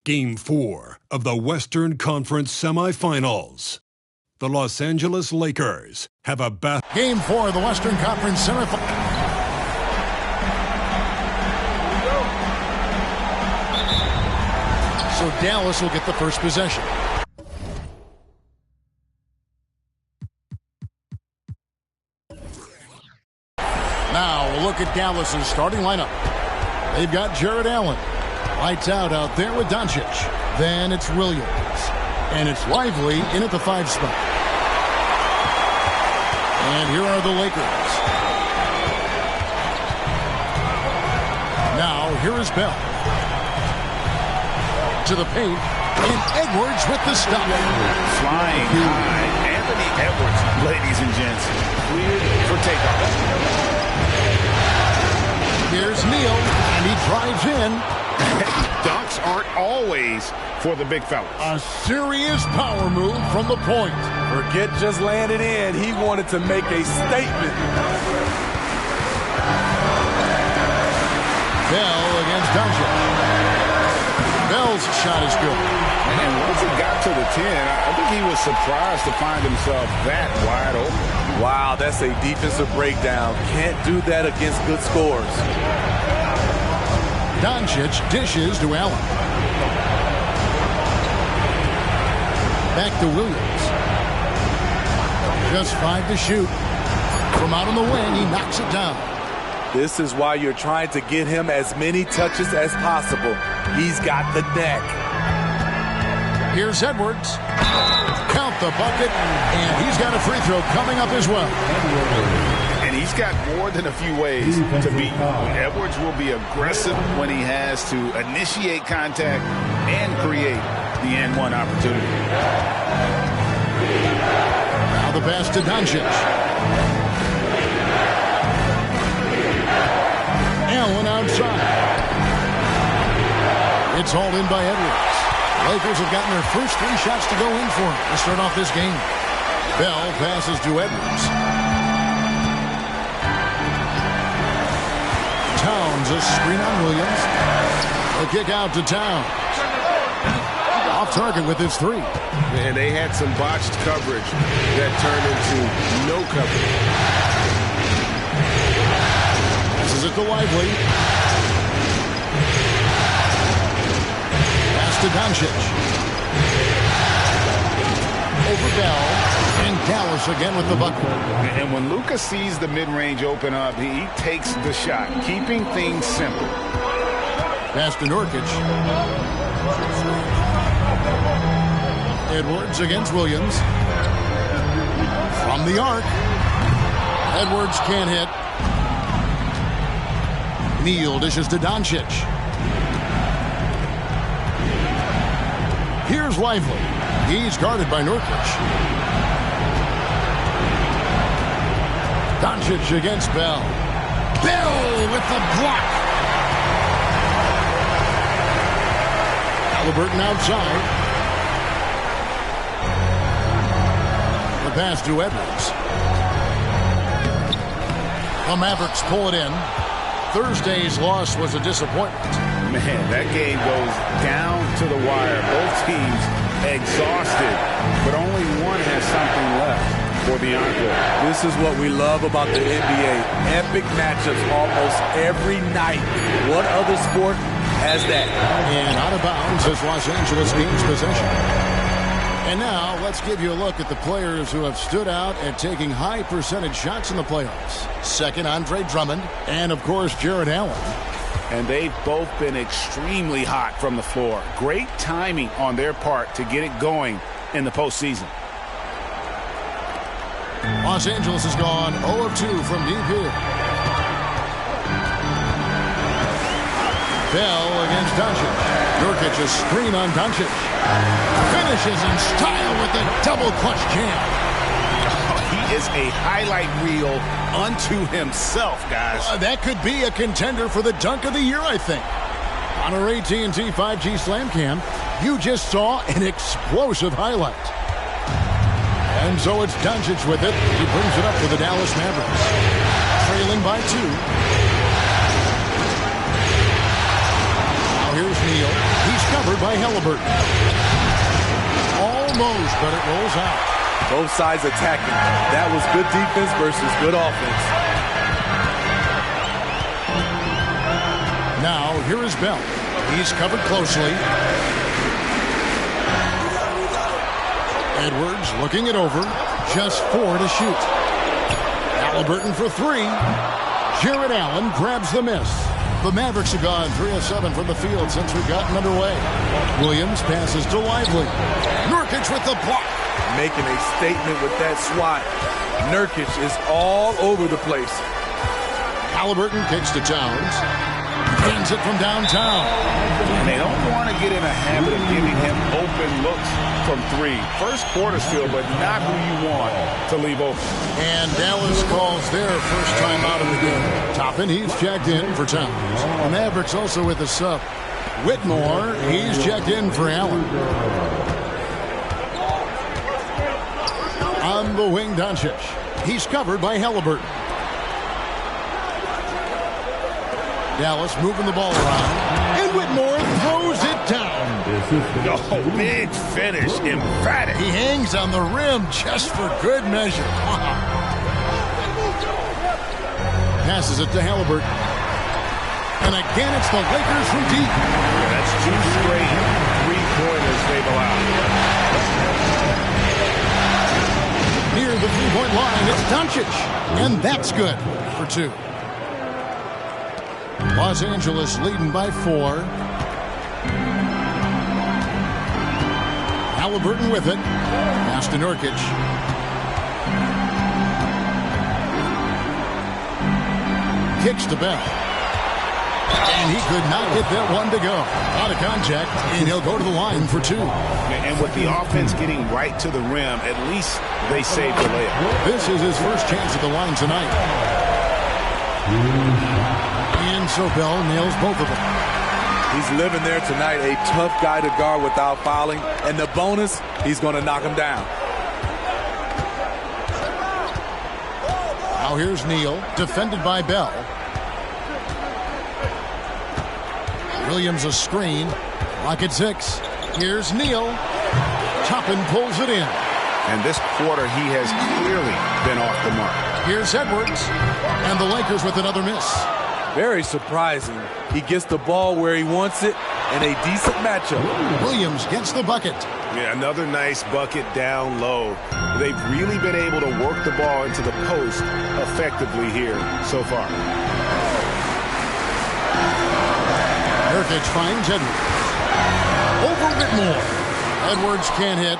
Game 4 of the Western Conference semifinals. The Los Angeles Lakers have a Game 4 of the Western Conference semifinals. So Dallas will get the first possession. Now we'll look at Dallas's starting lineup. They've got Jared Allen. Lights out there with Doncic. Then it's Williams. And it's Lively in at the 5 spot. And here are the Lakers. Now here is Bell. To the paint. And Edwards with the stop. Flying high. Anthony Edwards, ladies and gents. Cleared for takeoff. Here's Neal, and he drives in. Dunks aren't always for the big fellas. A serious power move from the point. Forget just laying it in. He wanted to make a statement. Bell against Doncic. Bell's shot is good. And once he got to the 10, I think he was surprised to find himself that wide open. Wow, that's a defensive breakdown. Can't do that against good scores. Doncic dishes to Allen. Back to Williams. Just 5 to shoot. From out on the wing, he knocks it down. This is why you're trying to get him as many touches as possible. He's got the neck. Here's Edwards. Count the bucket, and he's got a free throw coming up as well. And he's got more than a few ways to beat you. Edwards will be aggressive when he has to initiate contact and create the N1 opportunity. Now the pass to Doncic. Allen outside. It's hauled in by Edwards. Lakers have gotten their first 3 shots to go in for him to start off this game. Bell passes to Edwards. Towns a screen on Williams. A kick out to Towns. Off target with his 3. And they had some botched coverage that turned into no coverage. Passes it to Lively. To Doncic. Over Bell. And Dallas again with the bucket. And when Luka sees the mid-range open up, he takes the shot, keeping things simple. Pass to Nurkic. Edwards against Williams. From the arc. Edwards can't hit. Neal dishes to Doncic. Here's Lively. He's guarded by Nurkic. Doncic against Bell. Bell with the block. Halliburton outside. The pass to Edwards. The Mavericks pull it in. Thursday's loss was a disappointment. Man, that game goes down to the wire. Both teams exhausted, but only one has something left for the encore. This is what we love about the NBA. Epic matchups almost every night. What other sport has that? And out of bounds as Los Angeles gains possession. And now let's give you a look at the players who have stood out at taking high percentage shots in the playoffs. Second, Andre Drummond, and of course, Jared Allen. And they've both been extremely hot from the floor. Great timing on their part to get it going in the postseason. Los Angeles has gone 0 of 2 from deep here. Bell against Doncic. Nurkic a screen on Doncic. Finishes in style with a double clutch jam. He is a highlight reel unto himself, guys. That could be a contender for the dunk of the year, I think. On our AT&T 5G Slam Cam, you just saw an explosive highlight. And so it's Doncic with it. He brings it up for the Dallas Mavericks. Trailing by 2. Now here's Neal. He's covered by Halliburton. Almost, but it rolls out. Both sides attacking. That was good defense versus good offense. Now, here is Bell. He's covered closely. Edwards looking it over. Just 4 to shoot. Halliburton for 3. Jared Allen grabs the miss. The Mavericks have gone 3 of 7 from the field since we've gotten underway. Williams passes to Lively. Nurkic with the block. Making a statement with that swat. Nurkic is all over the place. Halliburton kicks to Towns. Hands it from downtown. And they don't want to get in a habit of giving him open looks from 3. First quarter still, but not who you want to leave open. And Dallas calls their first time out of the game. Toppin, he's checked in for Towns. The Mavericks also with a sub. Whitmore, he's checked in for Allen. On the wing, Doncic. He's covered by Halliburton. Dallas moving the ball around. And Whitmore throws it down. Oh, big finish. Emphatic. He hangs on the rim just for good measure. Wow. Passes it to Halliburton. And again, it's the Lakers from deep. Yeah, that's 2 straight 3-pointers they've allowed. Near the 3-point line, it's Doncic. And that's good for 2. Los Angeles leading by 4. Halliburton with it. Pass to Nurkic. Kicks to Bell. And he could not get that one to go. Out of contact, and he'll go to the line for 2. And with the offense getting right to the rim, at least they saved the layup. This is his first chance at the line tonight. And so Bell nails both of them. He's living there tonight, a tough guy to guard without fouling. And the bonus, he's going to knock him down. Now here's Neal, defended by Bell. Williams a screen. Rocket 6. Here's Neal. Toppin pulls it in. And this quarter, he has clearly been off the mark. Here's Edwards. And the Lakers with another miss. Very surprising. He gets the ball where he wants it in a decent matchup. Williams gets the bucket. Yeah, another nice bucket down low. They've really been able to work the ball into the post effectively here so far. Nurkic finds Edwards. Over Whitmore. Edwards can't hit.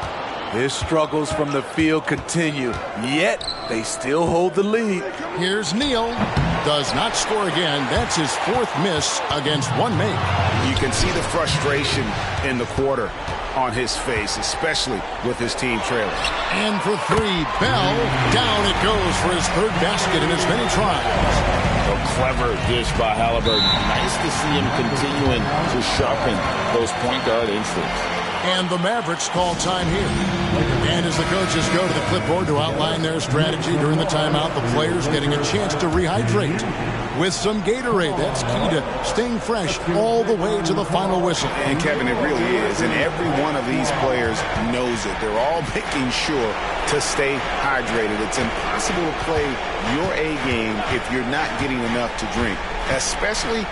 His struggles from the field continue, yet they still hold the lead. Here's Neal. Does not score again. That's his 4th miss against 1 make. You can see the frustration in the quarter on his face, especially with his team trailing. And for 3, Bell. Down it goes for his 3rd basket in as many tries. A clever dish by Halliburton. Nice to see him continuing to sharpen those point guard instincts. And the Mavericks call time here. And as the coaches go to the clipboard to outline their strategy during the timeout, the players getting a chance to rehydrate with some Gatorade. That's key to staying fresh all the way to the final whistle. And Kevin, it really is. And every one of these players knows it. They're all making sure to stay hydrated. It's impossible to play your A game if you're not getting enough to drink, especially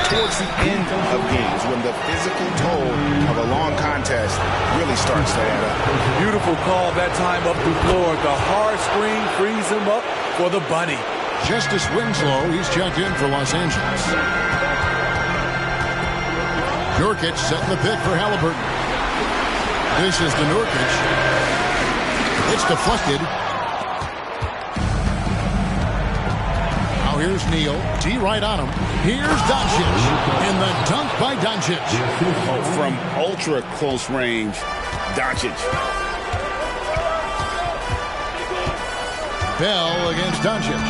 towards the end of games when the physical toll of a long contest really starts to add up. Beautiful call that time up the floor. The hard screen frees him up for the bunny. Justice Winslow, he's checked in for Los Angeles. Nurkic setting the pick for Halliburton. This is to Nurkic. It's deflected. Now here's Neal. T right on him. Here's Doncic. And the dunk by Doncic. Oh, from ultra close range, Doncic. Bell against Doncic.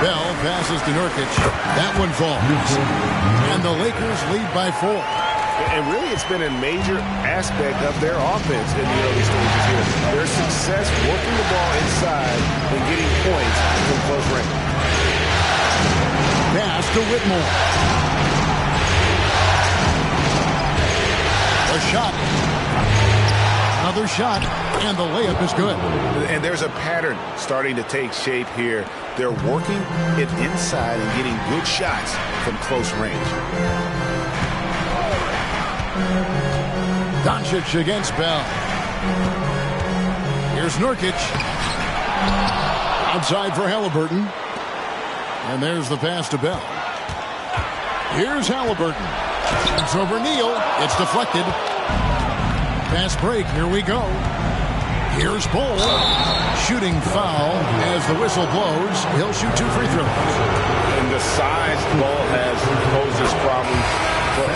Bell passes to Nurkic. That one falls. And the Lakers lead by 4. And really, it's been a major aspect of their offense in the early stages here. Their success working the ball inside and getting points from close range. Pass to Whitmore. shot, and the layup is good. And there's a pattern starting to take shape here. They're working it inside and getting good shots from close range. Doncic against Bell. Here's Nurkic. Outside for Halliburton. And there's the pass to Bell. Here's Halliburton. It's over Neal. It's deflected. Fast break. Here we go. Here's Bull. Shooting foul as the whistle blows. He'll shoot 2 free throws. And the size Bull has poses problems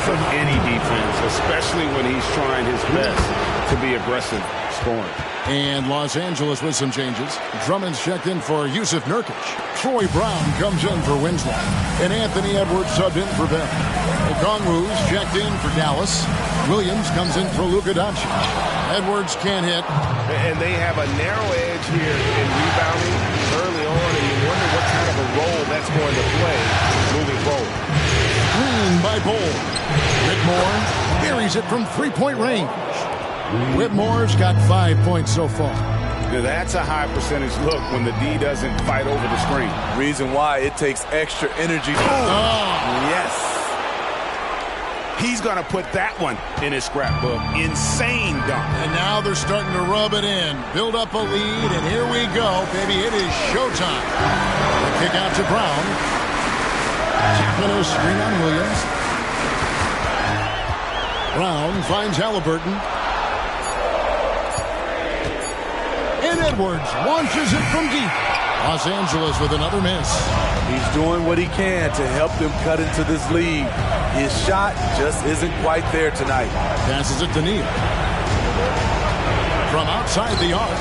for any defense, especially when he's trying his best to be aggressive scoring. And Los Angeles with some changes. Drummond's checked in for Yusuf Nurkic. Troy Brown comes in for Winslow. And Anthony Edwards subbed in for Bell. Okongwu's checked in for Dallas. Williams comes in for Luka Doncic. Edwards can't hit. And they have a narrow edge here in rebounding early on, and you wonder what kind of a role that's going to play moving forward. Green by Bull. Whitmore buries it from three-point range. Whitmore's got 5 points so far. Now that's a high percentage look when the D doesn't fight over the screen. Reason why it takes extra energy. Yes. He's going to put that one in his scrapbook. Insane dunk. And now they're starting to rub it in. Build up a lead, and here we go, baby. It is showtime. The kick out to Brown. Tapping a screen on Williams. Brown finds Halliburton. And Edwards launches it from deep. Los Angeles with another miss. He's doing what he can to help them cut into this lead. His shot just isn't quite there tonight. Passes it to Neal. From outside the arc,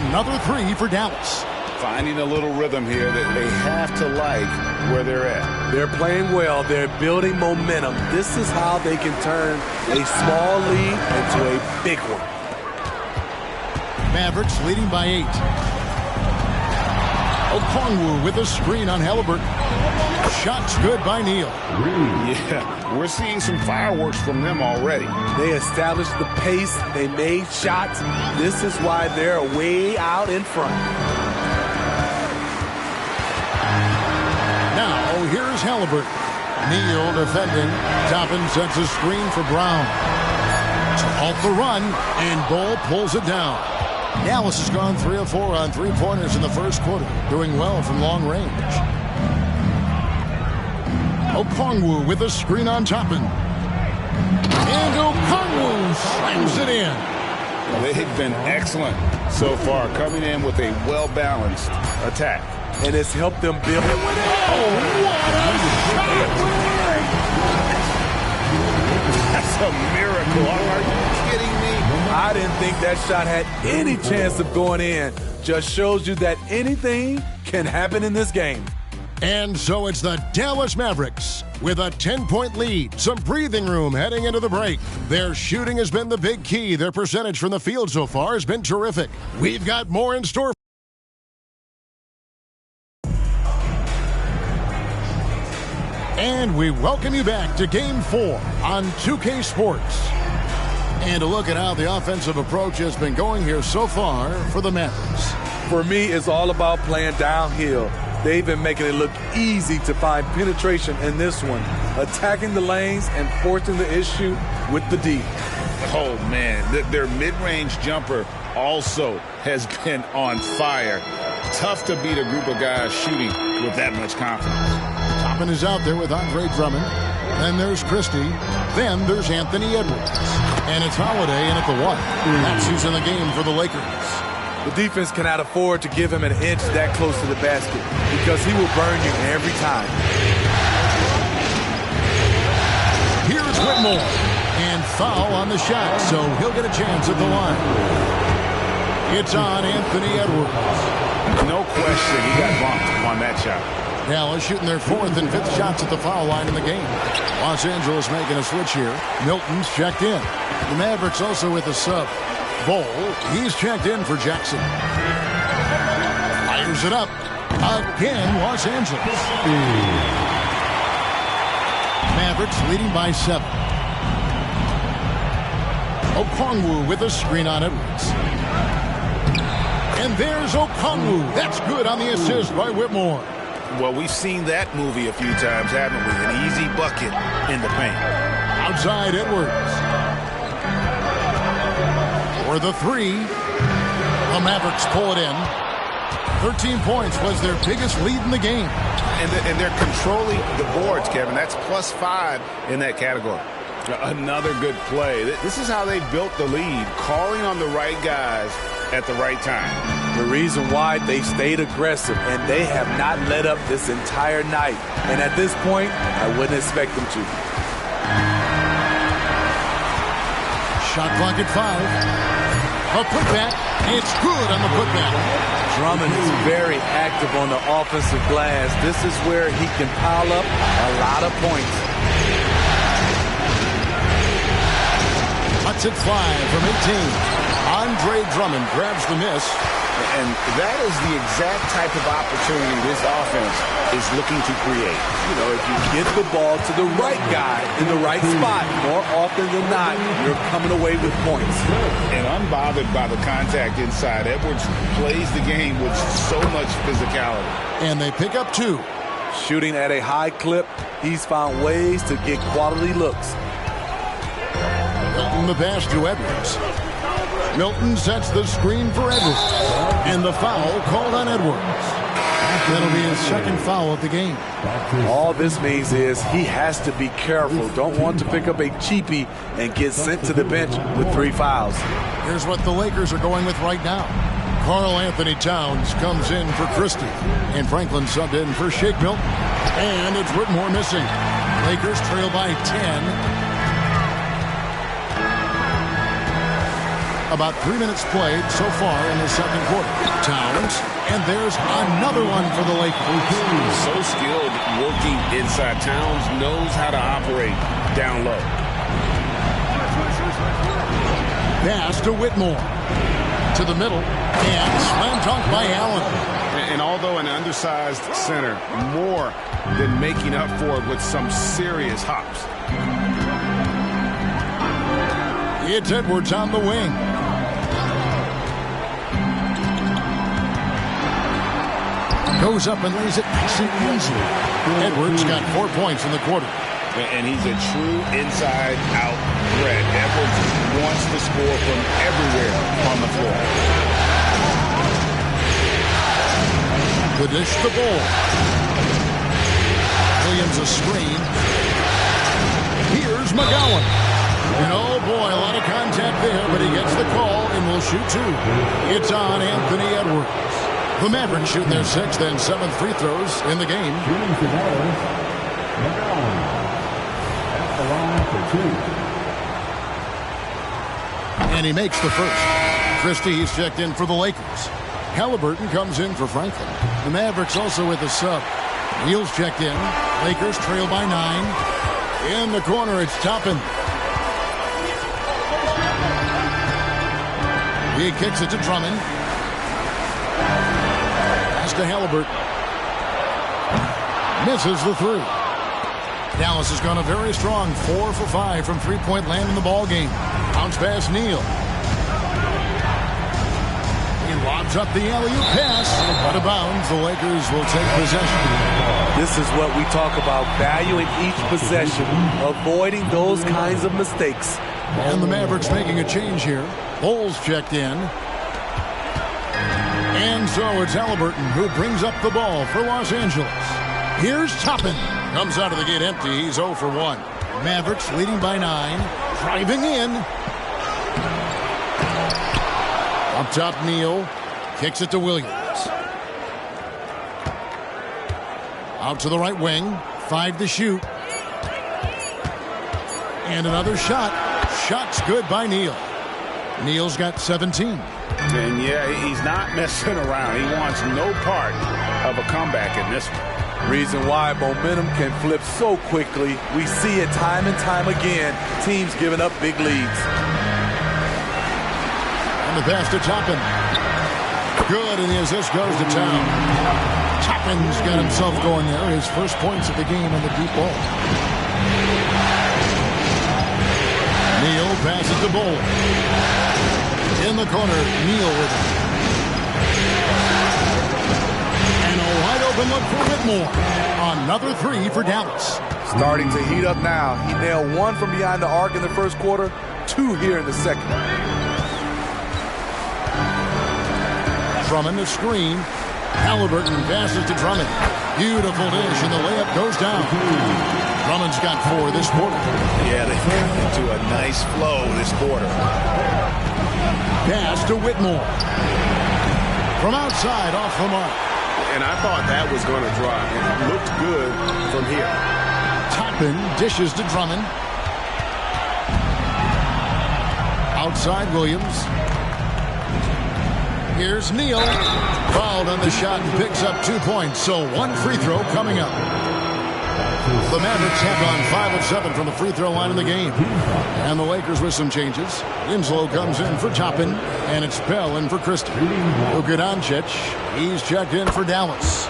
another 3 for Dallas. Finding a little rhythm here that they have to like where they're at. They're playing well. They're building momentum. This is how they can turn a small lead into a big one. Mavericks leading by 8. Okongwu with a screen on Halliburton. Shots good by Neal. Yeah, we're seeing some fireworks from them already. They established the pace. They made shots. This is why they're way out in front. Now, here's Halliburton. Neal defending. Toppin sets a screen for Brown. To halt the run, and Bull pulls it down. Dallas has gone 3 of 4 on three-pointers in the first quarter, doing well from long range. Okongwu with a screen on Toppin. And Okongwu slams it in. They've been excellent so far, coming in with a well-balanced attack. And it's helped them build. Oh, what a shot! That's a miracle. Are you kidding me? I didn't think that shot had any chance of going in. Just shows you that anything can happen in this game. And so it's the Dallas Mavericks with a 10-point lead. Some breathing room heading into the break. Their shooting has been the big key. Their percentage from the field so far has been terrific. We've got more in store. And we welcome you back to Game 4 on 2K Sports. And a look at how the offensive approach has been going here so far for the Mavericks. For me, it's all about playing downhill. They've been making it look easy to find penetration in this one, attacking the lanes and forcing the issue with the D. Oh, man, their mid-range jumper also has been on fire. Tough to beat a group of guys shooting with that much confidence. Toppin is out there with Andre Drummond. Then there's Christie. Then there's Anthony Edwards. And it's Holiday in at the 1. That's who's in the game for the Lakers. The defense cannot afford to give him an inch that close to the basket because he will burn you every time. Here's Whitmore. And foul on the shot, so he'll get a chance at the line. It's on Anthony Edwards. No question he got bumped on that shot. Dallas shooting their 4th and 5th shots at the foul line in the game. Los Angeles making a switch here. Milton's checked in. The Mavericks also with a sub. Bull, he's checked in for Jackson. Fires it up. Again, Los Angeles. Mavericks leading by 7. Okongwu with a screen on Edwards. And there's Okongwu. That's good on the assist by Whitmore. Well, we've seen that movie a few times, haven't we? An easy bucket in the paint. Outside Edwards. For the three. The Mavericks pull it in. 13 points was their biggest lead in the game. And they're controlling the boards, Kevin. That's +5 in that category. Another good play. This is how they built the lead, calling on the right guys at the right time. The reason why they stayed aggressive, and they have not let up this entire night. And at this point, I wouldn't expect them to. Shot clock at 5. A putback. It's good on the putback. Drummond is very active on the offensive glass. This is where he can pile up a lot of points. Cuts at 5 from 18. Andre Drummond grabs the miss. And that is the exact type of opportunity this offense is looking to create. You know, if you get the ball to the right guy in the right spot, more often than not, you're coming away with points. And unbothered by the contact inside, Edwards plays the game with so much physicality. And they pick up 2. Shooting at a high clip, he's found ways to get quality looks. Milton the pass to Edwards. Milton sets the screen for Edwards. And the foul called on Edwards. That'll be his second foul of the game. All this means is he has to be careful. Don't want to pick up a cheapie and get sent to the bench with 3 fouls. Here's what the Lakers are going with right now. Karl Anthony Towns comes in for Christie. And Franklin subbed in for Shake Milton. And it's Whitmore missing. Lakers trail by 10. About 3 minutes played so far in the second quarter. Towns, and there's another one for the Lakers. So skilled working inside. Towns knows how to operate down low. Pass to Whitmore. To the middle, and slam dunk by Allen. And although an undersized center, more than making up for it with some serious hops. It's Edwards on the wing. Goes up and lays it nice and easy. Edwards got 4 points in the quarter. And he's a true inside-out threat. Edwards wants to score from everywhere on the floor. The dish to Ball. Williams a screen. Here's McGowan. And oh boy, a lot of contact there, but he gets the call and will shoot 2. It's on Anthony Edwards. The Mavericks shooting their 6th and 7th free throws in the game. And he makes the first. Christie's checked in for the Lakers. Halliburton comes in for Franklin. The Mavericks also with a sub. Neal's checked in. Lakers trail by 9. In the corner, it's Toppin. He kicks it to Drummond. Pass to Halliburton. Misses the 3. Dallas has gone a very strong 4 for 5 from three-point land in the ball game. Bounce pass Neal. He lobs up the alley-oop pass. Out of bounds, the Lakers will take possession. This is what we talk about, valuing each possession, avoiding those kinds of mistakes. And the Mavericks making a change here. Bowles checked in. And so it's Halliburton who brings up the ball for Los Angeles. Here's Toppin. Comes out of the gate empty. He's 0 for 1. Mavericks leading by 9. Driving in. Up top, Neal. Kicks it to Williams. Out to the right wing. 5 to shoot. And another shot. Shot's good by Neal. Neal's got 17. And yeah, he's not messing around. He wants no part of a comeback in this one. Reason why momentum can flip so quickly. We see it time and time again. Teams giving up big leads. And the pass to Toppin. Good, and the assist goes to Town. Toppin's got himself going there. His first points of the game on the deep ball. Neal passes to Bowl. In the corner, Neal with it. And a wide open look for Whitmore. Another three for Dallas. Starting to heat up now. He nailed one from behind the arc in the first quarter, two here in the second. Drummond the screen. Halliburton passes to Drummond. Beautiful dish, and the layup goes down. Drummond's got 4 this quarter. Yeah, they've gotten into a nice flow this quarter. Pass to Whitmore. From outside, off the mark. And I thought that was going to drop. It looked good from here. Toppin dishes to Drummond. Outside Williams. Here's Neal. Fouled on the shot and picks up 2 points. So 1 free throw coming up. The Mavericks have gone 5 of 7 from the free throw line in the game. And the Lakers with some changes. Winslow comes in for Toppin. And it's Bell in for Christie. Luka Doncic. He's checked in for Dallas.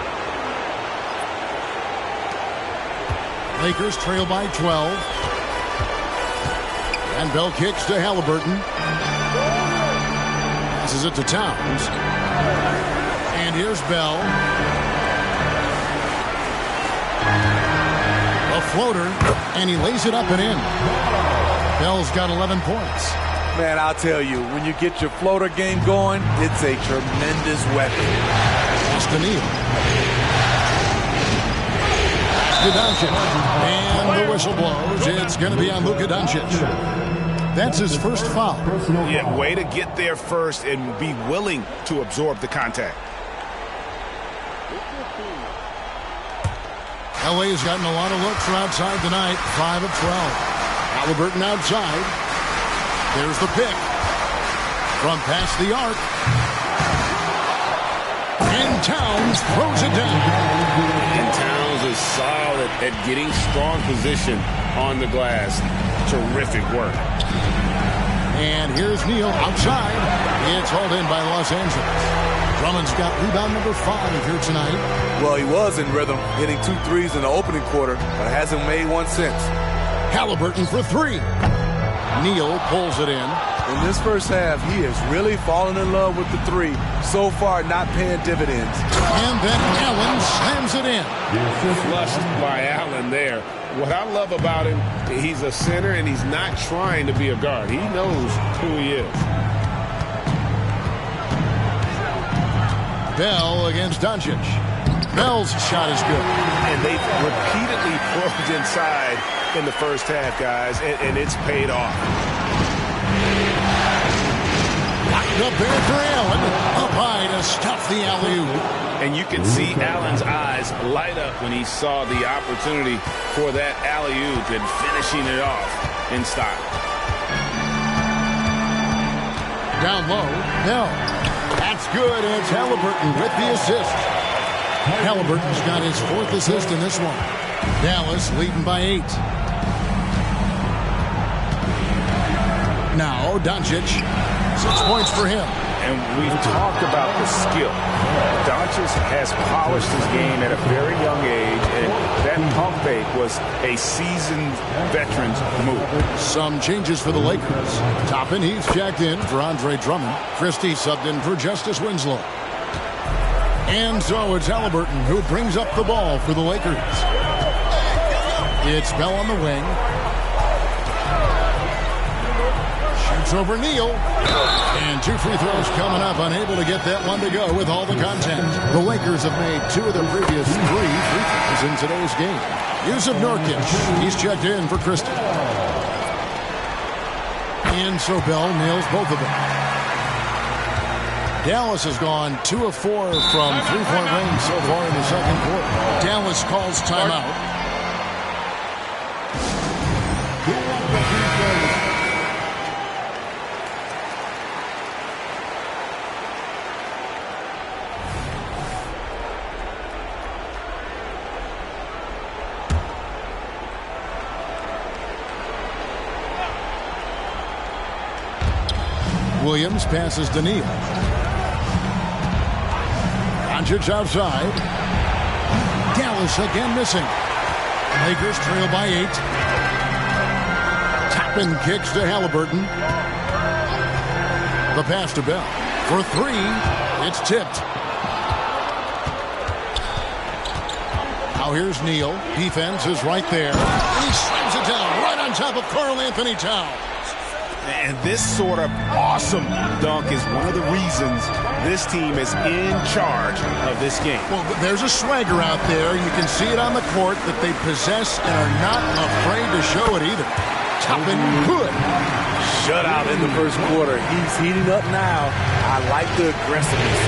Lakers trail by 12. And Bell kicks to Halliburton. Passes it to Towns. And here's Bell. A floater, and he lays it up and in. Bell's got 11 points. Man, I'll tell you, when you get your floater game going, it's a tremendous weapon. Pass to Neal. Pass to Doncic. And the whistle blows. It's going to be on Luka Doncic. That's his first foul. Yeah, way to get there first and be willing to absorb the contact. LA's gotten a lot of looks from outside tonight. 5 of 12. Halliburton outside. There's the pick. From past the arc. And Towns throws it down. And Towns is solid at getting strong position on the glass. Terrific work. And here's Neal outside. It's hauled in by Los Angeles. Drummond's got rebound number 5 here tonight. Well, he was in rhythm, hitting 2 threes in the opening quarter, but hasn't made one since. Halliburton for 3. Neal pulls it in. In this first half, he has really fallen in love with the 3. So far, not paying dividends. And then Allen slams it in. Flushed by Allen there. What I love about him, he's a center and he's not trying to be a guard. He knows who he is. Bell against Doncic. Bell's shot is good. And they've repeatedly probed inside in the first half, guys, and it's paid off. Locked up there for Allen. Up high to stuff the alley-oop. And you can see Allen's eyes light up when he saw the opportunity for that alley-oop and finishing it off in style. Down low, Bell. That's good. It's Halliburton with the assist. Halliburton's got his 4th assist in this one. Dallas leading by 8. Now Doncic. 6 points for him. And we've talked about the skill. Doncic has polished his game at a very young age, and that pump fake was a seasoned veteran's move. Some changes for the Lakers. Toppin, he's checked in for Andre Drummond. Christie subbed in for Justice Winslow. And so it's Halliburton who brings up the ball for the Lakers. It's Bell on the wing. Shoots over Neal. And 2 free throws coming up. Unable to get that one to go with all the contact. The Lakers have made 2 of their previous 3 free throws in today's game. Yusuf Nurkic. He's checked in for Christie. And so Bell nails both of them. Dallas has gone 2 of 4 from 3-point range so far in the second quarter. Dallas calls timeout. Williams passes to Neal. Doncic outside. Dallas again missing. Lakers trail by 8. Spin kicks to Halliburton. The pass to Bell. For three, it's tipped. Now here's Neal. Defense is right there. And he slams it down right on top of Karl Anthony Towns. And this sort of awesome dunk is one of the reasons this team is in charge of this game. Well, there's a swagger out there. You can see it on the court that they possess and are not afraid to show it either. Tough and good. Shutout in the first quarter. He's heating up now. I like the aggressiveness.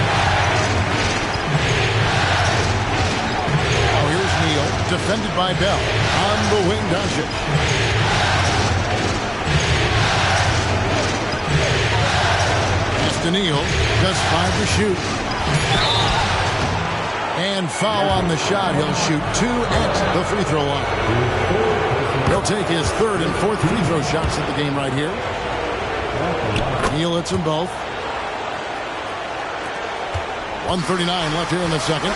Oh, here's Neal, defended by Bell. On the wing, Doncic. Neal, just 5 to shoot. And foul on the shot. He'll shoot 2 at the free throw line. He'll take his 3rd and 4th free throw shots at the game right here. Neal hits them both. 1:39 left here in the second.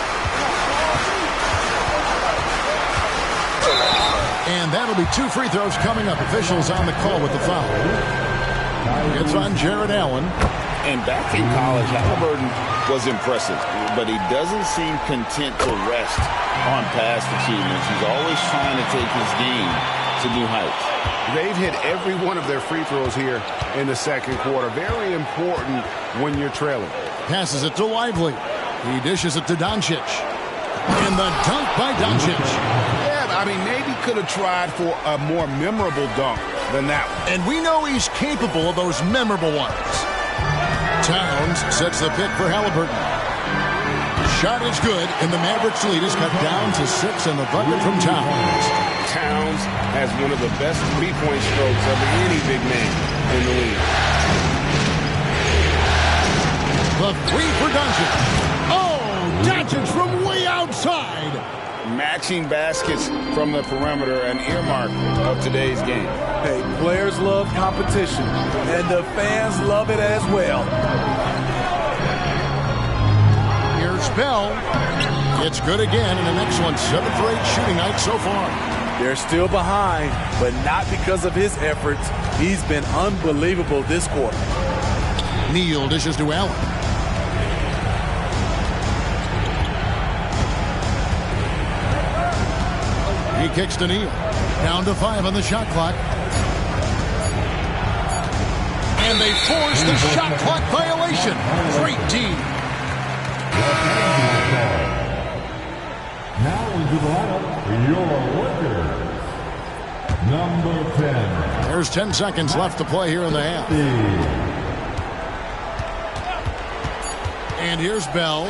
And that'll be 2 free throws coming up. Officials on the call with the foul. It's on Jared Allen. And back in college, Halliburton was impressive, but he doesn't seem content to rest on past achievements. He's always trying to take his game to new heights. They've hit every one of their free throws here in the second quarter. Very important when you're trailing. Passes it to Lively. He dishes it to Doncic. And the dunk by Doncic. Yeah, I mean, maybe could have tried for a more memorable dunk than that one. And we know he's capable of those memorable ones. Towns sets the pick for Halliburton. Shot is good, and the Mavericks lead is cut down to 6 in the bucket from Towns. Towns has one of the best three-point strokes of any big man in the league. The three for Doncic. Oh, Doncic from way outside. Matching baskets from the perimeter, an earmark of today's game. Hey, players love competition, and the fans love it as well. Here's Bell. It's good again, and an excellent 7 for 8 shooting night so far. They're still behind, but not because of his efforts. He's been unbelievable this quarter. Neal dishes to Allen. He kicks to Neal. Down to 5 on the shot clock. And they force the shot clock violation. Great D. Now into the lineup, your Lakers. Number 10. There's 10 seconds left to play here in the half. And here's Bell.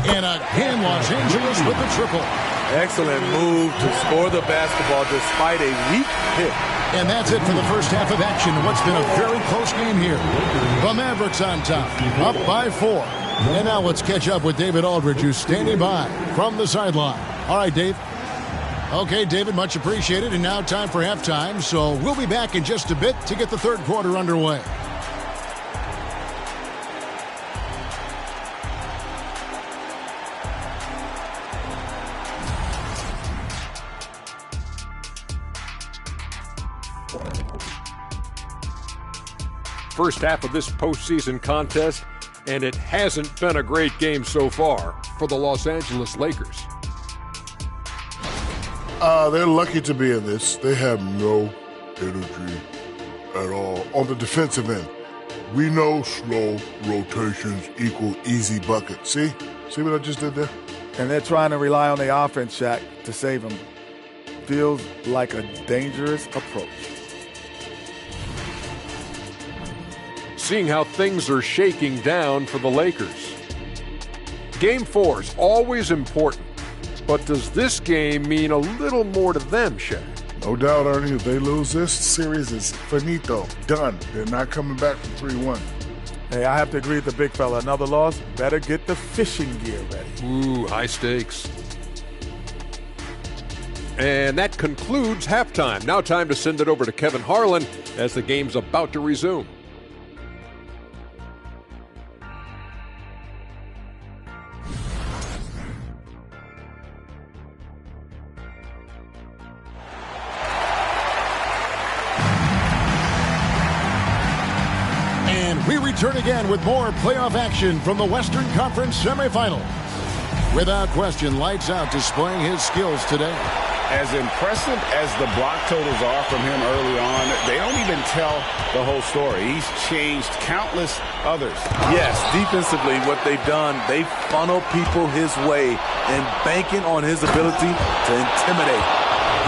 And again, Los Angeles with the triple. Excellent move to score the basketball despite a weak hit. And that's it for the first half of action. What's been a very close game here. The Mavericks on top, up by 4. And now let's catch up with David Aldridge, who's standing by from the sideline. All right, Dave. Okay, David, much appreciated. And now time for halftime. So we'll be back in just a bit to get the third quarter underway. First half of this postseason contest, and it hasn't been a great game so far for the Los Angeles Lakers. They're lucky to be in this. They have no energy at all. On the defensive end, we know slow rotations equal easy buckets. See what I just did there? And they're trying to rely on the offense, Shaq, to save them. Feels like a dangerous approach. Seeing how things are shaking down for the Lakers. Game 4 is always important, but does this game mean a little more to them, Shaq? No doubt, Ernie. If they lose this, series is finito. Done. They're not coming back from 3-1. Hey, I have to agree with the big fella. Another loss, better get the fishing gear ready. Ooh, high stakes. And that concludes halftime. Now time to send it over to Kevin Harlan as the game's about to resume. return again with more playoff action from the Western Conference semifinals. Without question, lights out displaying his skills today. As impressive as the block totals are from him early on, they don't even tell the whole story. He's changed countless others. Yes, defensively, what they've done, they funnel people his way and banking on his ability to intimidate.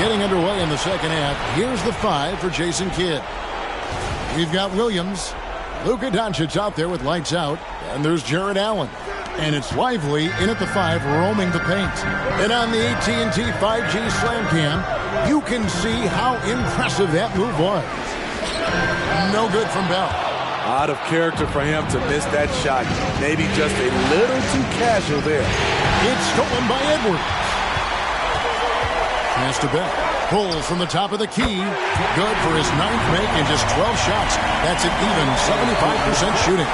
Getting underway in the second half, here's the 5 for Jason Kidd. We've got Williams, Luka Doncic out there with lights out, and there's Jared Allen. And it's lively in at the 5, roaming the paint. And on the AT&T 5G Slam Cam, you can see how impressive that move was. No good from Bell. Out of character for him to miss that shot. Maybe just a little too casual there. It's stolen by Edwards. Pass to Bell. Pulls from the top of the key. Good for his 9th make in just 12 shots. That's an even 75% shooting.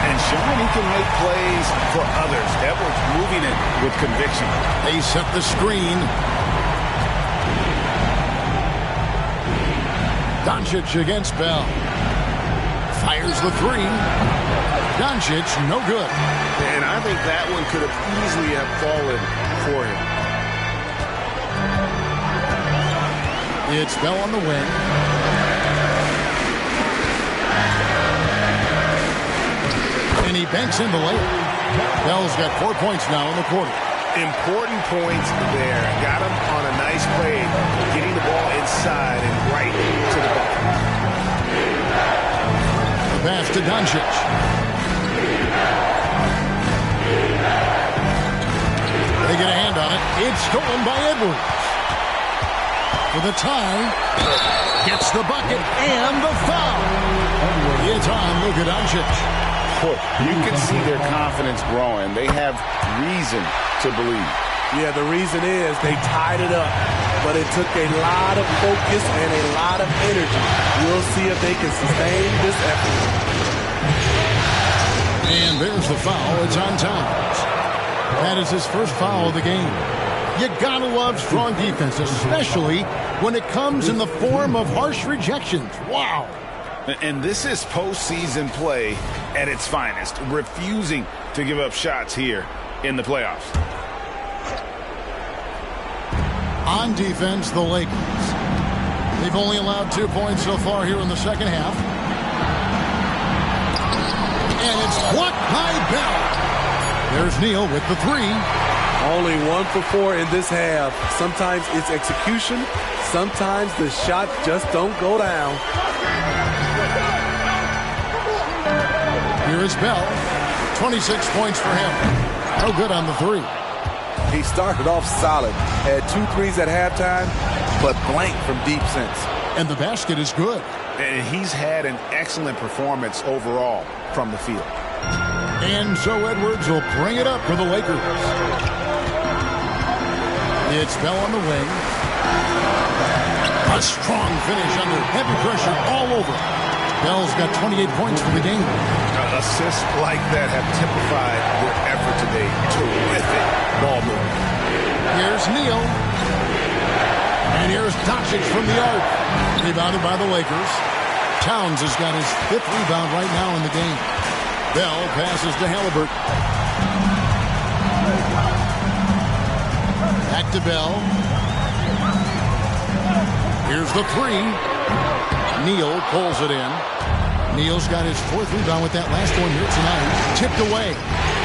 And showing he can make plays for others. Edwards moving it with conviction. They set the screen. Doncic against Bell. Fires the 3. Doncic, no good. And I think that one could have easily have fallen for him. It's Bell on the wing. And he banks in the layup. Bell's got 4 points now in the quarter. Important points there. Got him on a nice play, getting the ball inside and right to the ball. The pass to Doncic. They get a hand on it. It's stolen by Edwards. For the tie. Gets the bucket and the foul. It's on Luka Doncic. You can see their confidence growing. They have reason to believe. Yeah, the reason is they tied it up, but it took a lot of focus and a lot of energy. We'll see if they can sustain this effort. And there's the foul. It's on Towns. That is his first foul of the game. You gotta love strong defense, especially when it comes in the form of harsh rejections. Wow. And this is postseason play at its finest, refusing to give up shots here in the playoffs. On defense, the Lakers. They've only allowed 2 points so far here in the second half. And it's blocked by Bell. There's Neal with the 3. Only 1 for 4 in this half. Sometimes it's execution. Sometimes the shot just don't go down. Here is Bell. 26 points for him. No good on the 3. He started off solid. Had 2 threes at halftime, but blank from deep since. And the basket is good. And he's had an excellent performance overall from the field. And so Edwards will bring it up for the Lakers. It's Bell on the wing. A strong finish under heavy pressure all over. Bell's got 28 points for the game. Assists like that have typified their effort today. Terrific ball movement. Here's Neal. And here's Doncic from the arc. Rebounded by the Lakers. Towns has got his 5th rebound right now in the game. Bell passes to Halliburton. Back to Bell. Here's the 3. Neal pulls it in. Neal's got his 4th rebound with that last one here tonight. Tipped away.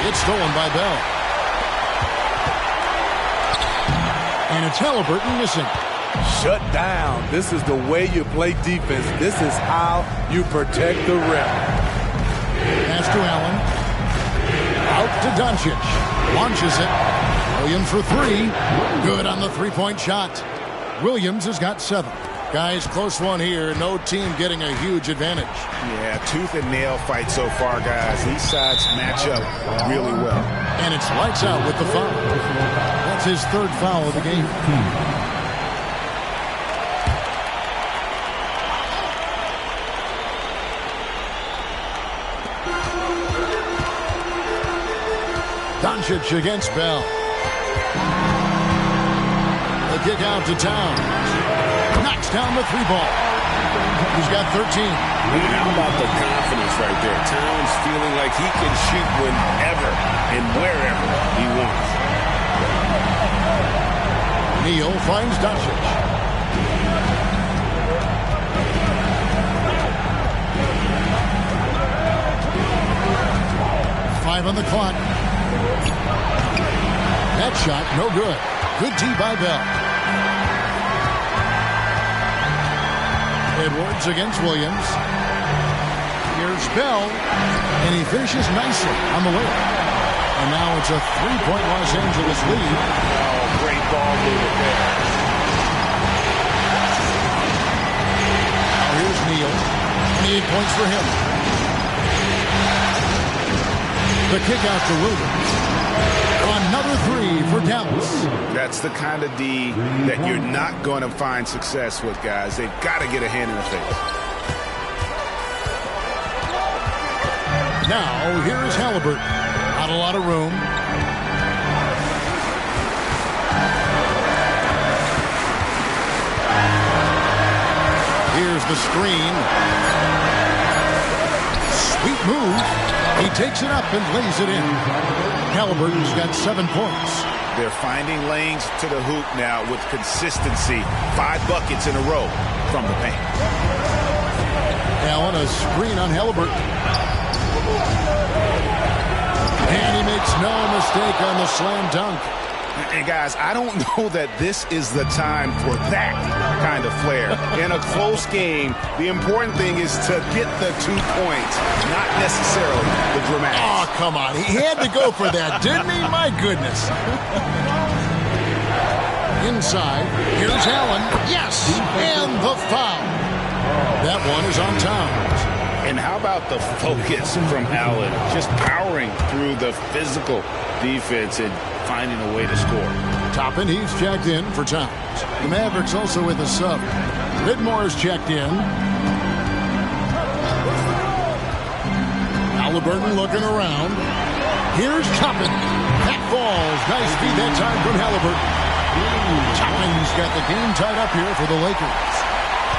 It's stolen by Bell. And it's Halliburton missing. Shut down. This is the way you play defense. This is how you protect the rim. Pass to Allen. Out to Doncic. Launches it. Williams for 3. Good on the 3-point shot. Williams has got 7. Guys, close one here. No team getting a huge advantage. Yeah, tooth and nail fight so far, guys. These sides match up really well. And it's lights out with the foul. That's his 3rd foul of the game. Doncic against Bell. The kick out to Towns. Knocks down the 3 ball. He's got 13. And how about the confidence right there? Towns feeling like he can shoot whenever and wherever he wants. Neal finds Doncic. Five on the clock. That shot, no good. Good D by Bell. Edwards against Williams. Here's Bell, and he finishes nicely on the layup. And now it's a three-point Los Angeles lead. Oh, great ball movement there. Now here's Neal. 28 points for him. The kick out to Williams. Another three for Dallas. That's the kind of D that you're not going to find success with, guys. They've got to get a hand in the face. Now, here is Halliburton. Not a lot of room. Here's the screen. Sweet move. He takes it up and lays it in. Halliburton's got 7 points. They're finding lanes to the hoop now with consistency. 5 buckets in a row from the paint. Allen, a screen on Halliburton. And he makes no mistake on the slam dunk. And guys, I don't know that this is the time for that kind of flair. In a close game, the important thing is to get the 2 points, not necessarily the dramatics. Oh, come on. He had to go for that, didn't he? My goodness. Inside, here's Allen. Yes, and the foul. That one is on Towns. And how about the focus from Allen? Just powering through the physical defense and finding a way to score. Toppin, he's checked in for Towns. The Mavericks also with a sub. Whitmore's checked in. Halliburton looking around. Here's Toppin. That falls. Nice feed that time from Halliburton. Toppin's got the game tied up here for the Lakers.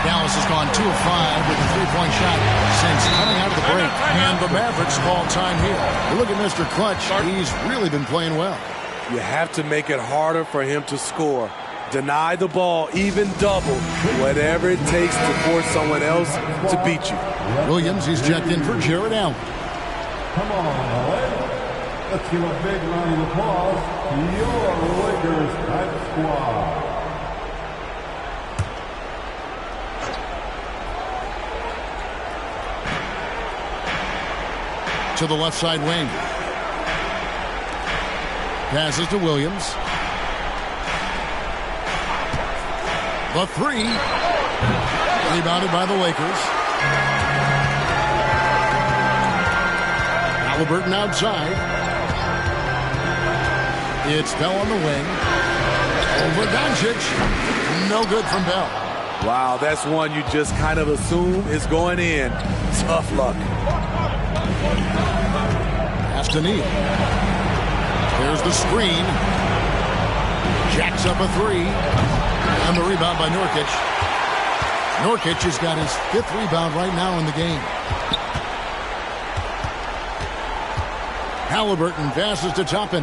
Dallas has gone 2 of 5 with a three-point shot since coming out of the break. And the Mavericks call time here. Look at Mr. Clutch. He's really been playing well. You have to make it harder for him to score. Deny the ball, even double, whatever it takes to force someone else to beat you. Williams, he's checked in for Jared Allen. Come on, LA. Let's give a big round of applause to your Lakers type squad. To the left side wing. Passes to Williams. The three. Rebounded by the Lakers. Halliburton outside. It's Bell on the wing. Over Doncic. No good from Bell. Wow, that's one you just kind of assume is going in. Tough luck. Pass to Neal. There's the screen. Jacks up a three. And the rebound by Nurkic. Nurkic has got his 5th rebound right now in the game. Halliburton passes to Toppin.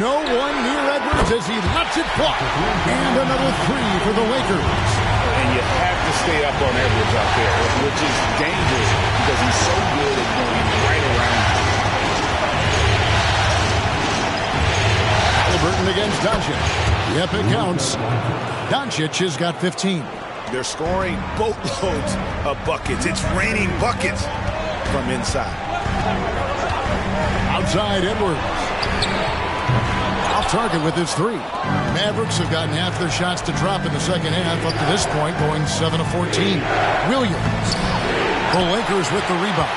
No one near Edwards as he lets it fly. And another three for the Lakers. And you have to stay up on Edwards out there, which is dangerous because he's so good at going right around. Halliburton against Doncic. Yep, it counts. Doncic has got 15. They're scoring boatloads of buckets. It's raining buckets from inside. Outside Edwards. Off target with his three. Mavericks have gotten half their shots to drop in the second half up to this point, going 7 of 14. Williams. The Lakers with the rebound.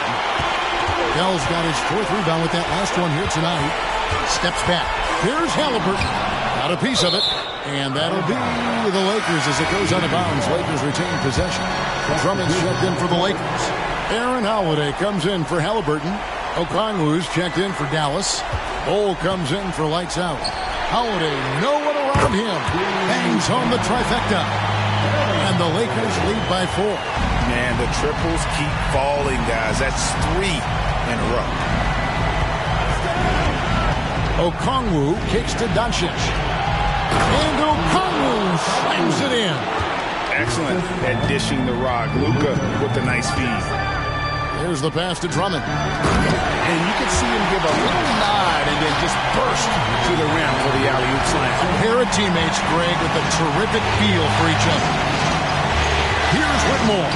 Bell's got his 4th rebound with that last one here tonight. Steps back. Here's Halliburton. Got a piece of it. And that'll be the Lakers as it goes out of bounds. Lakers retain possession. Drummond's checked in for the Lakers. Aaron Holiday comes in for Halliburton. Okongwu's checked in for Dallas. Bol comes in for lights out. Holiday, no one around him. Bangs home the trifecta. And the Lakers lead by 4. Man, the triples keep falling, guys. That's 3 in a row. Okongwu kicks to Doncic. And Okongwu slams it in. Excellent at dishing the rock. Luka with the nice feed. Here's the pass to Drummond. And you can see him give a little nod and then just burst to the rim for the alley-oop slam. A pair of teammates, Greg, with a terrific feel for each other. Here's Whitmore.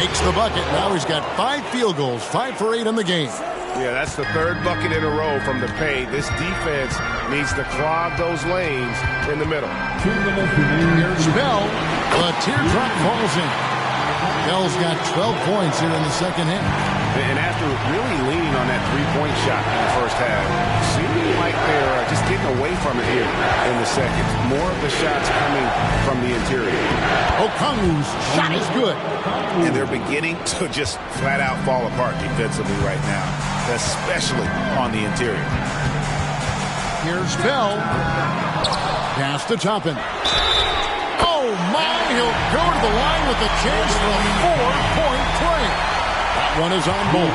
Makes the bucket. Now he's got 5 field goals, 5 for 8 in the game. Yeah, that's the 3rd bucket in a row from the paint. This defense needs to clog those lanes in the middle. Here's Bell. The teardrop falls in. Bell's got 12 points here in the second half. And after really leaning on that three-point shot in the first half, seeming like they're just getting away from it here in the second. More of the shots coming from the interior. Okongwu's shot is good. And they're beginning to just flat-out fall apart defensively right now, especially on the interior. Here's Bell. Pass to Toppin. Oh, my. He'll go to the line with a chance for a 4-point play. That one is on board.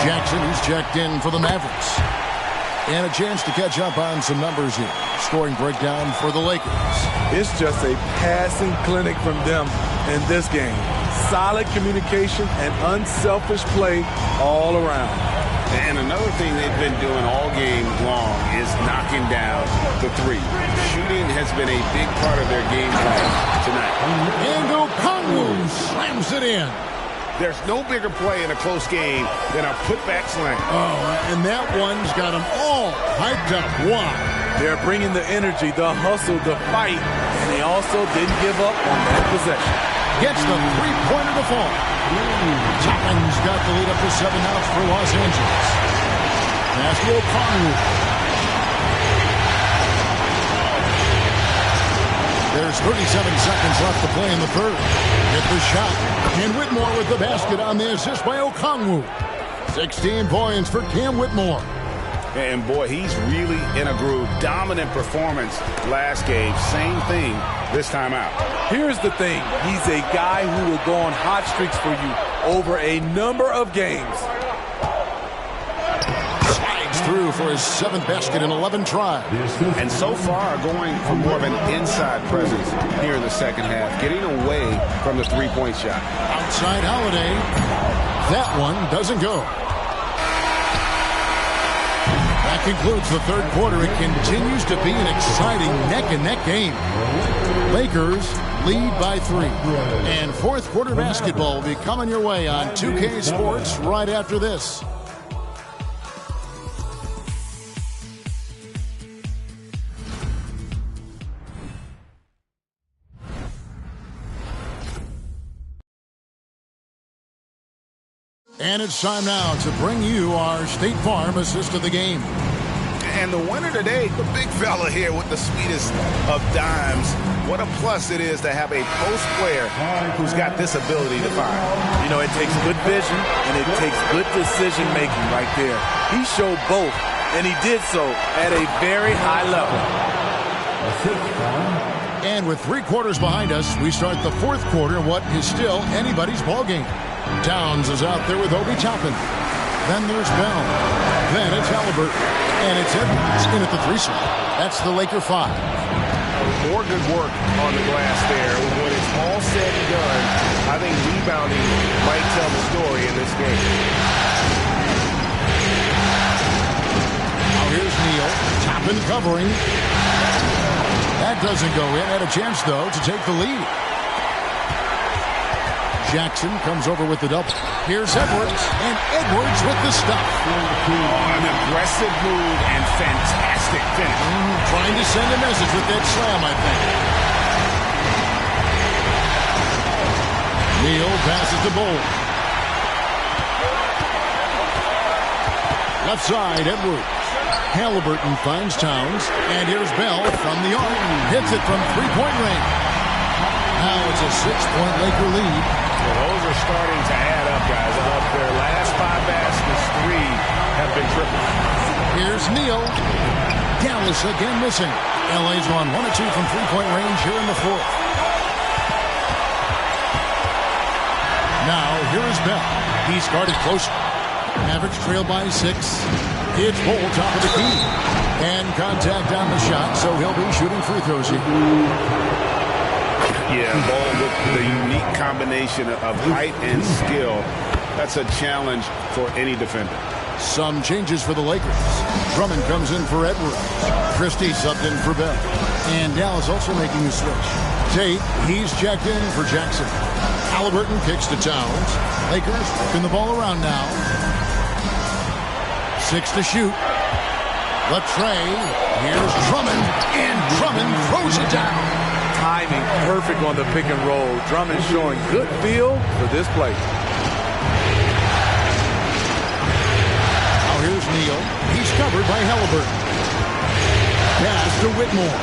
Jackson, who's checked in for the Mavericks. And a chance to catch up on some numbers here. Scoring breakdown for the Lakers. It's just a passing clinic from them in this game. Solid communication and unselfish play all around. And another thing they've been doing all game long is knocking down the three. Shooting has been a big part of their game plan tonight. And Okongwu slams it in. There's no bigger play in a close game than a putback slam. Oh, and that one's got them all hyped up. Why? They're bringing the energy, the hustle, the fight, and they also didn't give up on that possession. Gets the three-pointer to fall. Toppin's got the lead up to 7 outs for Los Angeles. Pass to Okongwu. There's 37 seconds left to play in the third. Get the shot. And Whitmore with the basket on the assist by Okongwu. 16 points for Cam Whitmore. And boy, he's really in a groove. Dominant performance last game. Same thing this time out. Here's the thing. He's a guy who will go on hot streaks for you over a number of games. Slides through for his 7th basket in 11 tries. And so far, going for more of an inside presence here in the second half. Getting away from the three-point shot. Outside Holiday. That one doesn't go. That concludes the third quarter. It continues to be an exciting neck-and-neck game. Lakers lead by 3. And fourth quarter basketball will be coming your way on 2K Sports right after this. And it's time now to bring you our State Farm assist of the game. And the winner today, the big fella here with the sweetest of dimes. What a plus it is to have a post player who's got this ability to find. You know, it takes good vision and it takes good decision making right there. He showed both, and he did so at a very high level. And with 3 quarters behind us, we start the fourth quarter in what is still anybody's ball game. Towns is out there with Obi Toppin. Then there's Bell. Then it's Halliburton. And it's Edwards in at the 3 spot. That's the Laker 5. More good work on the glass there. When it's all said and done, I think rebounding might tell the story in this game. Now here's Neal. Toppin covering. That doesn't go in. Had a chance, though, to take the lead. Jackson comes over with the double. Here's Edwards, and Edwards with the stop. An aggressive move and fantastic finish. Trying to send a message with that slam, I think. Neal passes the ball. Left side, Edwards. Halliburton finds Towns, and here's Bell from the arc. Hits it from three-point range. Now it's a 6-point Laker lead. Well, those are starting to add up, guys. Of their last 5 baskets, 3 have been triples. Here's Neal. Dallas again missing. LA's gone 1 of 2 from three-point range here in the fourth. here is Bell. He's guarded close. Mavericks trail by 6. It's Bull, top of the key. And contact on the shot, so he'll be shooting free throws here. Yeah, Bull with the unique combination of height and skill. That's a challenge for any defender. Some changes for the Lakers. Drummond comes in for Edwards. Christie subbed in for Bell. And Dallas also making a switch. Tate, he's checked in for Jackson. Halliburton kicks to Towns. Lakers working the ball around now. 6 to shoot. The tray. Here's Drummond. And Drummond throws it down. Timing perfect on the pick and roll. Drummond showing good feel for this play. Now here's Neal. He's covered by Halliburton. Pass to Whitmore.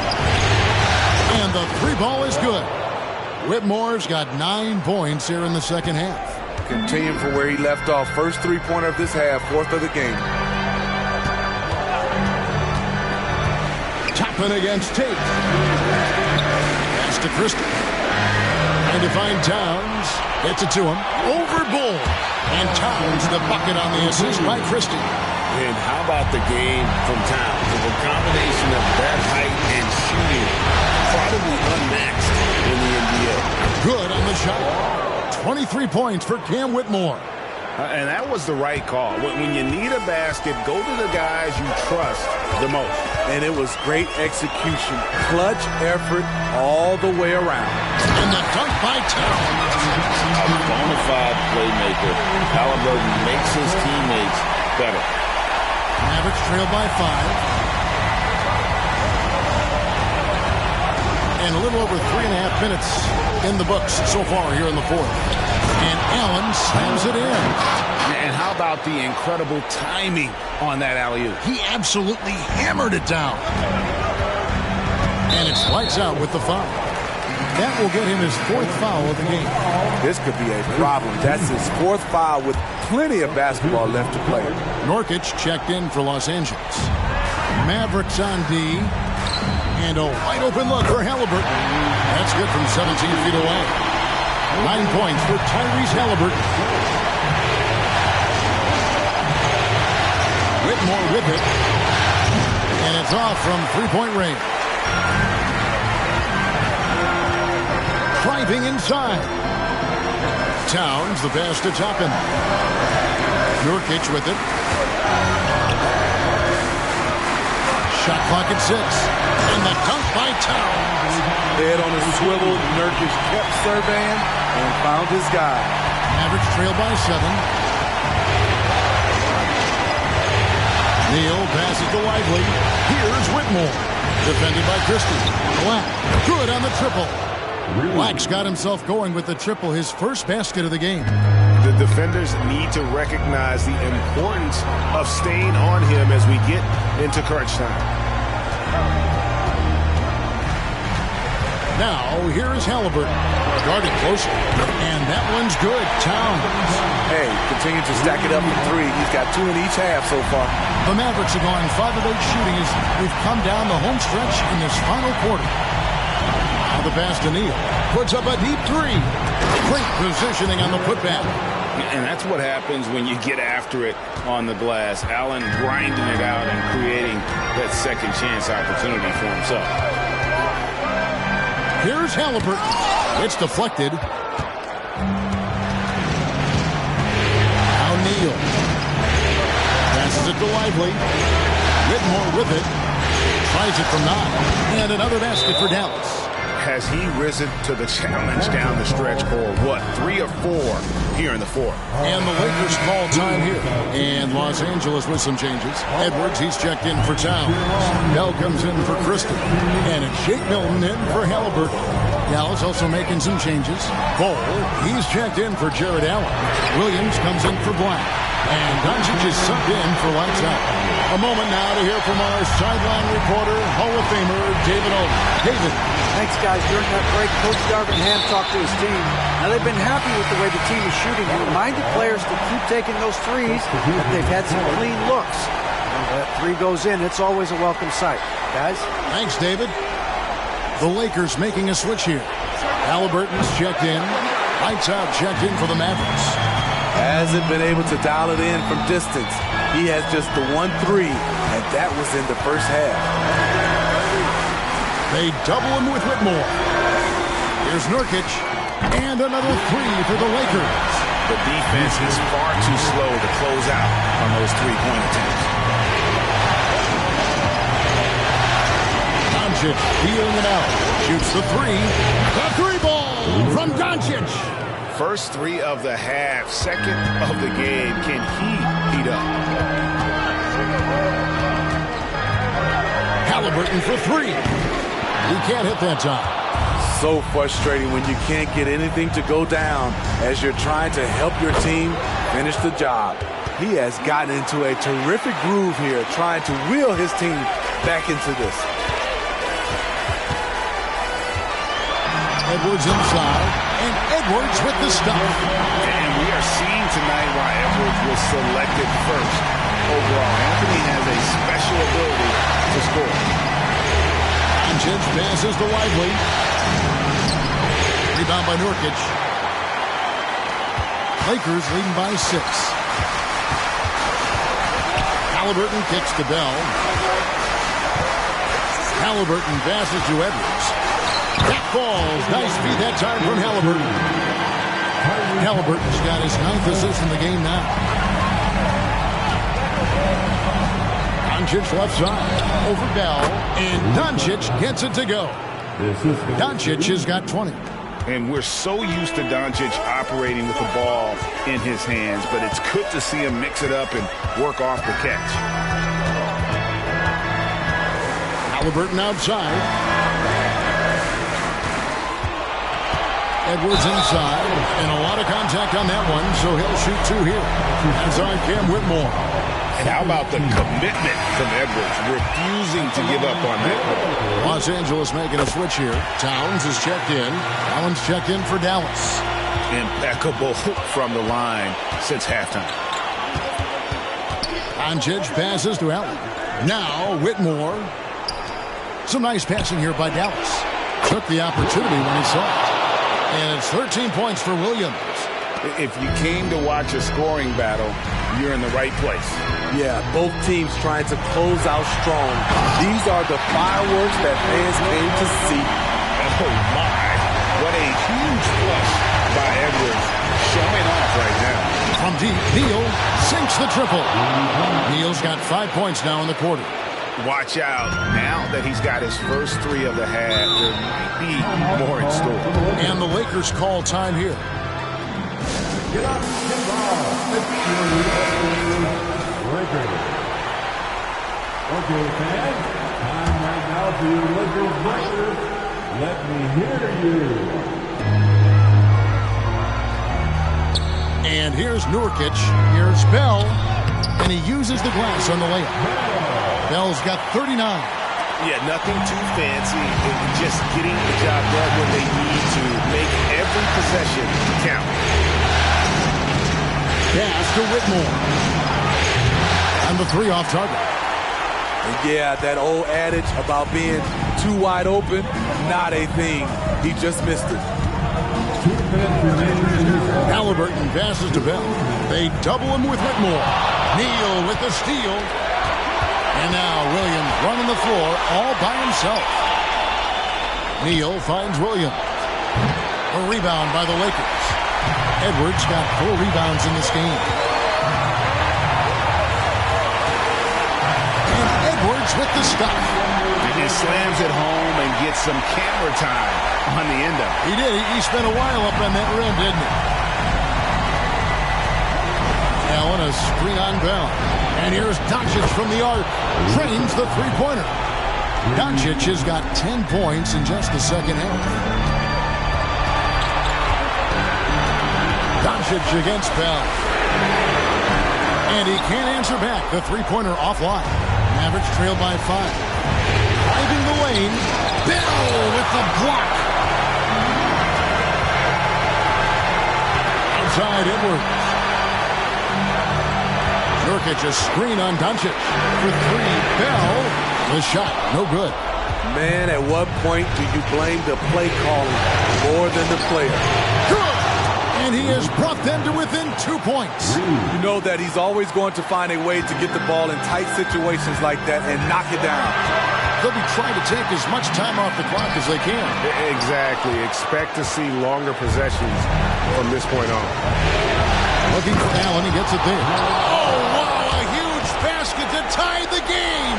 And the 3 ball is good. Whitmore's got 9 points here in the second half. Continuing from where he left off. First 3-pointer of this half, 4th of the game. Toppin against Tate. Pass to Christie. Trying to find Towns. Gets it to him. Over Bull. And Towns the bucket on the assist by Christie. And how about the game from Towns? With a combination of that height and shooting, probably unmatched in the NBA. Good on the shot. 23 points for Cam Whitmore. And that was the right call. When you need a basket, go to the guys you trust the most. And it was great execution. Clutch effort all the way around. And the dunk by Towns. A bona fide playmaker. Halliburton makes his teammates better. Mavericks trail by 5. And a little over 3.5 minutes in the books so far here in the 4th. And Allen slams it in. And how about the incredible timing on that alley-oop? He absolutely hammered it down. And it's lights out with the foul. That will get him his 4th foul of the game. This could be a problem. That's his 4th foul with plenty of basketball left to play. Nurkic checked in for Los Angeles. Mavericks on D. And a wide open look for Halliburton. That's good from 17 feet away. 9 points for Tyrese Halliburton. Whitmore with it. And it's off from 3-point range. Driving inside. Towns, the pass to Toppin. Nurkic with it. Shot clock at 6. And the dunk by Towns. Head on a swivel. Nurkic kept surveying and found his guy. Mavericks trail by 7. Neal passes to Lively. Here's Whitmore. Defended by Christie. Black. Good on the triple. Black's got himself going with the triple, his first basket of the game. The defenders need to recognize the importance of staying on him as we get into crunch time. Now, here is Halliburton. Guarded closer. And that one's good. Towns. Hey, continue to stack it up for 3. He's got 2 in each half so far. The Mavericks are going 5 of 8 shooting as we've come down the home stretch in this final quarter. Now the pass to Neal. Puts up a deep 3. Great positioning on the putback. And that's what happens when you get after it on the glass. Allen grinding it out and creating that second chance opportunity for himself. Here's Halliburton. It's deflected. Now Neal. Passes it to Lively. Whitmore with it. Tries it from 9. And another basket for Dallas. Has he risen to the challenge down the stretch, or what? 3 or 4 here in the 4th. And the Lakers call time here. And Los Angeles with some changes. Edwards, he's checked in for Towns. Bell comes in for Christie. And it's Shake Milton in for Halliburton. Dallas also making some changes. Cole, he's checked in for Jared Allen. Williams comes in for Black. And Doncic is subbed in for lights out. A moment now to hear from our sideline reporter, Hall of Famer David Olden. David. Thanks, guys. During that break, Coach Darvin Ham talked to his team. Now, they've been happy with the way the team is shooting. He reminded players to keep taking those threes, that they've had some clean looks. When that 3 goes in, it's always a welcome sight. Guys? Thanks, David. The Lakers making a switch here. Halliburton's checked in. Lights out checked in for the Mavericks. Hasn't been able to dial it in from distance. He has just the 1 3, and that was in the first half. They double him with Whitmore. Here's Nurkic, and another 3 for the Lakers. The defense is far too slow to close out on those three-point attempts. Doncic feeling it out. Shoots the 3. The 3-ball from Doncic. First 3 of the half, second of the game. Can he heat up? Halliburton for 3. He can't hit that time. So frustrating when you can't get anything to go down as you're trying to help your team finish the job. He has gotten into a terrific groove here, trying to wheel his team back into this. Edwards inside, and Edwards with the stop. And we are seeing tonight why Edwards was selected first overall. Anthony has a special ability to score. Doncic passes to Lively. Rebound by Nurkic. Lakers leading by 6. Halliburton kicks to Bell. Halliburton passes to Edwards. That falls. Nice feed that time from Halliburton. Halliburton's got his 9th assist in the game now. Doncic left side. Over Bell. And Doncic gets it to go. Doncic has got 20. And we're so used to Doncic operating with the ball in his hands, but it's good to see him mix it up and work off the catch. Halliburton outside. Edwards inside, and a lot of contact on that one, so he'll shoot 2 here. That's on Cam Whitmore. And how about the commitment from Edwards, refusing to give up on that ball. Los Angeles making a switch here. Towns is checked in. Allen's checked in for Dallas. Impeccable from the line since halftime. Doncic passes to Allen. Now Whitmore. Some nice passing here by Dallas. Took the opportunity when he saw it. And it's 13 points for Williams. If you came to watch a scoring battle, you're in the right place. Yeah, both teams trying to close out strong. These are the fireworks that fans came to see. Oh, my. What a huge flush by Edwards showing off right now. From deep, Neal sinks the triple. Neal's got 5 points now in the quarter. Watch out. Now that he's got his first 3 of the half, there might be more in store. And the Lakers call time here. Get up, get off. It's your Lakers. Okay, fans. Time right now for your Lakers breakers. Let me hear you. And here's Nurkic. Here's Bell. And he uses the glass on the layup. Bell's got 39. Yeah, nothing too fancy. Just getting the job done when they need to make every possession count. Pass to Whitmore. And the 3 off target. Yeah, that old adage about being too wide open, not a thing. He just missed it. Halliburton passes to Bell. They double him with Whitmore. Neal with the steal. And now Williams running the floor all by himself. Neal finds Williams. A rebound by the Lakers. Edwards got 4 rebounds in this game. And Edwards with the stop. He slams it home and gets some camera time on the end of it. He did. He spent a while up on that rim, didn't he? Allen, a screen on Bell. And here's Doncic from the arc. Trains the 3-pointer. Doncic has got 10 points in just the second half. Doncic against Bell. And he can't answer back. The 3-pointer offline. Mavericks trail by 5. Driving the lane. Bell with the block. Outside Edwards. Nurkic a screen on Doncic for 3. Bell, the shot, no good. Man, at what point do you blame the play calling more than the player? Good! And he has brought them to within 2 points. You know that he's always going to find a way to get the ball in tight situations like that and knock it down. They'll be trying to take as much time off the clock as they can. Exactly. Expect to see longer possessions from this point on. Looking for Allen. He gets it there. Oh, wow. A huge basket to tie the game.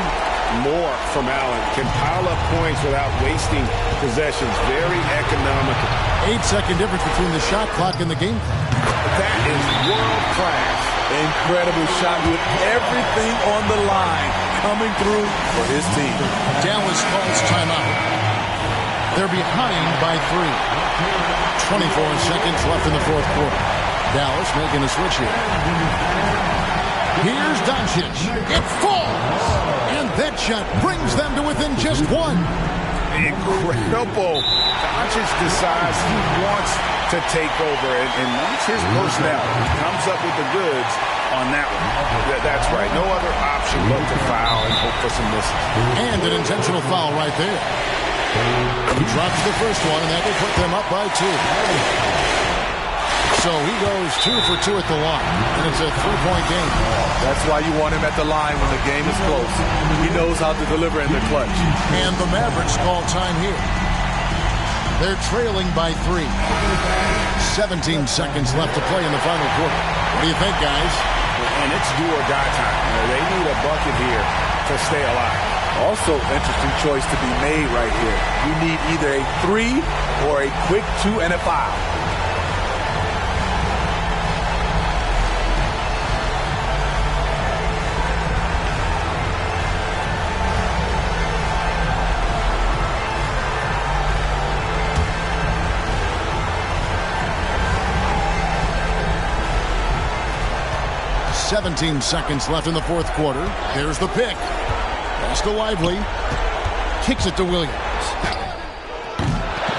More from Allen. Can pile up points without wasting possessions. Very economical. 8-second difference between the shot clock and the game clock. That is world class. Incredible shot with everything on the line coming through for his team. Dallas calls timeout. They're behind by 3. 24 seconds left in the fourth quarter. Dallas making a switch here. Here's Doncic. It falls. And that shot brings them to within just 1. Incredible. Doncic decides he wants to take over, and that's his personality. He comes up with the goods on that one. That's right. No other option but to foul and hope for some misses. And an intentional foul right there. He drops the first one, and that will put them up by 2. So he goes 2 for 2 at the line, and it's a 3-point game. That's why you want him at the line when the game is close. He knows how to deliver in the clutch. And the Mavericks call time here. They're trailing by 3. 17 seconds left to play in the final quarter. What do you think, guys? And it's do or die time. They need a bucket here to stay alive. Also, interesting choice to be made right here. You need either a 3 or a quick 2 and a foul. Seventeen seconds left in the fourth quarter. Here's the pick. Pass to Lively. Kicks it to Williams.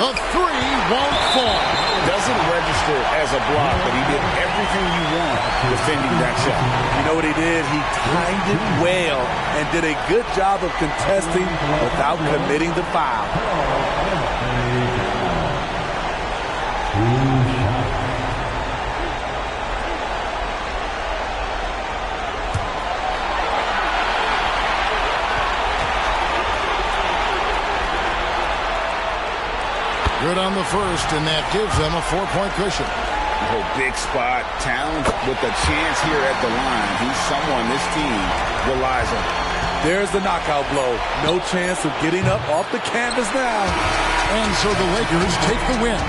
The 3 won't fall. Doesn't register as a block, but he did everything you want defending that shot. You know what he did? He timed it well and did a good job of contesting without committing the foul. Good on the first, and that gives them a 4-point cushion. Oh, big spot. Towns with a chance here at the line. He's someone this team relies on. There's the knockout blow. No chance of getting up off the canvas now. And so the Lakers take the win.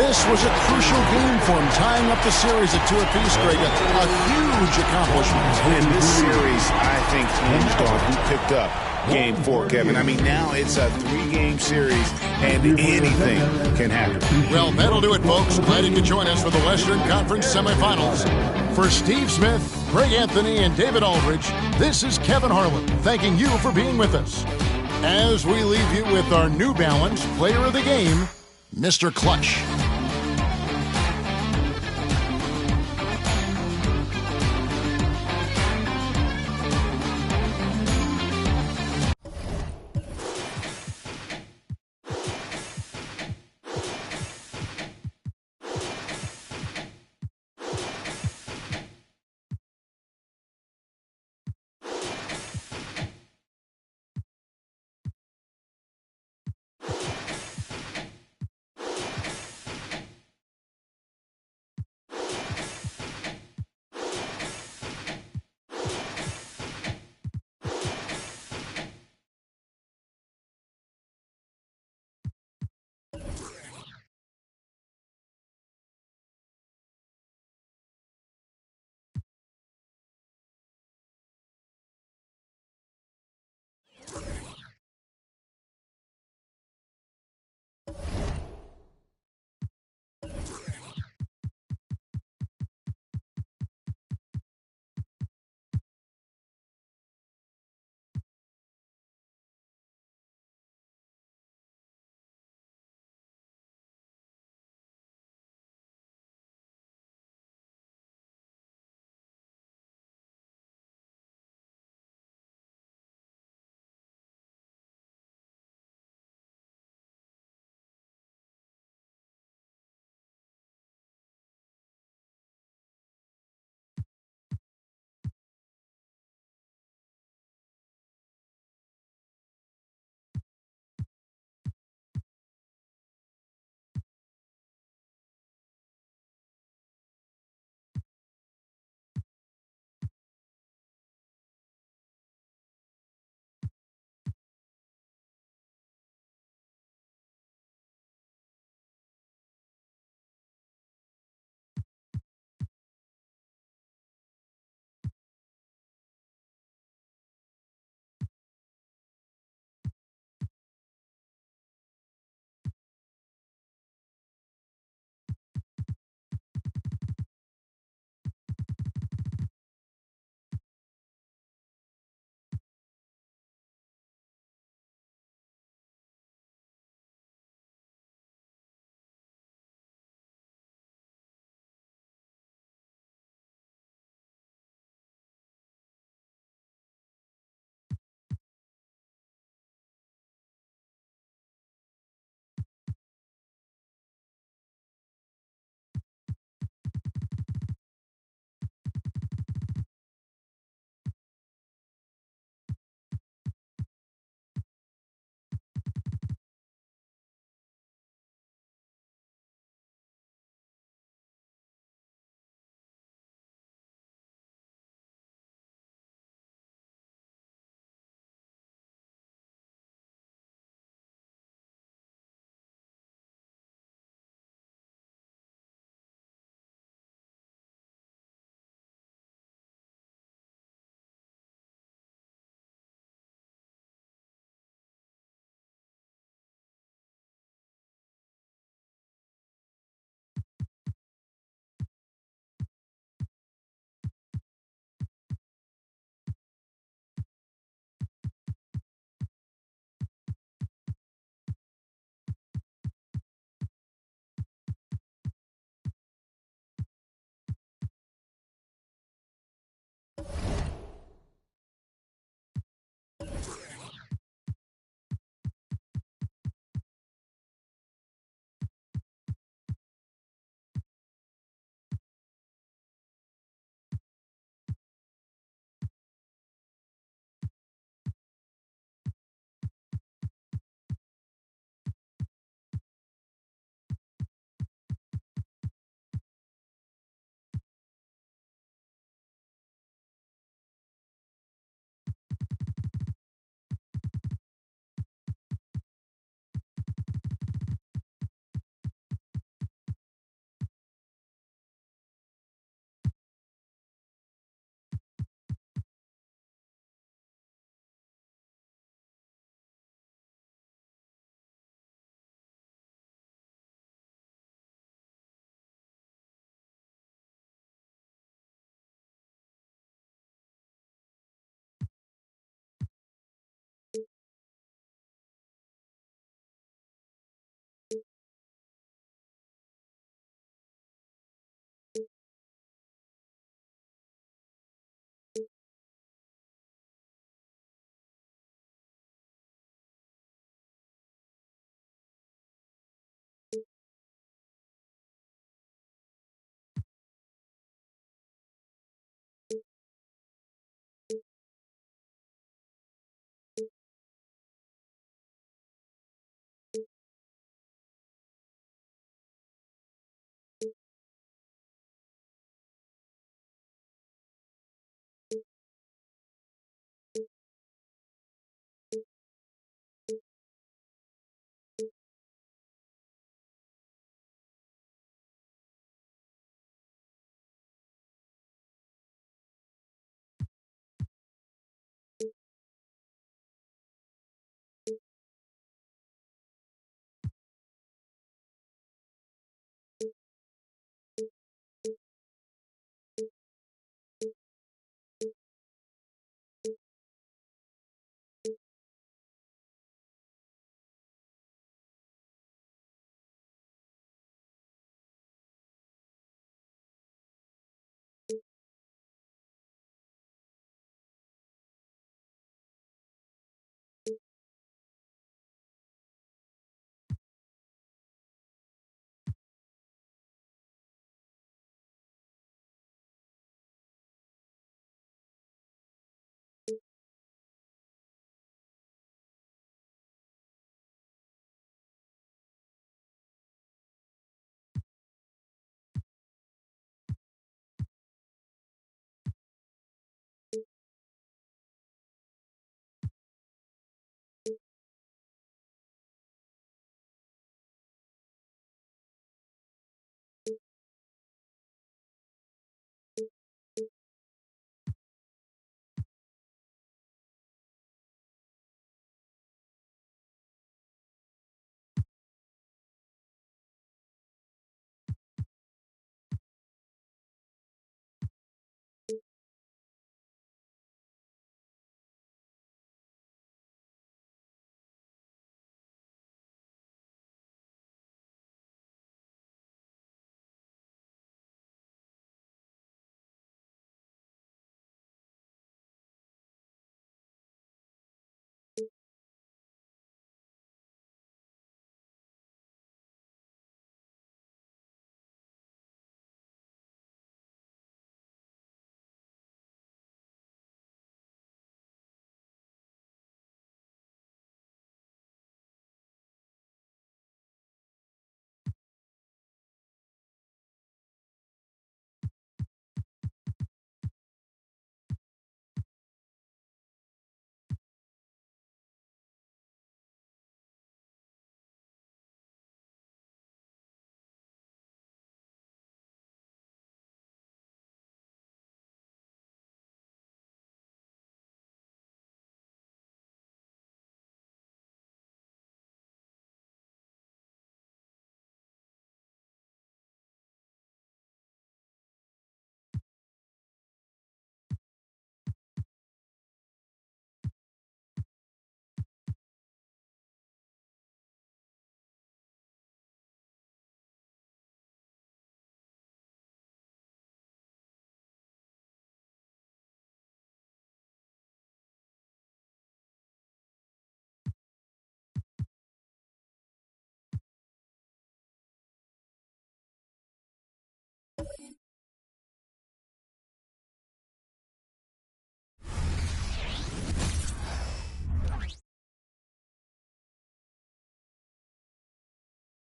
This was a crucial game for them, tying up the series at 2 apiece, Greg. A huge accomplishment. In this series, I think hinged on who picked up Game 4, Kevin. I mean, now it's a 3-game series, and anything can happen. Well, that'll do it, folks. Glad you could join us for the Western Conference semifinals. For Steve Smith, Greg Anthony, and David Aldridge, this is Kevin Harlan, thanking you for being with us. As we leave you with our New Balance Player of the Game, Mr. Clutch.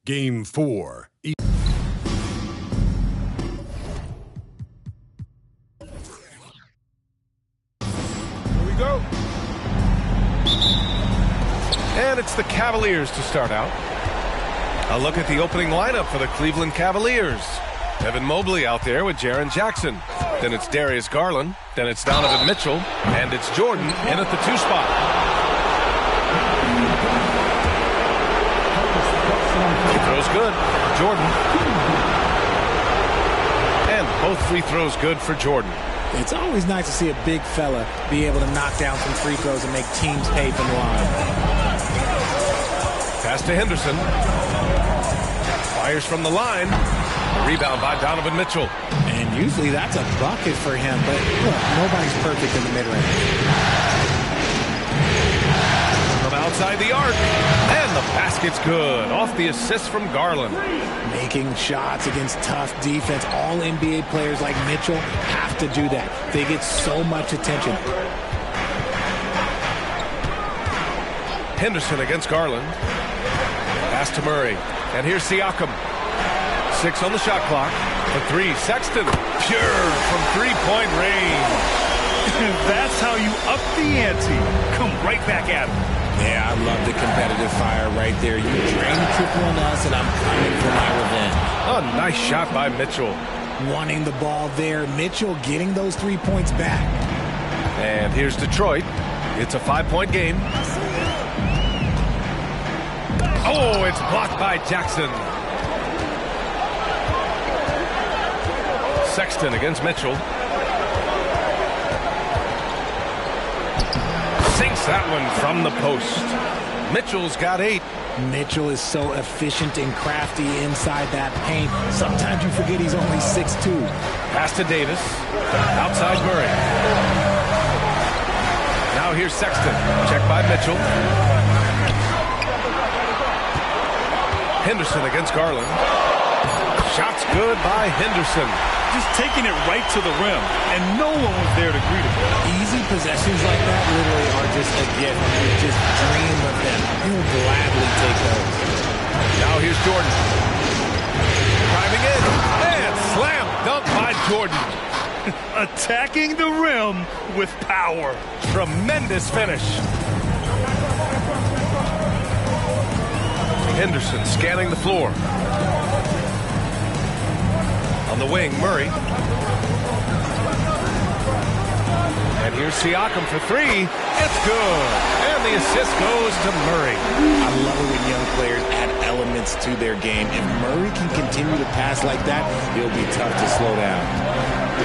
Game 4. Here we go. And it's the Cavaliers to start out. A look at the opening lineup for the Cleveland Cavaliers. Evan Mobley out there with Jaren Jackson. Then it's Darius Garland. Then it's Donovan Mitchell. And it's Jordan in at the 2 spot. Free throws good. Jordan. And both free throws good for Jordan. It's always nice to see a big fella be able to knock down some free throws and make teams pay from the line. Pass to Henderson. Fires from the line. Rebound by Donovan Mitchell. And usually that's a bucket for him, but look, nobody's perfect in the mid-range. From outside the arc. And the basket's good. Off the assist from Garland. Making shots against tough defense. All NBA players like Mitchell have to do that. They get so much attention. Henderson against Garland. Pass to Murray. And here's Siakam. 6 on the shot clock. For 3, Sexton. Pure from three-point range. That's how you up the ante. Come right back at him. Yeah, I love the competitive fire right there. You drain the triple on us, and I'm coming for my revenge. A nice shot by Mitchell. Wanting the ball there. Mitchell getting those 3 points back. And here's Detroit. It's a 5-point game. Oh, it's blocked by Jackson. Sexton against Mitchell. Sinks that one from the post. Mitchell's got 8. Mitchell is so efficient and crafty inside that paint. Sometimes you forget he's only 6'2". Pass to Davis. Outside Murray. Now here's Sexton. Check by Mitchell. Henderson against Garland. Shots good by Henderson. Just taking it right to the rim, and no one was there to greet him. Easy possessions like that literally are just a gift. You just dream of them. You'll gladly take those. Now here's Jordan. Driving in. And slam dunk by Jordan. Attacking the rim with power. Tremendous finish. Henderson scanning the floor. On the wing, Murray. And here's Siakam for 3. It's good. And the assist goes to Murray. I love it when young players add elements to their game. If Murray can continue to pass like that, it'll be tough to slow down.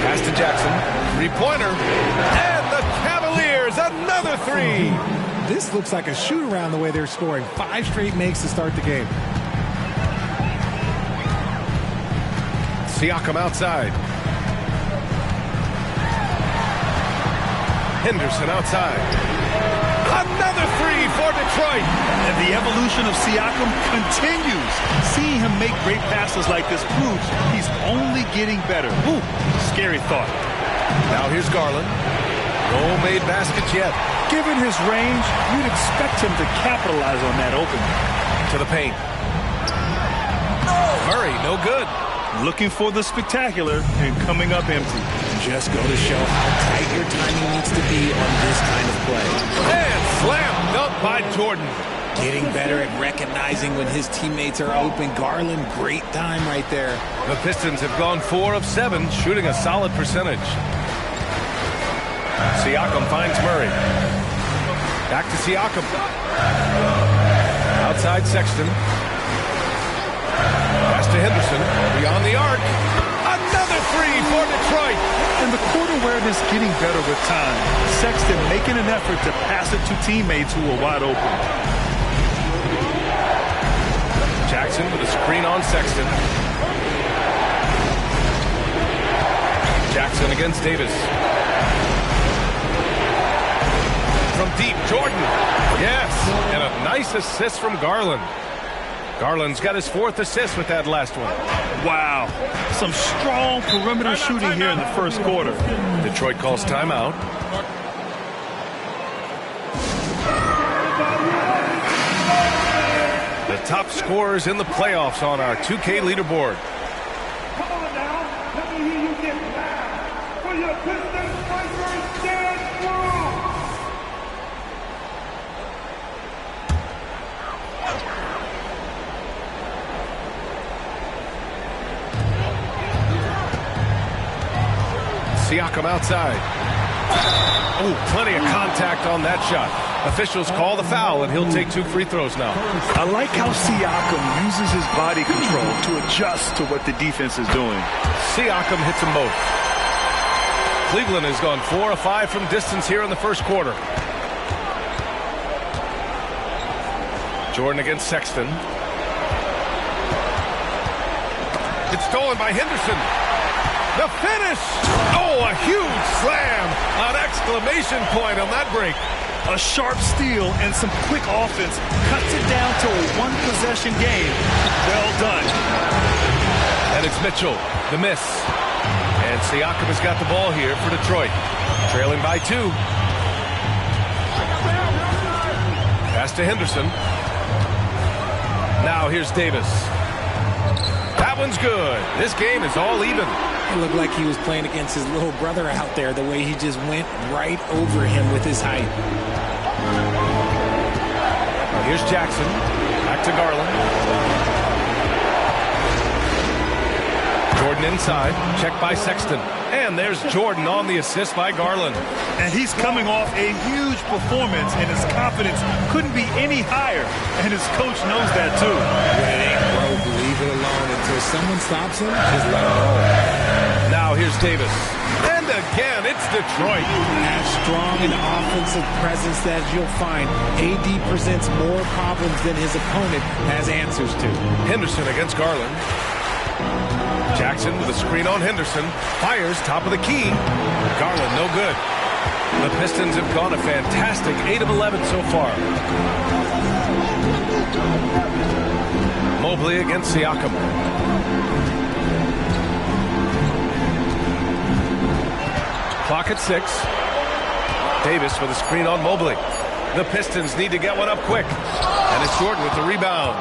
Pass to Jackson. 3-pointer. And the Cavaliers, another 3. This looks like a shoot-around the way they're scoring. 5 straight makes to start the game. Siakam outside. Henderson outside. Another 3 for Detroit. And the evolution of Siakam continues. Seeing him make great passes like this proves he's only getting better. Ooh, scary thought. Now here's Garland. No made baskets yet. Given his range, you'd expect him to capitalize on that opening. To the paint. Murray, no good. Looking for the spectacular and coming up empty. Just go to show how tight your timing needs to be on this kind of play. And slam dunk by Jordan. Getting better at recognizing when his teammates are open. Garland, great time right there. The Pistons have gone 4 of 7, shooting a solid percentage. Siakam finds Murray. Back to Siakam. Outside Sexton. Pass to Henderson. Beyond the arc. Another 3 for Detroit. And the court awareness getting better with time. Sexton making an effort to pass it to teammates who are wide open. Jackson with a screen on Sexton. Jackson against Davis. From deep, Jordan. Yes, and a nice assist from Garland. Garland's got his 4th assist with that last one. Wow, some strong perimeter shooting here in the first quarter. Detroit calls timeout. The top scorers in the playoffs on our 2K leaderboard. Come on now, let me hear you get loud for your Pistons Strikers dance move. Siakam outside. Oh, plenty of contact on that shot. Officials call the foul, and he'll take 2 free throws now. I like how Siakam uses his body control to adjust to what the defense is doing. Siakam hits them both. Cleveland has gone 4 of 5 from distance here in the first quarter. Jordan against Sexton. It's stolen by Henderson. The finish! Oh, a huge slam! An exclamation point on that break. A sharp steal and some quick offense cuts it down to a one-possession game. Well done. And it's Mitchell, the miss. And Siakam has got the ball here for Detroit. Trailing by 2. Pass to Henderson. Now here's Davis. That one's good. This game is all even. It looked like he was playing against his little brother out there, the way he just went right over him with his height. Here's Jackson. Back to Garland. Jordan inside. Checked by Sexton. And there's Jordan on the assist by Garland. And he's coming off a huge performance, and his confidence couldn't be any higher. And his coach knows that, too. When it ain't broke, leave it alone. Until someone stops him, just let him roll. Now here's Davis. And again, it's Detroit. As strong an offensive presence as you'll find, AD presents more problems than his opponent has answers to. Henderson against Garland. Jackson with a screen on Henderson. Fires top of the key. Garland no good. The Pistons have gone a fantastic 8 of 11 so far. Mobley against Siakam. Clock at 6. Davis with a screen on Mobley. The Pistons need to get one up quick. And it's Jordan with the rebound.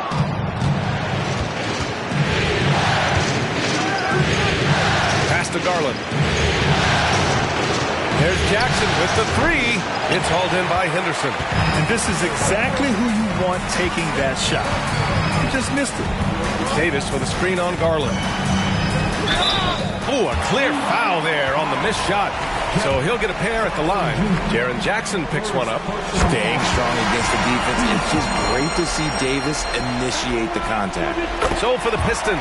Pass to Garland. There's Jackson with the 3. It's hauled in by Henderson. And this is exactly who you want taking that shot. You just missed it. Davis with a screen on Garland. Oh, a clear foul there on the missed shot. So he'll get a pair at the line. Jaren Jackson picks one up. Staying strong against the defense. It's just great to see Davis initiate the contact. So for the Pistons,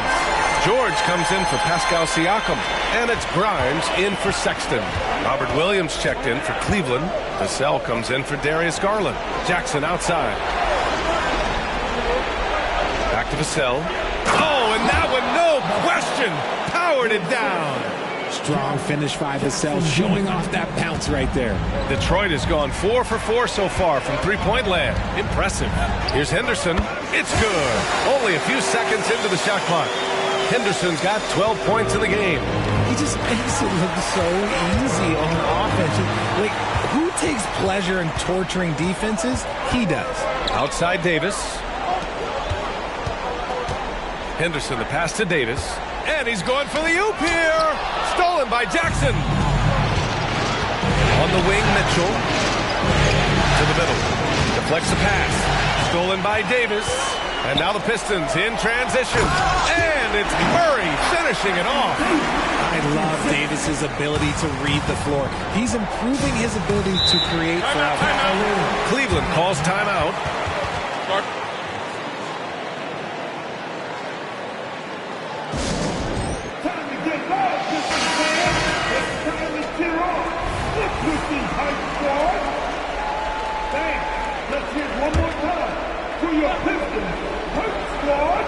George comes in for Pascal Siakam. And it's Grimes in for Sexton. Robert Williams checked in for Cleveland. Vassell comes in for Darius Garland. Jackson outside. Back to Vassell. Oh, and that one, no question, powered it down. Strong finish by Vassell, showing off that bounce right there. Detroit has gone 4 for 4 so far from three-point land. Impressive. Here's Henderson. It's good. Only a few seconds into the shot clock. Henderson's got 12 points in the game. He just makes it look so easy on offense. Like, who takes pleasure in torturing defenses? He does. Outside Davis. Henderson, the pass to Davis. And he's going for the oop here. Stolen by Jackson. On the wing, Mitchell. To the middle. Deflects the pass. Stolen by Davis. And now the Pistons in transition. And it's Murray finishing it off. I love Davis's ability to read the floor. He's improving his ability to create throughout the whole. Cleveland calls timeout. Let's hear it one more time for your Pistons Hurt Squad.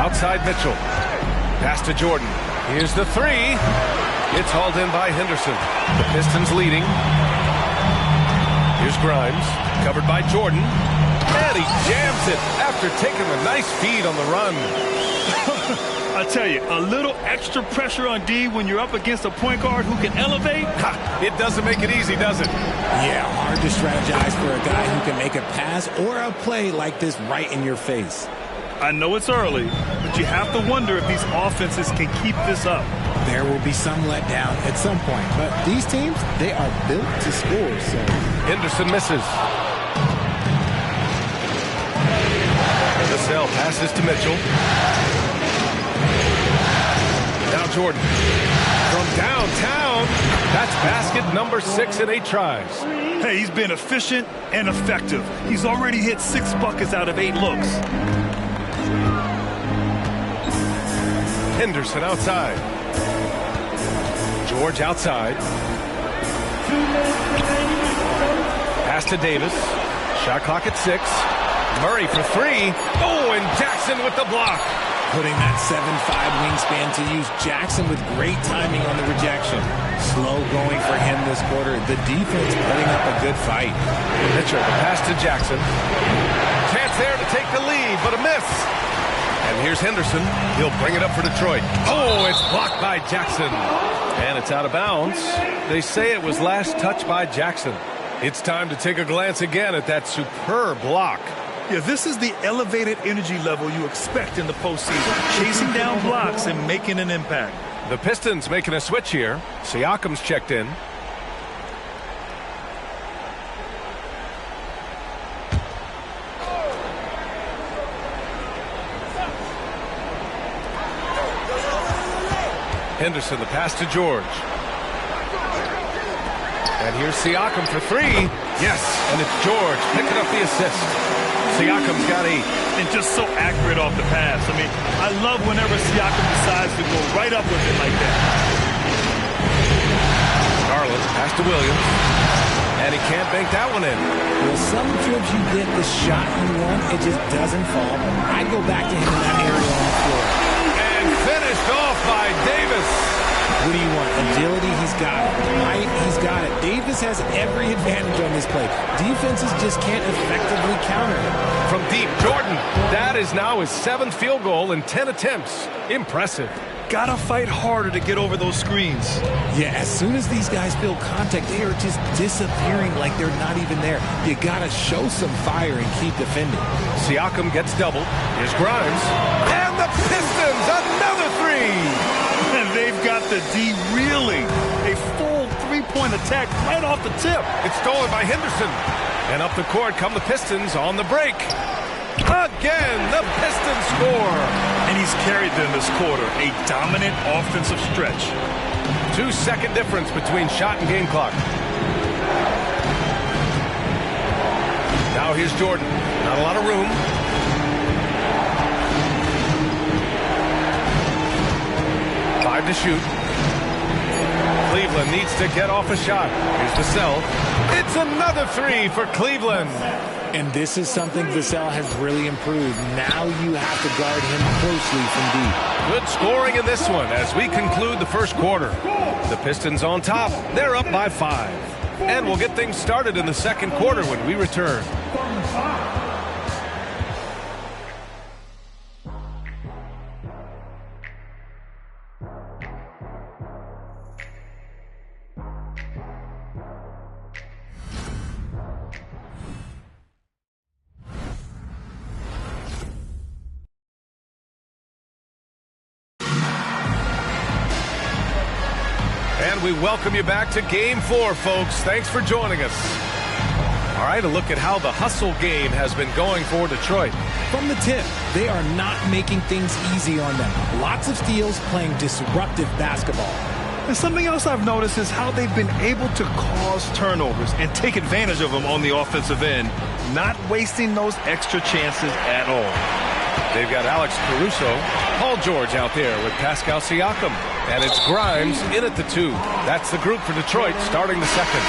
Outside Mitchell. Pass to Jordan. Here's the 3. It's hauled in by Henderson. The Pistons leading. Here's Grimes. Covered by Jordan. And he jams it after taking a nice feed on the run. I tell you, a little extra pressure on D when you're up against a point guard who can elevate. It doesn't make it easy, does it? Yeah, hard to strategize for a guy who can make a pass or a play like this right in your face. I know it's early, but you have to wonder if these offenses can keep this up. There will be some letdown at some point, but these teams, they are built to score. So Henderson misses. Vassell passes to Mitchell. Now Jordan from downtown. That's basket number 6 in 8 tries. Hey, he's been efficient and effective. He's already hit 6 buckets out of 8 looks. Henderson outside. George outside. Pass to Davis. Shot clock at 6. Murray for 3. Oh, and Jackson with the block. Putting that 7'5" wingspan to use. Jackson with great timing on the rejection. Slow going for him this quarter. The defense putting up a good fight. Mitchell, the pass to Jackson. Chance there to take the lead, but a miss. And here's Henderson. He'll bring it up for Detroit. Oh, it's blocked by Jackson. And it's out of bounds. They say it was last touched by Jackson. It's time to take a glance again at that superb block. Yeah, this is the elevated energy level you expect in the postseason. Chasing down blocks and making an impact. The Pistons making a switch here. Siakam's checked in. Henderson, the pass to George. And here's Siakam for 3. Yes, and it's George picking up the assist. Siakam's got 8. And just so accurate off the pass. I mean, I love whenever Siakam decides to go right up with it like that. Garland, pass to Williams. And he can't bank that one in. Well, some trips you get the shot you want, it just doesn't fall. I'd go back to him in that area on the floor. And finished off by Davis. What do you want? Agility, he's got it. Height, he's got it. Davis has every advantage on this play. Defenses just can't effectively counter him. From deep, Jordan. That is now his 7th field goal in 10 attempts. Impressive. Gotta fight harder to get over those screens. Yeah, as soon as these guys feel contact, they are just disappearing like they're not even there. You gotta show some fire and keep defending. Siakam gets doubled. Here's Grimes. And the Pistons, another 3. And they've got the D reeling. A full 3-point attack right off the tip. It's stolen by Henderson. And up the court come the Pistons on the break. Again, the Pistons score. And he's carried them this quarter. A dominant offensive stretch. 2-second difference between shot and game clock. Now here's Jordan. Not a lot of room. To shoot. Cleveland needs to get off a shot. Here's Vassell. It's another 3 for Cleveland. And this is something Vassell has really improved. Now you have to guard him closely from deep. Good scoring in this one as we conclude the first quarter. The Pistons on top. They're up by 5. And we'll get things started in the second quarter when we return. We welcome you back to Game 4, folks. Thanks for joining us. All right, a look at how the hustle game has been going for Detroit. From the tip, they are not making things easy on them. Lots of steals, playing disruptive basketball. And something else I've noticed is how they've been able to cause turnovers and take advantage of them on the offensive end, not wasting those extra chances at all. They've got Alex Caruso, Paul George out there with Pascal Siakam. And it's Grimes in at the 2. That's the group for Detroit starting the second.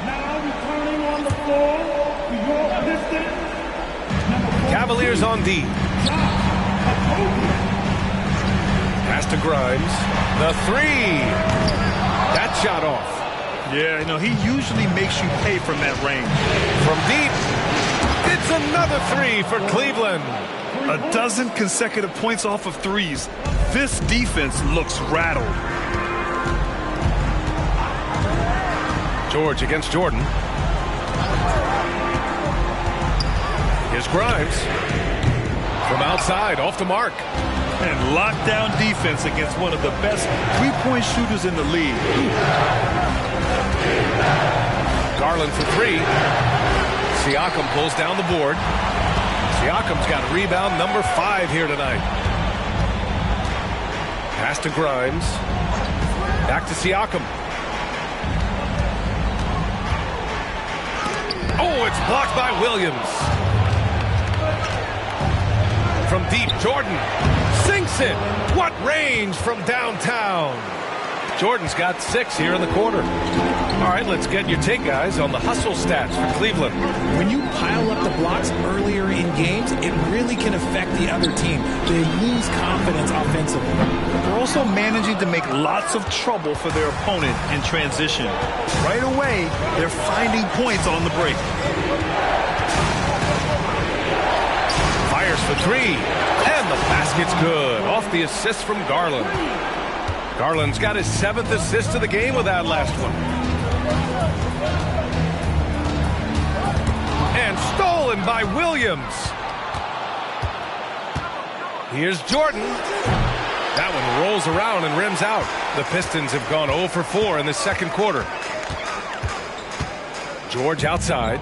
Now returning on the floor to your Pistons. Cavaliers on D. Pass to Grimes. The 3. That shot off. Yeah, you know, he usually makes you pay from that range. From deep. It's Another three for Cleveland. A dozen consecutive points off of threes. This defense looks rattled. George against Jordan. Here's Grimes. From outside, off the mark. And lockdown defense against one of the best three-point shooters in the league. Garland for three. Siakam pulls down the board. Siakam's got rebound number 5 here tonight. Pass to Grimes. Back to Siakam. Oh, it's blocked by Williams. From deep, Jordan sinks it. What range from downtown. Jordan's got 6 here in the quarter. All right, let's get your take, guys, on the hustle stats for Cleveland. When you pile up the blocks earlier in games, it really can affect the other team. They lose confidence offensively. They're also managing to make lots of trouble for their opponent in transition. Right away, they're finding points on the break. Fires for 3, and the basket's good. Off the assist from Garland. Garland's got his 7th assist of the game with that last one. And stolen by Williams. Here's Jordan. That one rolls around and rims out. The Pistons have gone 0 for 4 in the second quarter. George outside.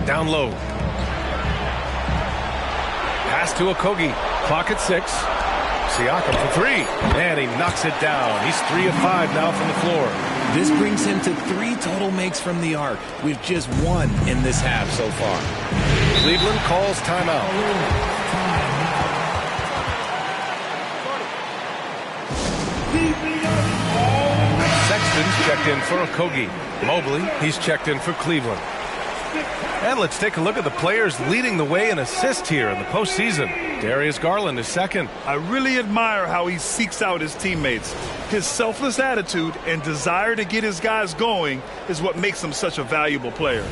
Down low. Pass to Okogie. Clock at 6. Siakam for 3. And he knocks it down. He's 3 of 5 now from the floor. This brings him to 3 total makes from the arc, with just 1 in this half so far. Cleveland calls timeout. Sexton's checked in for Okogie. Mobley, he's checked in for Cleveland. And let's take a look at the players leading the way in assists here in the postseason. Darius Garland is second. I really admire how he seeks out his teammates. His selfless attitude and desire to get his guys going is what makes him such a valuable player.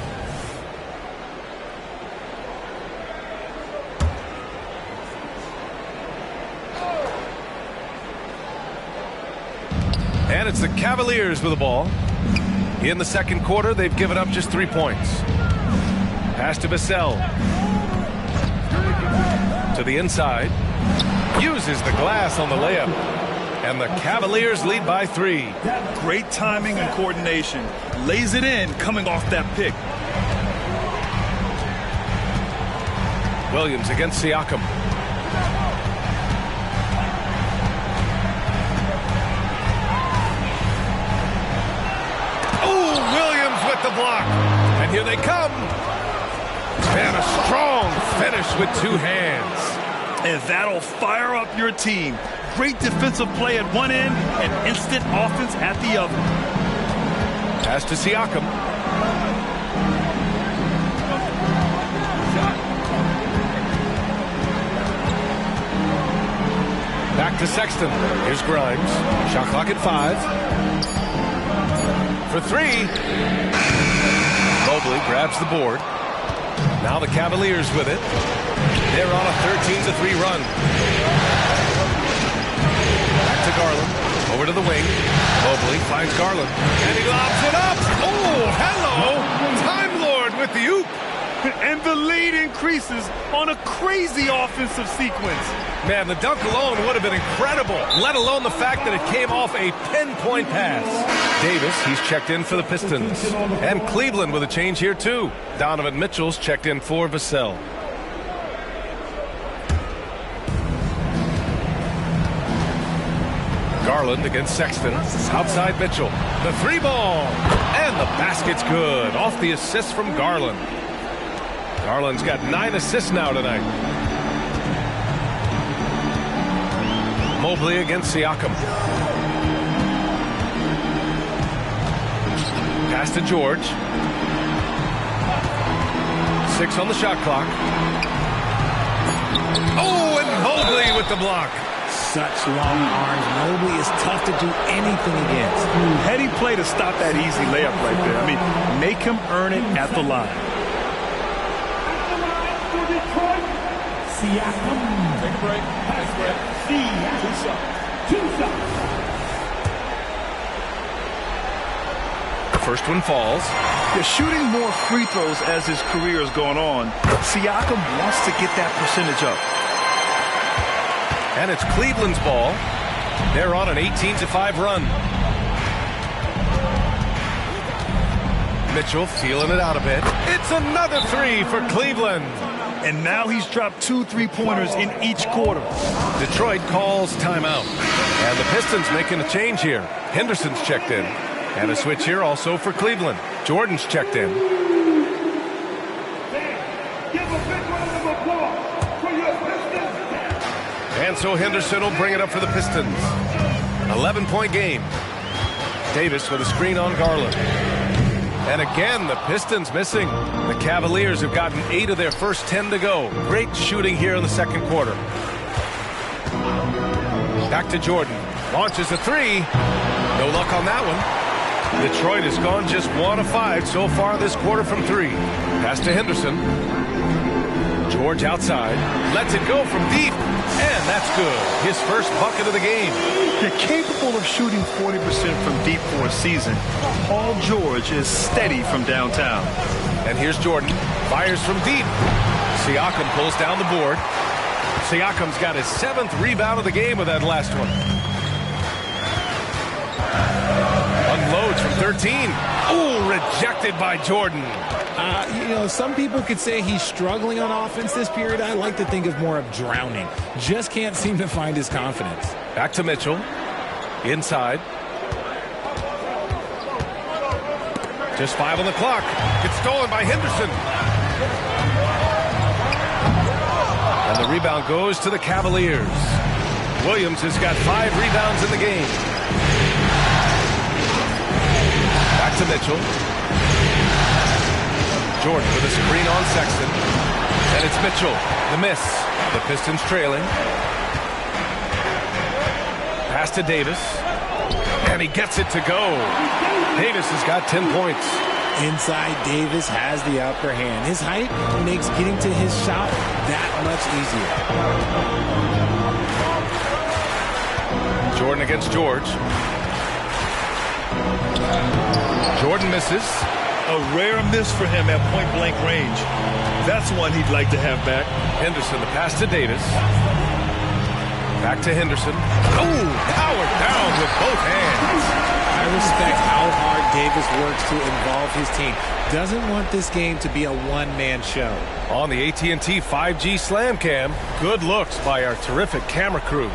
And it's the Cavaliers with the ball. In the second quarter, they've given up just 3 points. Pass to Vassell. To the inside. Uses the glass on the layup. And the Cavaliers lead by 3. Great timing and coordination. Lays it in coming off that pick. Williams against Siakam. Oh, Williams with the block. And here they come. And a strong finish with 2 hands. And that'll fire up your team. Great defensive play at one end and instant offense at the other. Pass to Siakam. Back to Sexton. Here's Grimes. Shot clock at 5. For 3. Mobley grabs the board. Now the Cavaliers with it. They're on a 13-3 run. Back to Garland. Over to the wing. Mobley finds Garland. And he lobs it up. Oh, hello. Time Lord with the oop. And the lead increases on a crazy offensive sequence. Man, the dunk alone would have been incredible, let alone the fact that it came off a pinpoint pass. Davis, he's checked in for the Pistons. And Cleveland with a change here, too. Donovan Mitchell's checked in for Vassell. Garland against Sexton. Outside Mitchell. The 3-ball. And the basket's good. Off the assist from Garland. Garland's got 9 assists now tonight. Mobley against Siakam. Pass to George. 6 on the shot clock. Oh, and Mobley with the block. Such long arms. Mobley is tough to do anything against. Heady play to stop that easy layup right there. I mean, make him earn it at the line. Take a break. Next break. Two shots. The first one falls. They're shooting more free throws as his career is going on. Siakam wants to get that percentage up. And it's Cleveland's ball. They're on an 18-5 run. Mitchell feeling it out a bit. It's another three for Cleveland. And now he's dropped 2 3-pointers in each quarter. Detroit calls timeout. And the Pistons making a change here. Henderson's checked in. And a switch here also for Cleveland. Jordan's checked in. And so Henderson will bring it up for the Pistons. 11-point game. Davis with a screen on Garland. And again, the Pistons missing. The Cavaliers have gotten 8 of their first 10 to go. Great shooting here in the second quarter. Back to Jordan. Launches a three. No luck on that one. Detroit has gone just 1 of 5 so far this quarter from 3. Pass to Henderson. George outside. Lets it go from deep. And that's good. His first bucket of the game. They're capable of shooting 40% from deep for a season. Paul George is steady from downtown. And here's Jordan. Fires from deep. Siakam pulls down the board. Siakam's got his 7th rebound of the game with that last one. Unloads from 13. Ooh, rejected by Jordan. Some people could say he's struggling on offense this period. I like to think of more of drowning. Just can't seem to find his confidence. Back to Mitchell. Inside. Just 5 on the clock. It's stolen by Henderson. And the rebound goes to the Cavaliers. Williams has got 5 rebounds in the game. Back to Mitchell. Jordan with a screen on Sexton. And it's Mitchell. The miss. The Pistons trailing. Pass to Davis. And he gets it to go. Davis has got 10 points. Inside, Davis has the upper hand. His height makes getting to his shot that much easier. Jordan against George. Jordan misses. A rare miss for him at point-blank range. That's one he'd like to have back. Henderson, the pass to Davis. Back to Henderson. Oh, powered down with both hands. I respect how hard Davis works to involve his team. Doesn't want this game to be a one-man show. On the AT&T 5G Slam Cam, good looks by our terrific camera crew.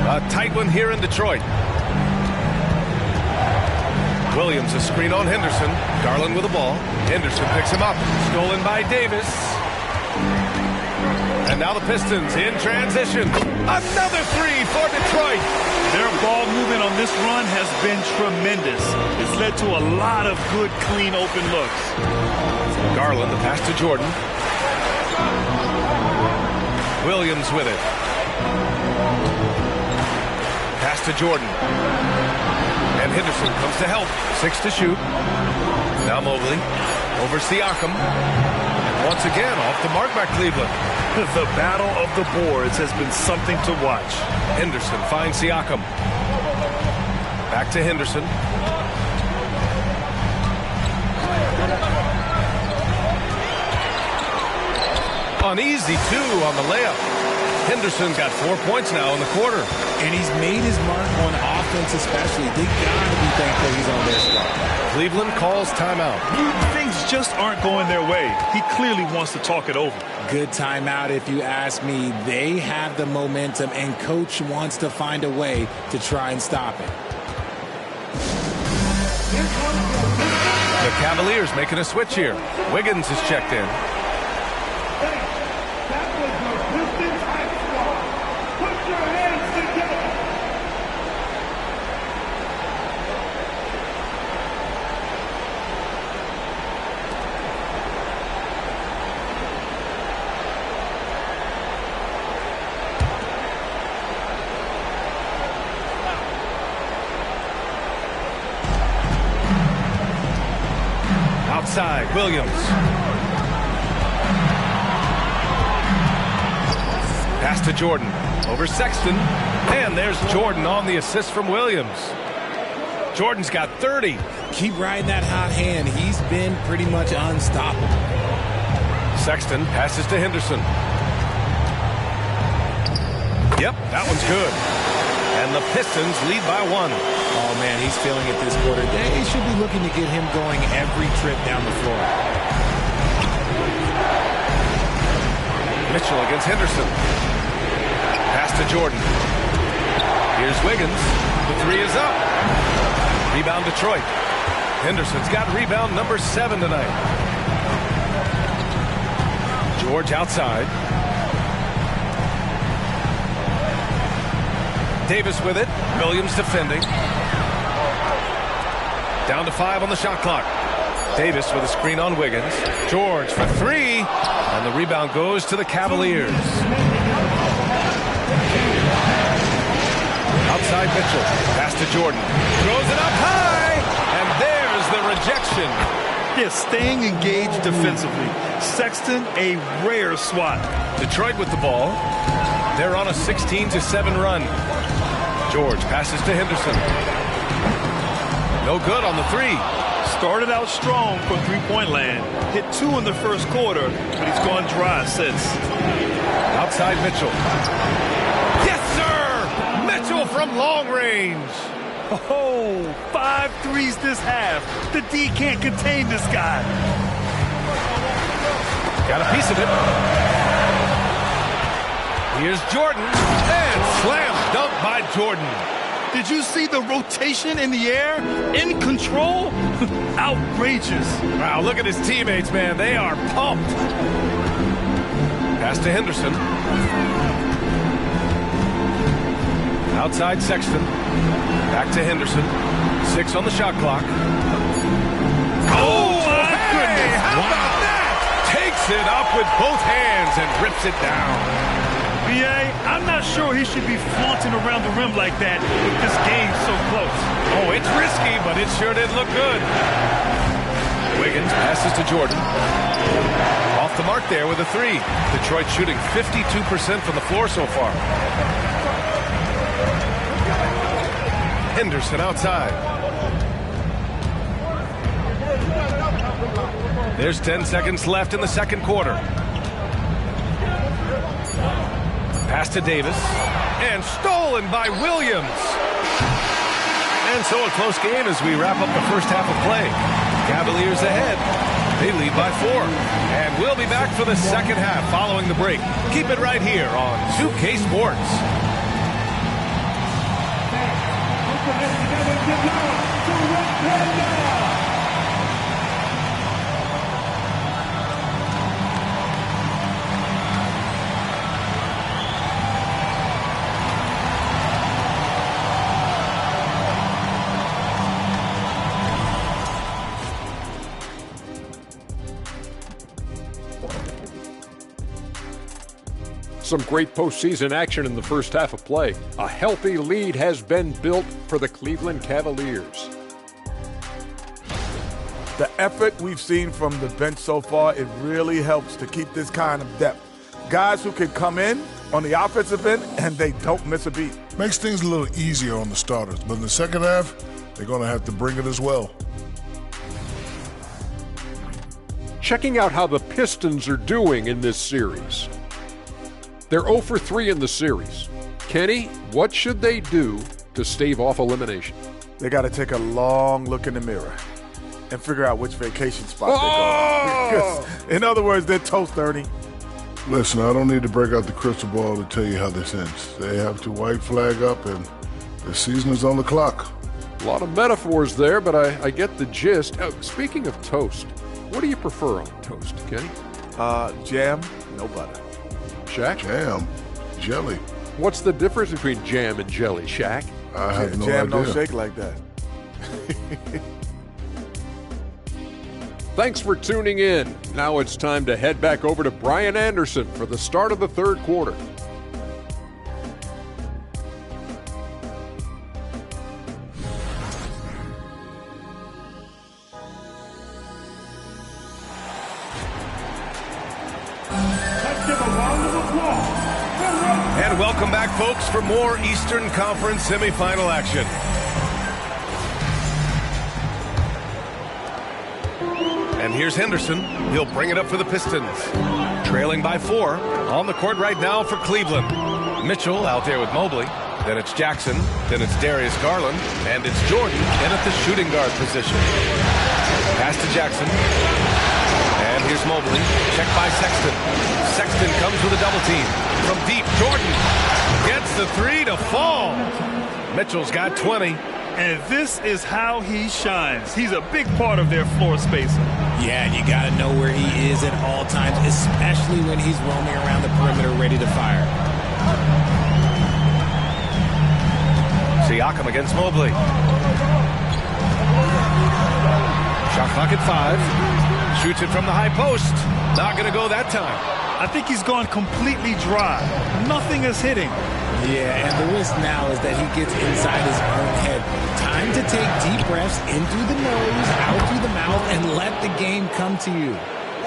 A tight one here in Detroit. Williams, a screen on Henderson. Garland with the ball. Henderson picks him up. Stolen by Davis. And now the Pistons in transition. Another three for Detroit. Their ball movement on this run has been tremendous. It's led to a lot of good, clean, open looks. Garland, the pass to Jordan. Williams with it. Pass to Jordan. And Henderson comes to help. 6 to shoot. Now Mobley over Siakam. And once again, off the mark by Cleveland. The battle of the boards has been something to watch. Henderson finds Siakam. Back to Henderson. Uneasy, too, on the layup. Henderson's got 4 points now in the quarter. And he's made his mark on offense especially. They got to be thankful he's on their squad. Cleveland calls timeout. Things just aren't going their way. He clearly wants to talk it over. Good timeout if you ask me. They have the momentum, and Coach wants to find a way to try and stop it. The Cavaliers making a switch here. Wiggins is checked in. Outside, Williams. Pass to Jordan. Over Sexton. And there's Jordan on the assist from Williams. Jordan's got 30. Keep riding that hot hand. He's been pretty much unstoppable. Sexton passes to Henderson. Yep, that one's good. And the Pistons lead by 1. Oh, man, he's feeling it this quarter. They should be looking to get him going every trip down the floor. Mitchell against Henderson. Pass to Jordan. Here's Wiggins. The 3 is up. Rebound Detroit. Henderson's got rebound number 7 tonight. George outside. Davis with it. Williams defending. Down to 5 on the shot clock. Davis with a screen on Wiggins. George for 3. And the rebound goes to the Cavaliers. Outside Mitchell. Pass to Jordan. Throws it up high. And there's the rejection. Yeah, staying engaged defensively. Sexton, a rare swat. Detroit with the ball. They're on a 16-7 run. George passes to Henderson. No good on the 3. Started out strong for three-point land. Hit 2 in the first quarter, but he's gone dry since. Outside Mitchell. Yes, sir! Mitchell from long range. Oh, 5 threes this half. The D can't contain this guy. Got a piece of it. Here's Jordan. And slam dunk by Jordan. Did you see the rotation in the air? In control? Outrageous. Wow, look at his teammates, man. They are pumped. Pass to Henderson. Outside Sexton. Back to Henderson. 6 on the shot clock. Oh, my goodness. How about that? Takes it up with both hands and rips it down. B.A., I'm not sure he should be flaunting around the rim like that with this game so close. Oh, it's risky, but it sure did look good. Wiggins passes to Jordan. Off the mark there with a 3. Detroit shooting 52% from the floor so far. Henderson outside. There's 10 seconds left in the second quarter. Pass to Davis. And stolen by Williams. And so a close game as we wrap up the first half of play. Cavaliers ahead. They lead by 4. And we'll be back for the second half following the break. Keep it right here on 2K Sports. Some great postseason action in the first half of play. A healthy lead has been built for the Cleveland Cavaliers. The effort we've seen from the bench so far, it really helps to keep this kind of depth. Guys who can come in on the offensive end and they don't miss a beat. Makes things a little easier on the starters, but in the second half, they're going to have to bring it as well. Checking out how the Pistons are doing in this series. They're 0 for 3 in the series. Kenny, what should they do to stave off elimination? They got to take a long look in the mirror and figure out which vacation spot they're going. In other words, they're toast, Ernie. Listen, I don't need to break out the crystal ball to tell you how this ends. They have to white flag up, and the season is on the clock. A lot of metaphors there, but I get the gist. Speaking of toast, what do you prefer on toast, Kenny? Jam, no butter. Shaq? Jam, jelly. What's the difference between jam and jelly, Shaq? I have no jam idea. don't shake like that. Thanks for tuning in. Now it's time to head back over to Brian Anderson for the start of the third quarter. give a round of applause. And welcome back, folks, for more Eastern Conference semifinal action. And here's Henderson. He'll bring it up for the Pistons. Trailing by 4. On the court right now for Cleveland. Mitchell out there with Mobley. Then it's Jackson. Then it's Darius Garland. And it's Jordan in at the shooting guard position. Pass to Jackson. And here's Mobley. Checked by Sexton. Sexton comes with a double team. From deep, Jordan gets the 3 to fall. Mitchell's got 20. And this is how he shines. He's a big part of their floor spacing. Yeah, and you got to know where he is at all times, especially when he's roaming around the perimeter ready to fire. Siakam against Mobley. Shot clock at 5. Shoots it from the high post. Not going to go that time. I think he's gone completely dry. Nothing is hitting. Yeah, and the risk now is that he gets inside his own head. Time to take deep breaths in through the nose, out through the mouth, and let the game come to you.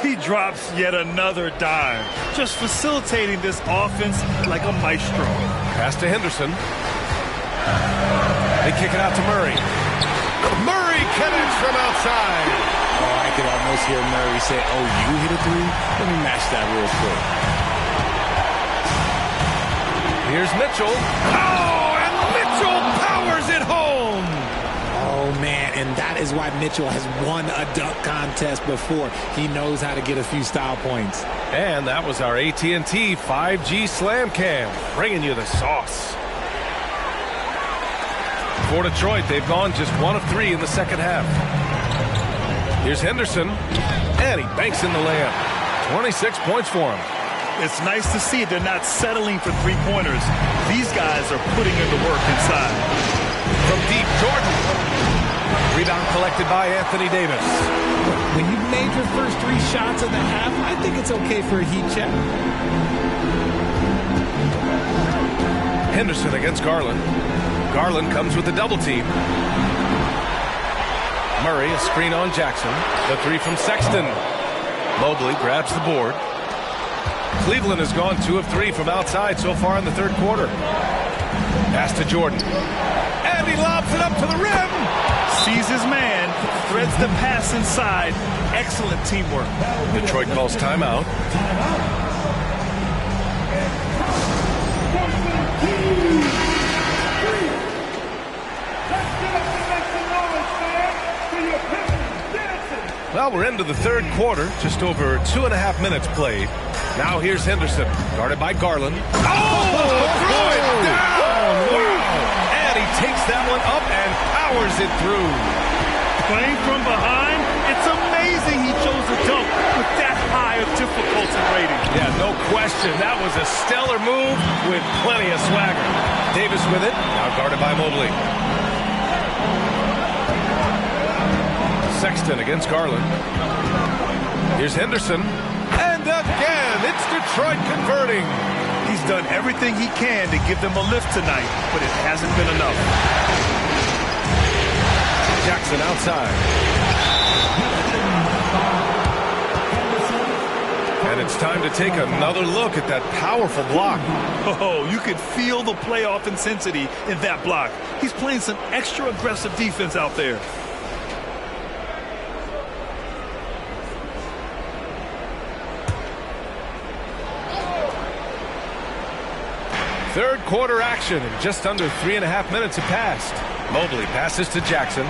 He drops yet another dime, just facilitating this offense like a maestro. Pass to Henderson. They kick it out to Murray. Murray connects from outside. Oh, I could almost hear Murray say, "Oh, you hit a 3? Let me match that real quick." Here's Mitchell. Oh, and Mitchell powers it home. Oh, man, and that is why Mitchell has won a dunk contest before. He knows how to get a few style points. And that was our AT&T 5G Slam Cam, bringing you the sauce. For Detroit, they've gone just 1 of 3 in the second half. Here's Henderson, and he banks in the layup. 26 points for him. It's nice to see they're not settling for three-pointers. These guys are putting in the work inside. From deep, Jordan. Rebound collected by Anthony Davis. When you've made your first 3 shots of the half, I think it's okay for a heat check. Henderson against Garland. Garland comes with the double team. Murray, a screen on Jackson. The 3 from Sexton. Mobley grabs the board. Cleveland has gone 2 of 3 from outside so far in the third quarter. Pass to Jordan. And he lobs it up to the rim. Sees his man, threads the pass inside. Excellent teamwork. Detroit calls timeout. Well, we're into the third quarter, just over 2.5 minutes played. Now here's Henderson, guarded by Garland. Oh, throw it down! Wow! And he takes that one up and powers it through. Playing from behind, it's amazing he chose to dunk with that high of difficulty rating. Yeah, no question. That was a stellar move with plenty of swagger. Davis with it, now guarded by Mobley. Sexton against Garland. Here's Henderson. And again, it's Detroit converting. He's done everything he can to give them a lift tonight, but it hasn't been enough. Jackson outside. And it's time to take another look at that powerful block. Oh, you could feel the playoff intensity in that block. He's playing some extra aggressive defense out there. Third quarter action, and just under 3.5 minutes have passed. Mobley passes to Jackson.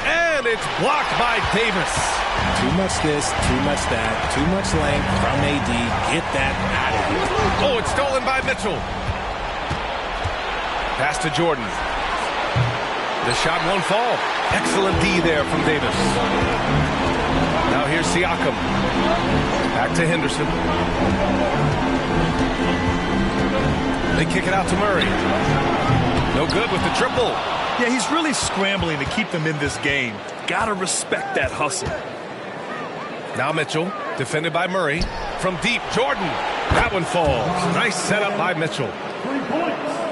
And it's blocked by Davis. Too much this, too much that, too much length from AD. Get that out of here. Oh, it's stolen by Mitchell. Pass to Jordan. The shot won't fall. Excellent D there from Davis. Now here's Siakam. Back to Henderson. They kick it out to Murray. No good with the triple. Yeah, he's really scrambling to keep them in this game. Gotta respect that hustle. Now Mitchell, defended by Murray. From deep, Jordan. That one falls. Nice setup by Mitchell.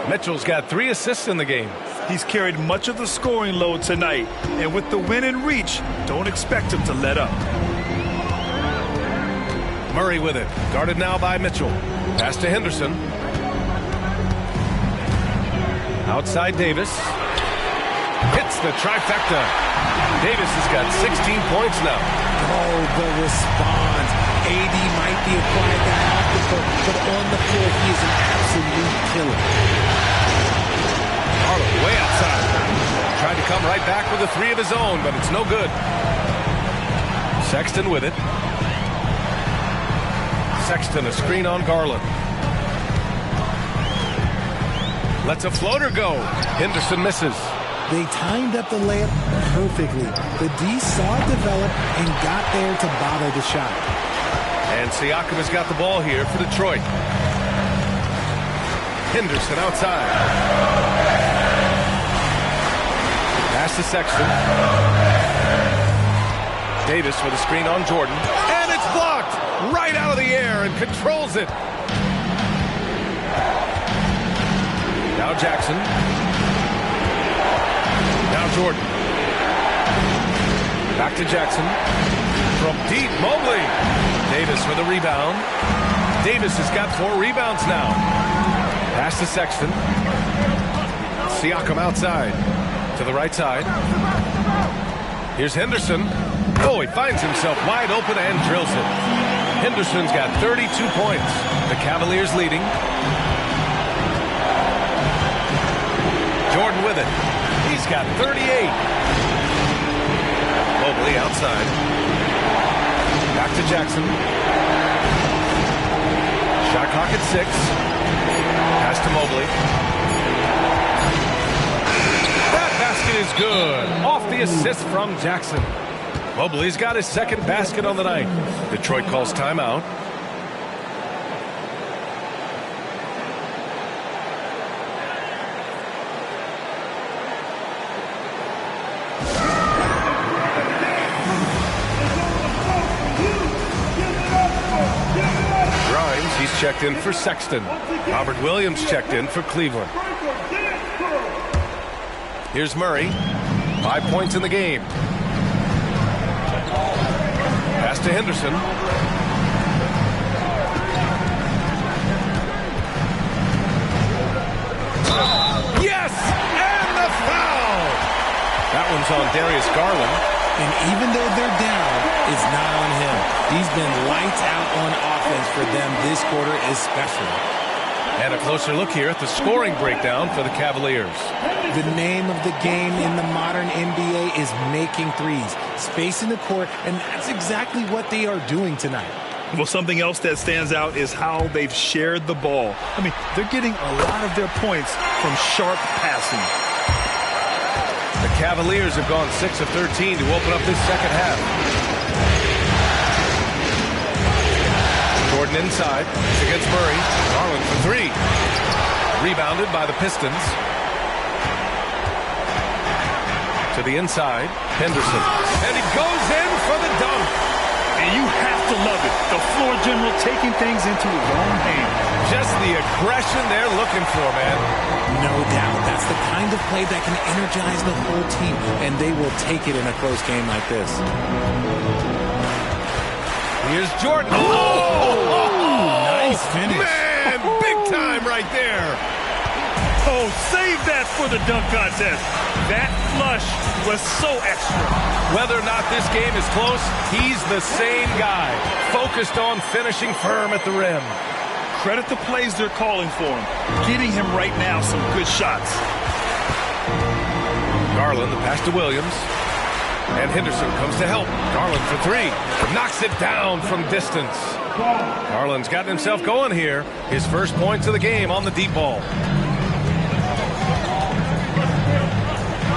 Mitchell's got 3 assists in the game. He's carried much of the scoring load tonight. And with the win in reach, don't expect him to let up. Murray with it. Guarded now by Mitchell. Pass to Henderson. Outside Davis. Hits the trifecta. Davis has got 16 points now. Oh, the response. AD might be a quiet guy off the court, but on the floor, he is an absolute killer. Garland way outside. Tried to come right back with a three of his own, but it's no good. Sexton with it. Sexton, a screen on Garland. Lets a floater go. Henderson misses. They timed up the layup perfectly. The D saw it develop and got there to bother the shot. And Siakam has got the ball here for Detroit. Henderson outside. Pass to Sexton. Davis with a screen on Jordan. And it's blocked right out of the air and controls it. Now Jackson. Now Jordan. Back to Jackson. From deep, Mobley. Davis with a rebound. Davis has got 4 rebounds now. Pass to Sexton. Siakam outside. To the right side. Here's Henderson. Oh, he finds himself wide open and drills it. Henderson's got 32 points. The Cavaliers leading. Jordan with it. He's got 38. Mobley outside. Back to Jackson. Shot clock at 6. Pass to Mobley. That basket is good. Off the assist from Jackson. Mobley's got his second basket on the night. Detroit calls timeout. He's checked in for Sexton. Robert Williams checked in for Cleveland. Here's Murray. 5 points in the game. Pass to Henderson. Yes! And the foul! That one's on Darius Garland. And even though they're down, it's not on him. He's been lights out on offense for them this quarter especially. And a closer look here at the scoring breakdown for the Cavaliers. The name of the game in the modern NBA is making threes, spacing the court, and that's exactly what they are doing tonight. Well, something else that stands out is how they've shared the ball. I mean, they're getting a lot of their points from sharp passing. The Cavaliers have gone 6 of 13 to open up this second half. Jordan inside. It's against Murray. Garland for 3. Rebounded by the Pistons. To the inside. Henderson. And he goes in for the dunk. And you have to love it. The floor general taking things into his own hands. Just the aggression they're looking for, man. No doubt. That's the kind of play that can energize the whole team, and they will take it in a close game like this. Here's Jordan. Nice finish. Man, big time right there. Oh, save that for the dunk contest. That flush was so extra. Whether or not this game is close, he's the same guy, focused on finishing firm at the rim. Credit the plays they're calling for him. Getting him right now some good shots. Garland, the pass to Williams. And Henderson comes to help. Garland for 3. Knocks it down from distance. Garland's gotten himself going here. His first points of the game on the deep ball.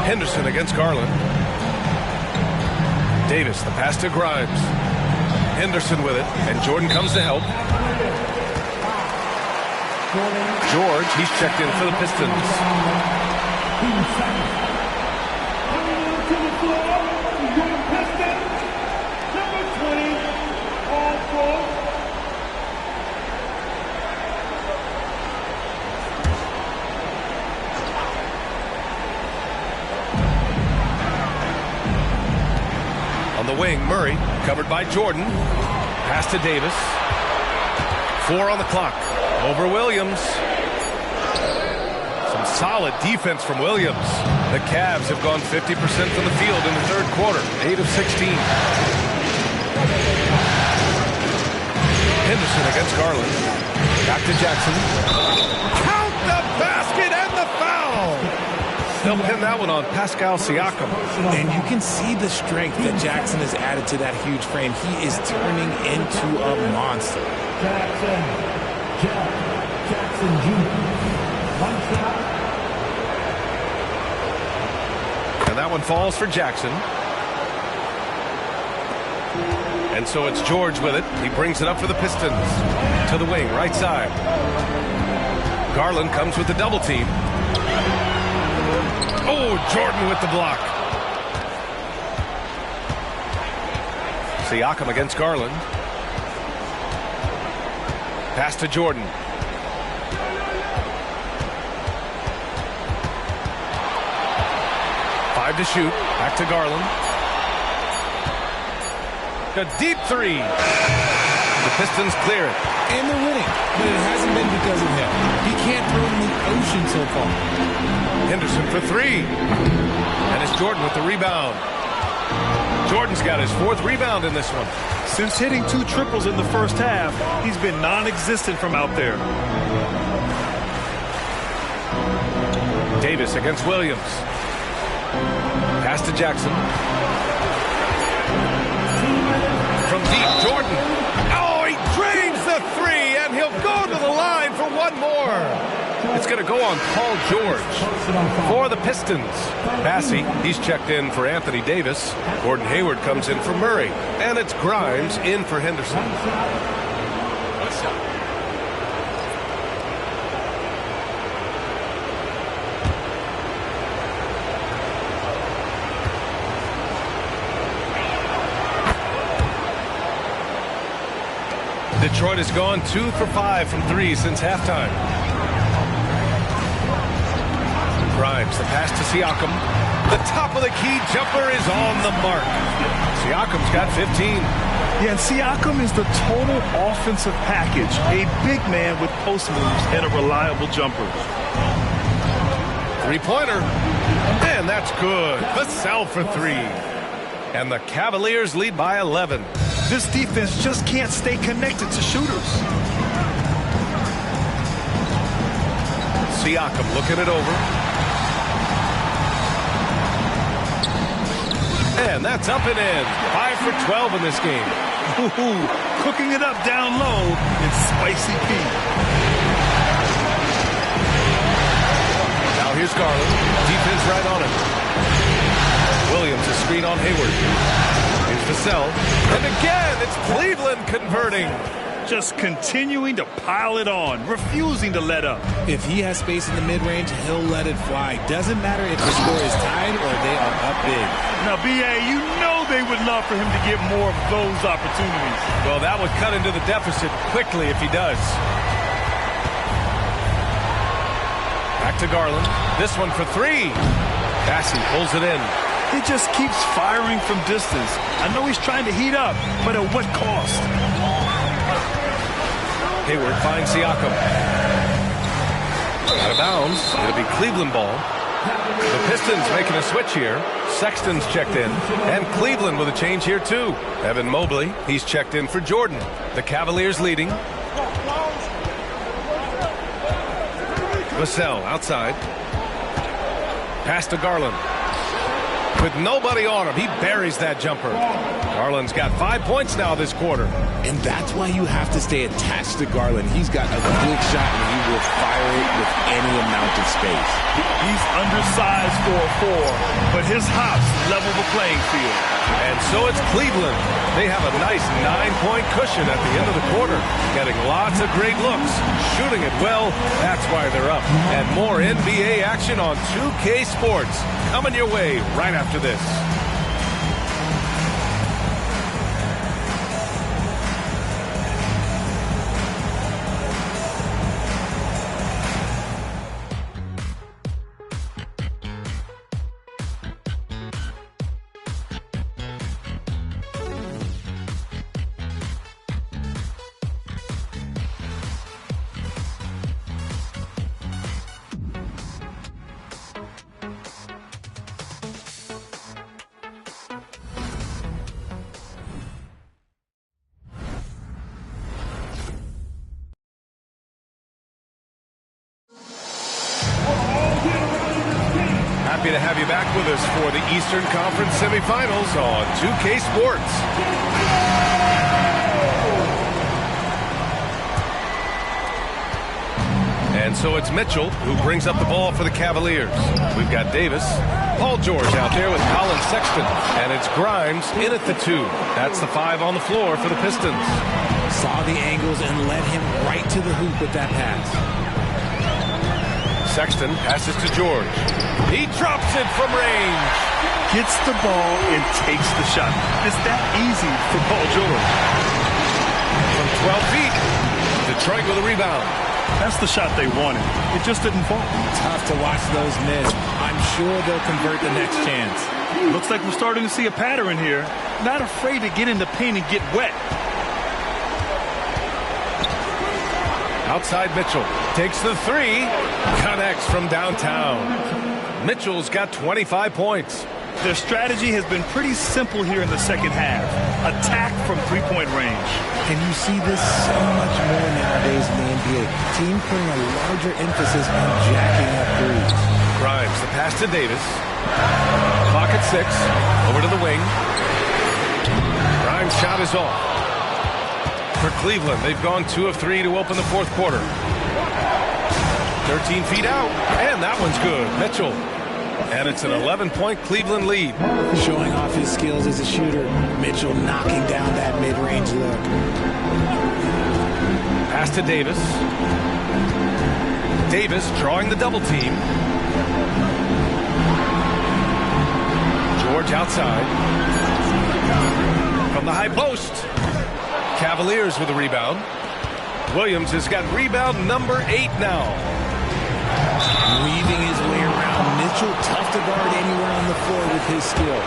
Henderson against Garland. Davis, the pass to Grimes. Henderson with it, and Jordan comes to help. George, he's checked in for the Pistons. On the wing, Murray, covered by Jordan. Pass to Davis. 4 on the clock. Over Williams. Some solid defense from Williams. The Cavs have gone 50% from the field in the third quarter. 8 of 16. Henderson against Garland. Back to Jackson. Count the basket and the foul. They'll pin that one on Pascal Siakam. And you can see the strength that Jackson has added to that huge frame. He is turning into a monster. Jackson Jr. One shot. And that one falls for Jackson. And so it's George with it. He brings it up for the Pistons. To the wing, right side. Garland comes with the double team. Oh, Jordan with the block. Siakam against Garland. Pass to Jordan. Five to shoot. Back to Garland. A deep three. The Pistons clear it. And they're winning, but it hasn't been because of him. He can't throw it in the ocean so far. Henderson for three. And it's Jordan with the rebound. Jordan's got his 4th rebound in this one. Since hitting 2 triples in the first half, he's been non-existent from out there. Davis against Williams. Pass to Jackson. From deep, Jordan. Oh, he drains the 3, and he'll go to the line for one more. It's going to go on Paul George for the Pistons. Massey, he's checked in for Anthony Davis. Gordon Hayward comes in for Murray. And it's Grimes in for Henderson. Detroit has gone 2 for 5 from 3 since halftime. Grimes, the pass to Siakam. The top of the key jumper is on the mark. Siakam's got 15. Yeah, and Siakam is the total offensive package. A big man with post moves and a reliable jumper. 3-pointer. And that's good. Vassell for 3. And the Cavaliers lead by 11. This defense just can't stay connected to shooters. Siakam looking it over. And that's up and in. 5 for 12 in this game. Ooh, cooking it up down low in Spicy P. Now here's Garland. Defense right on him. Williams, a screen on Hayward. Here's Vassell. And again, it's Cleveland converting. Just continuing to pile it on, refusing to let up. If he has space in the mid-range, he'll let it fly. Doesn't matter if the score is tied or they are up big. Now, B.A., you know they would love for him to get more of those opportunities. Well, that would cut into the deficit quickly if he does. Back to Garland. This one for 3. Massey pulls it in. He just keeps firing from distance. I know he's trying to heat up, but at what cost? Hayward finds Siakam. Out of bounds. It'll be Cleveland ball. The Pistons making a switch here. Sexton's checked in. And Cleveland with a change here, too. Evan Mobley, he's checked in for Jordan. The Cavaliers leading. Vassell outside. Pass to Garland. With nobody on him, he buries that jumper. Garland's got 5 points now this quarter. And that's why you have to stay attached to Garland. He's got a good shot, and he will fire it with any amount of space. He's undersized for a 4, but his hops level the playing field. And so it's Cleveland. They have a nice 9-point cushion at the end of the quarter. Getting lots of great looks. Shooting it well. That's why they're up. And more NBA action on 2K Sports. Coming your way right after this. Happy to have you back with us for the Eastern Conference semifinals on 2K Sports. And so it's Mitchell who brings up the ball for the Cavaliers. We've got Davis, Paul George out there with Colin Sexton. And it's Grimes in at the 2. That's the 5 on the floor for the Pistons. Saw the angles and led him right to the hoop with that pass. Sexton passes to George. He drops it from range. Gets the ball and takes the shot. It's that easy for Paul George. From 12 feet, Detroit with a rebound. That's the shot they wanted. It just didn't fall. Tough to watch those miss. I'm sure they'll convert the next chance. Looks like we're starting to see a pattern here. Not afraid to get in the paint and get wet. Outside Mitchell. Takes the 3. Connects from downtown. Mitchell's got 25 points. Their strategy has been pretty simple here in the second half. Attack from three-point range. And you see this so much more nowadays in the NBA. Team putting a larger emphasis on jacking up threes. Grimes, the pass to Davis. Clock at 6. Over to the wing. Grimes' shot is off. For Cleveland, they've gone 2 of 3 to open the fourth quarter. 13 feet out, and that one's good. Mitchell. And it's an 11-point Cleveland lead. Showing off his skills as a shooter. Mitchell knocking down that mid-range look. Pass to Davis. Davis drawing the double team. George outside. From the high post. Cavaliers with a rebound. Williams has got rebound number 8 now. Weaving his way around. Mitchell tough to guard anywhere on the floor with his skill.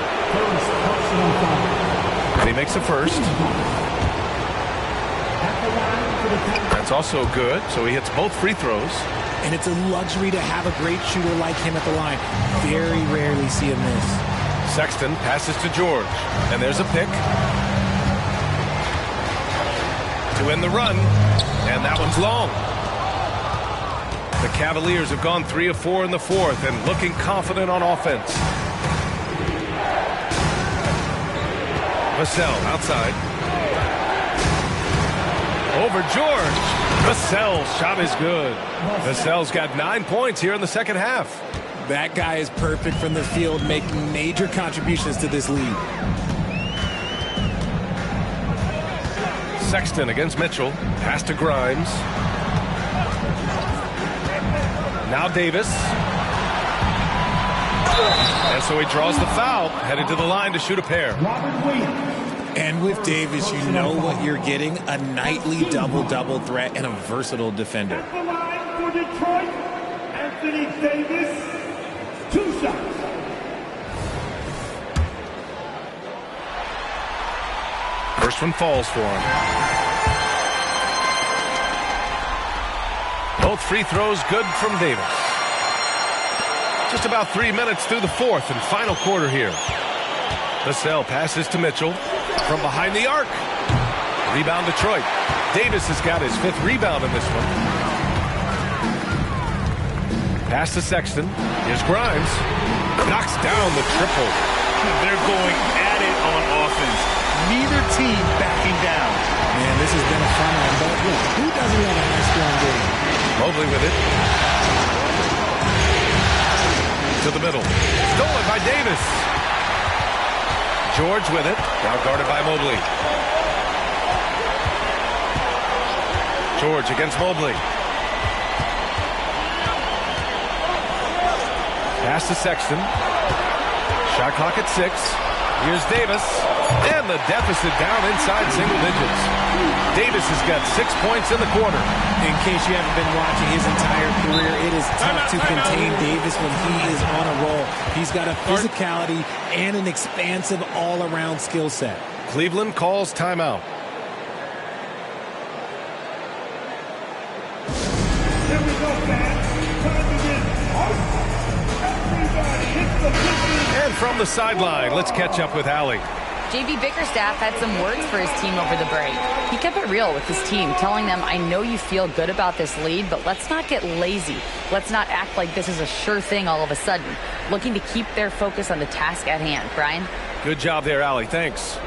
And he makes a first. That's also good. So he hits both free throws. And it's a luxury to have a great shooter like him at the line. Very rarely see him miss. Sexton passes to George. And there's a pick. To end the run, and that one's long. The Cavaliers have gone 3 of 4 in the fourth and looking confident on offense. Vassell outside. Over George. Vassell's shot is good. Vassell's got 9 points here in the second half. That guy is perfect from the field, making major contributions to this lead. Sexton against Mitchell. Pass to Grimes. Now Davis. And so he draws the foul. Headed to the line to shoot a pair. And with Davis, you know what you're getting. A nightly double-double threat and a versatile defender. At the line for Detroit, Anthony Davis. 2 shots. First one falls for him. Both free throws good from Davis. Just about 3 minutes through the fourth and final quarter here. Vassell passes to Mitchell from behind the arc. Rebound Detroit. Davis has got his 5th rebound in this one. Pass to Sexton. Here's Grimes. Knocks down the triple. They're going at it on offense. Neither team backing down. Man, this has been a fun one, but look, who doesn't have a high-scoring game? Mobley with it. To the middle. Stolen by Davis. George with it. Now guarded by Mobley. George against Mobley. Pass to Sexton. Shot clock at 6. Here's Davis. And the deficit down inside single digits. Davis has got 6 points in the quarter. In case you haven't been watching his entire career, it is tough to contain Davis when he is on a roll. He's got a physicality and an expansive all-around skill set. Cleveland calls timeout. Here we go, fans. Time to get everybody hit the business. And from the sideline, let's catch up with Allie. JB Bickerstaff had some words for his team over the break. He kept it real with his team, telling them, I know you feel good about this lead, but let's not get lazy. Let's not act like this is a sure thing all of a sudden. Looking to keep their focus on the task at hand. Brian? Good job there, Allie. Thanks.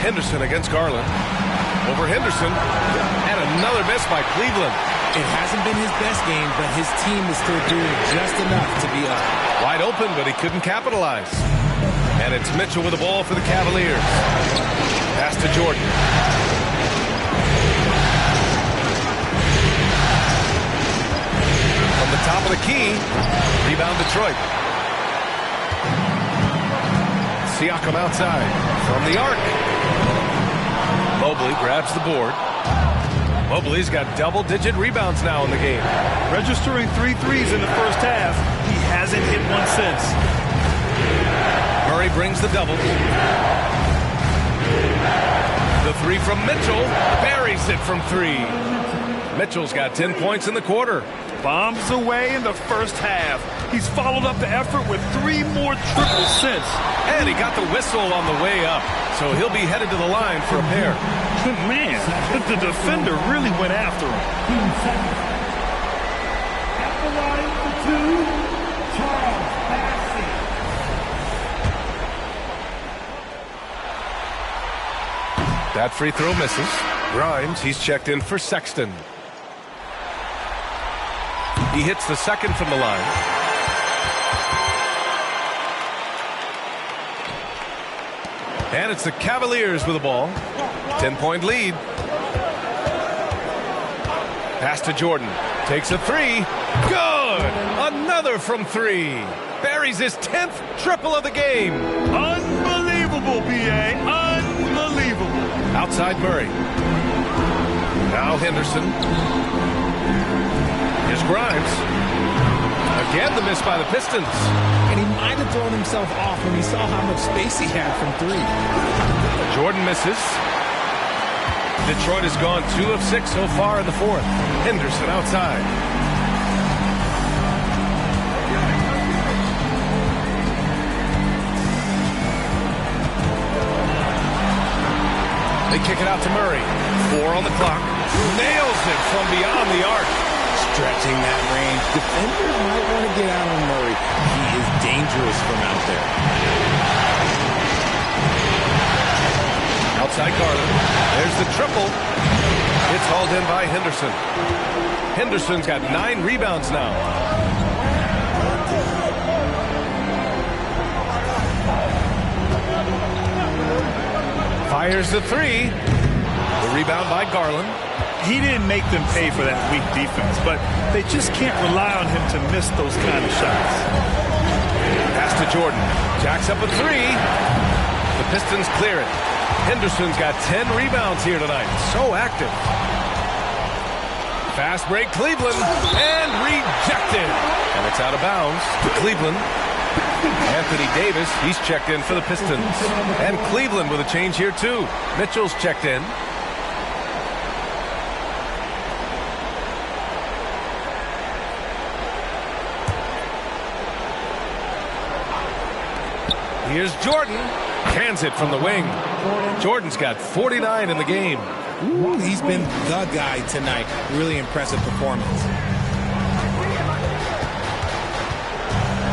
Henderson against Garland. Over Henderson. And another miss by Cleveland. It hasn't been his best game, but his team is still doing just enough to be up. Wide open, but he couldn't capitalize. And it's Mitchell with the ball for the Cavaliers. Pass to Jordan. From the top of the key. Rebound Detroit. Siakam outside. From the arc. Mobley grabs the board. Mobley's got double-digit rebounds now in the game. Registering 3 threes in the first half. He hasn't hit one since. Murray brings the double. The three from Mitchell. Buries it from 3. Mitchell's got 10 points in the quarter. Bombs away in the first half. He's followed up the effort with 3 more triples since. And he got the whistle on the way up. So he'll be headed to the line for a pair. Man, the defender really went after him. At the line for 2, Charles Maxey. That free throw misses. Grimes, he's checked in for Sexton. He hits the second from the line. And it's the Cavaliers with the ball. 10-point lead. Pass to Jordan. Takes a 3. Good! Another from 3. Buries his 10th triple of the game. Unbelievable, B.A. Unbelievable. Outside Murray. Now Henderson. Here's Grimes. Again, the miss by the Pistons. And he might have thrown himself off when he saw how much space he had from 3. Jordan misses. Detroit has gone 2 of 6 so far in the fourth. Henderson outside. They kick it out to Murray. 4 on the clock. Nails it from beyond the arc. Stretching that range. Defenders might want to get out on Murray. He is dangerous from out there. Outside Garland. There's the triple. It's hauled in by Henderson. Henderson's got 9 rebounds now. Fires the 3. The rebound by Garland. He didn't make them pay for that weak defense, but they just can't rely on him to miss those kind of shots. Pass to Jordan. Jacks up a 3. The Pistons clear it. Henderson's got 10 rebounds here tonight. So active. Fast break Cleveland. And rejected. And it's out of bounds to Cleveland. Anthony Davis, he's checked in for the Pistons. And Cleveland with a change here too. Mitchell's checked in. Here's Jordan. Cans it from the wing. Jordan's got 49 in the game. Ooh, he's been the guy tonight. Really impressive performance.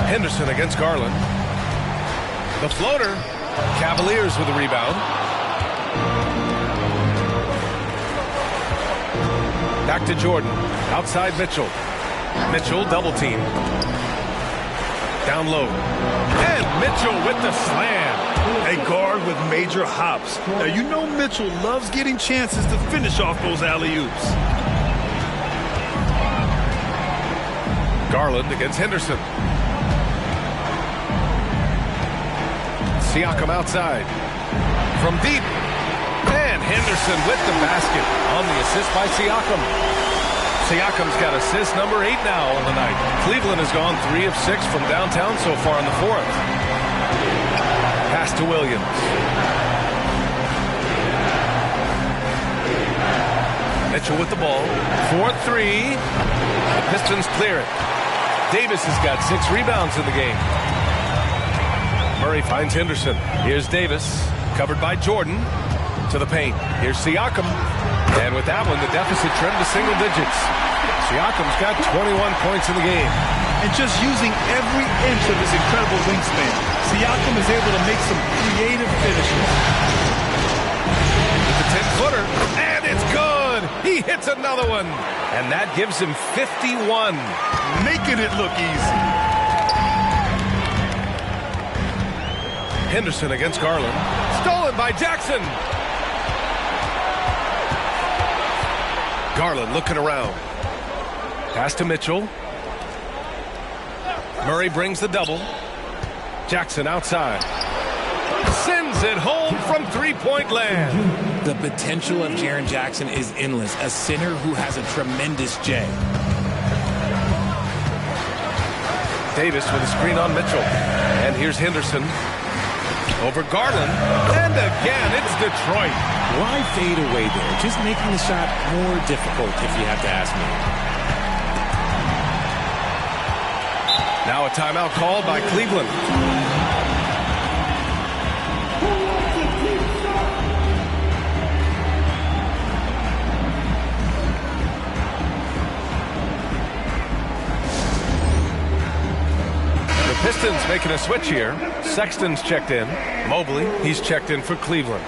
Henderson against Garland. The floater. Cavaliers with the rebound. Back to Jordan. Outside Mitchell. Mitchell double team. Down low. And Mitchell with the slam. A guard with major hops. Now, you know Mitchell loves getting chances to finish off those alley-oops. Garland against Henderson. Siakam outside. From deep. And Henderson with the basket on the assist by Siakam. Siakam's got assist number 8 now on the night. Cleveland has gone 3 of 6 from downtown so far in the fourth. Pass to Williams. Mitchell with the ball. 4-3. The Pistons clear it. Davis has got 6 rebounds in the game. Murray finds Henderson. Here's Davis, covered by Jordan. To the paint. Here's Siakam. And with that one, the deficit trimmed to single digits. Siakam's got 21 points in the game. And just using every inch of his incredible wingspan, Siakam is able to make some creative finishes. With the 10-footer, and it's good! He hits another one, and that gives him 51. Making it look easy. Henderson against Garland. Stolen by Jackson. Garland looking around. Pass to Mitchell. Murray brings the double. Jackson outside. Sends it home from three-point land. The potential of Jaren Jackson is endless. A center who has a tremendous J. Davis with a screen on Mitchell. And here's Henderson. Over Garland. And again, it's Detroit. Why fade away there? Just making the shot more difficult, if you have to ask me. Now a timeout called by Cleveland. The Pistons making a switch here. Sexton's checked in. Mobley, he's checked in for Cleveland.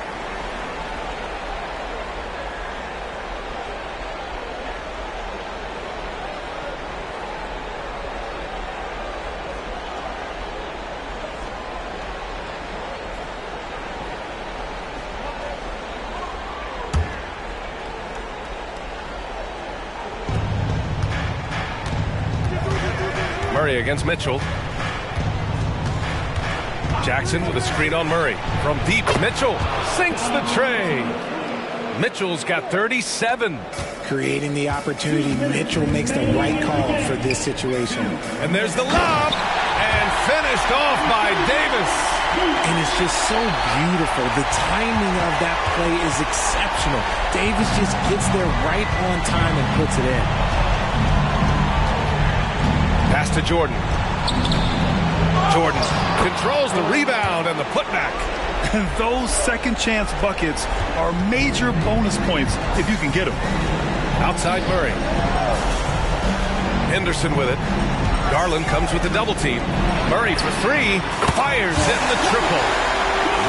Murray against Mitchell. Jackson with a screen on Murray. From deep, Mitchell sinks the tray. Mitchell's got 37. Creating the opportunity, Mitchell makes the right call for this situation. And there's the lob, and finished off by Davis. And it's just so beautiful. The timing of that play is exceptional. Davis just gets there right on time and puts it in. Pass to Jordan. Jordan controls the rebound and the putback. And those second chance buckets are major bonus points if you can get them. Outside Murray. Henderson with it. Garland comes with the double team. Murray for three. Fires in the triple.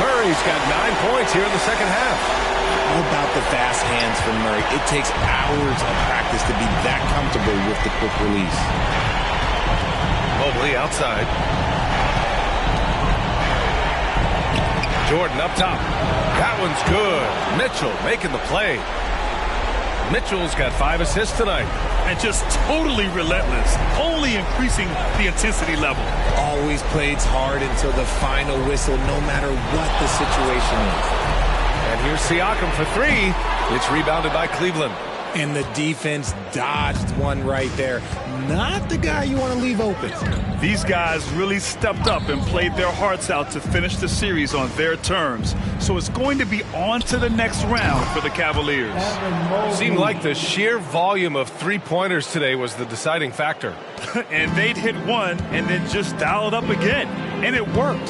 Murray's got 9 points here in the second half. How about the fast hands from Murray? It takes hours of practice to be that comfortable with the quick release. Mobley outside. Jordan up top. That one's good. Mitchell making the play. Mitchell's got 5 assists tonight. And just totally relentless, only increasing the intensity level. Always plays hard until the final whistle, no matter what the situation is. And here's Siakam for three. It's rebounded by Cleveland. And the defense dodged one right there. Not the guy you want to leave open. These guys really stepped up and played their hearts out to finish the series on their terms. So it's going to be on to the next round for the Cavaliers. Seemed like the sheer volume of three-pointers today was the deciding factor. And they'd hit one and then just dial it up again. And it worked.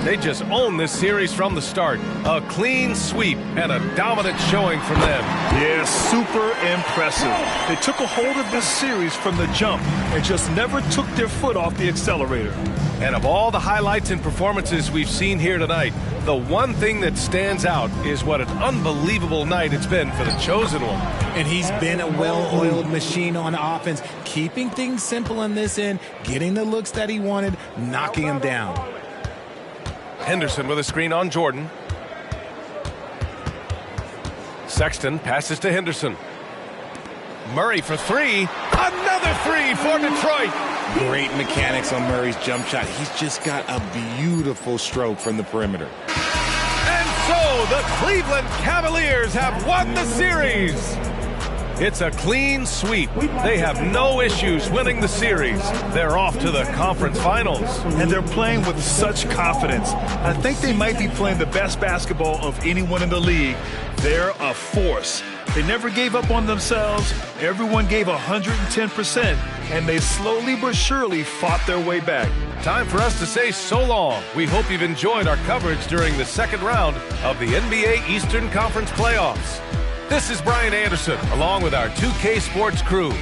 They just owned this series from the start. A clean sweep and a dominant showing from them. Yeah, super impressive. They took a hold of this series from the jump and just never took their foot off the accelerator. And of all the highlights and performances we've seen here tonight, the one thing that stands out is what an unbelievable night it's been for the chosen one. And he's been a well-oiled machine on offense, keeping things simple on this end, getting the looks that he wanted, knocking him down. Henderson with a screen on Jordan. Sexton passes to Henderson. Murray for three. Another three for Detroit. Great mechanics on Murray's jump shot. He's just got a beautiful stroke from the perimeter. And so the Cleveland Cavaliers have won the series. It's a clean sweep. They have no issues winning the series. They're off to the conference finals. And they're playing with such confidence. I think they might be playing the best basketball of anyone in the league. They're a force. They never gave up on themselves. Everyone gave 110%, and they slowly but surely fought their way back. Time for us to say so long. We hope you've enjoyed our coverage during the second round of the NBA Eastern Conference playoffs. This is Brian Anderson, along with our 2K Sports crew.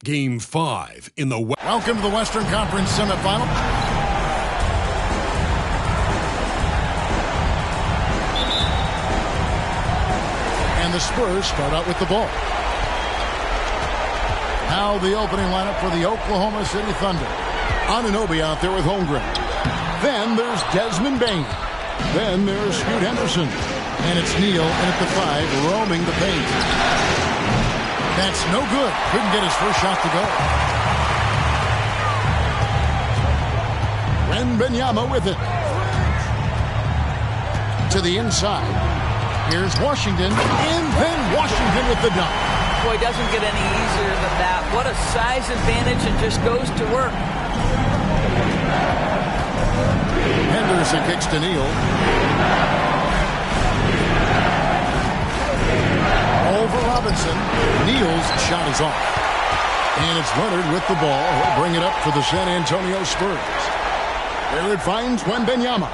Game 5 in the West. Welcome to the Western Conference semifinal. And the Spurs start out with the ball. Now the opening lineup for the Oklahoma City Thunder. Anunoby out there with Holmgren. Then there's Desmond Bane. Then there's Scoot Henderson. And it's Neal in at the 5, roaming the paint. That's no good. Couldn't get his first shot to go. Wembanyama with it. To the inside. Here's Washington. And then Washington with the dunk. Boy, it doesn't get any easier than that. What a size advantage, and just goes to work. Henderson kicks to Neal. Over Robinson. Neal's shot is off. And it's Leonard with the ball. He'll bring it up for the San Antonio Spurs. There it finds Wembanyama.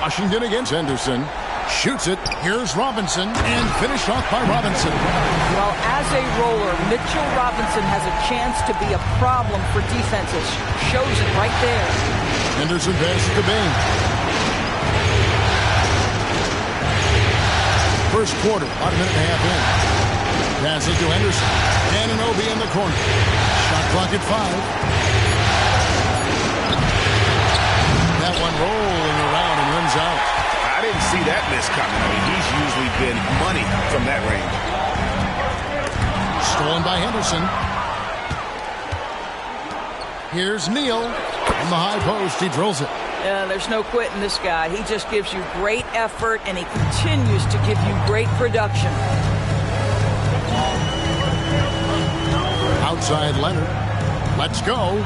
Washington against Henderson. Shoots it. Here's Robinson. And finished off by Robinson. Well, as a roller, Mitchell Robinson has a chance to be a problem for defenses. Shows it right there. Henderson passes to Bane. First quarter, about a minute and a half in. Pass it to Henderson. Anunoby in the corner. Shot clock at 5. That one rolling around and runs out. I didn't see that miss coming. I mean, he's usually been money from that range. Stolen by Henderson. Here's Neal. On the high post, he drills it. There's no quitting this guy. He just gives you great effort, and he continues to give you great production. Outside Leonard. Let's go.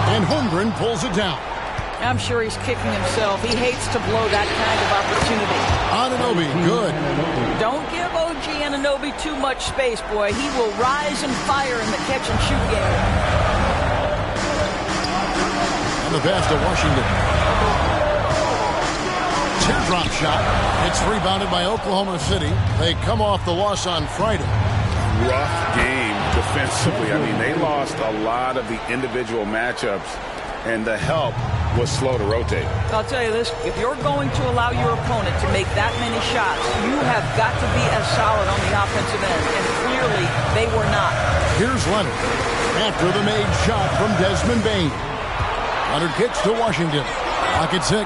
And Holmgren pulls it down. I'm sure he's kicking himself. He hates to blow that kind of opportunity. Anunoby, good. Don't give OG Anunoby too much space, boy. He will rise and fire in the catch-and-shoot game. And the pass to Washington. Teardrop shot. It's rebounded by Oklahoma City. They come off the loss on Friday. Rough game defensively. I mean, they lost a lot of the individual matchups, and the help was slow to rotate. I'll tell you this, if you're going to allow your opponent to make that many shots, you have got to be as solid on the offensive end, and clearly they were not. Here's Leonard after the made shot from Desmond Bane. Leonard kicks to Washington. Clock at 6.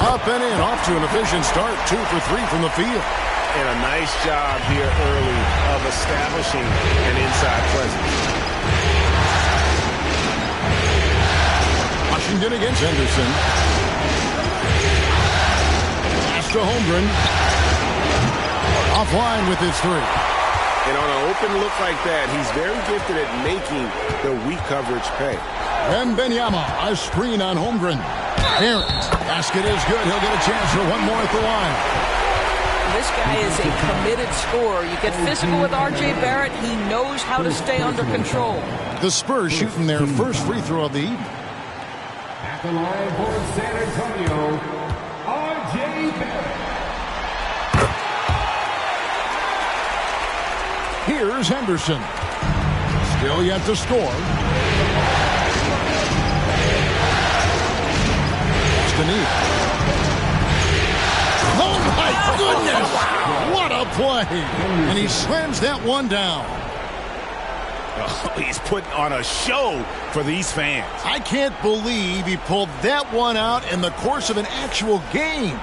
Up and in, off to an efficient start. 2 for 3 from the field. And a nice job here early of establishing an inside presence. Washington against Henderson. Pass to Holmgren. Offline with his 3. And on an open look like that, he's very gifted at making the weak coverage pay. Wembanyama, a screen on Holmgren. Barrett, basket is good. He'll get a chance for one more at the line. This guy is a committed scorer. You get physical with R.J. Barrett. He knows how to stay under control. The Spurs shooting their first free throw of the evening. At the line for San Antonio, R.J. Barrett. Here's Henderson. Still yet to score. Oh my goodness! What a play! And he slams that one down. Oh, he's putting on a show for these fans. I can't believe he pulled that one out in the course of an actual game.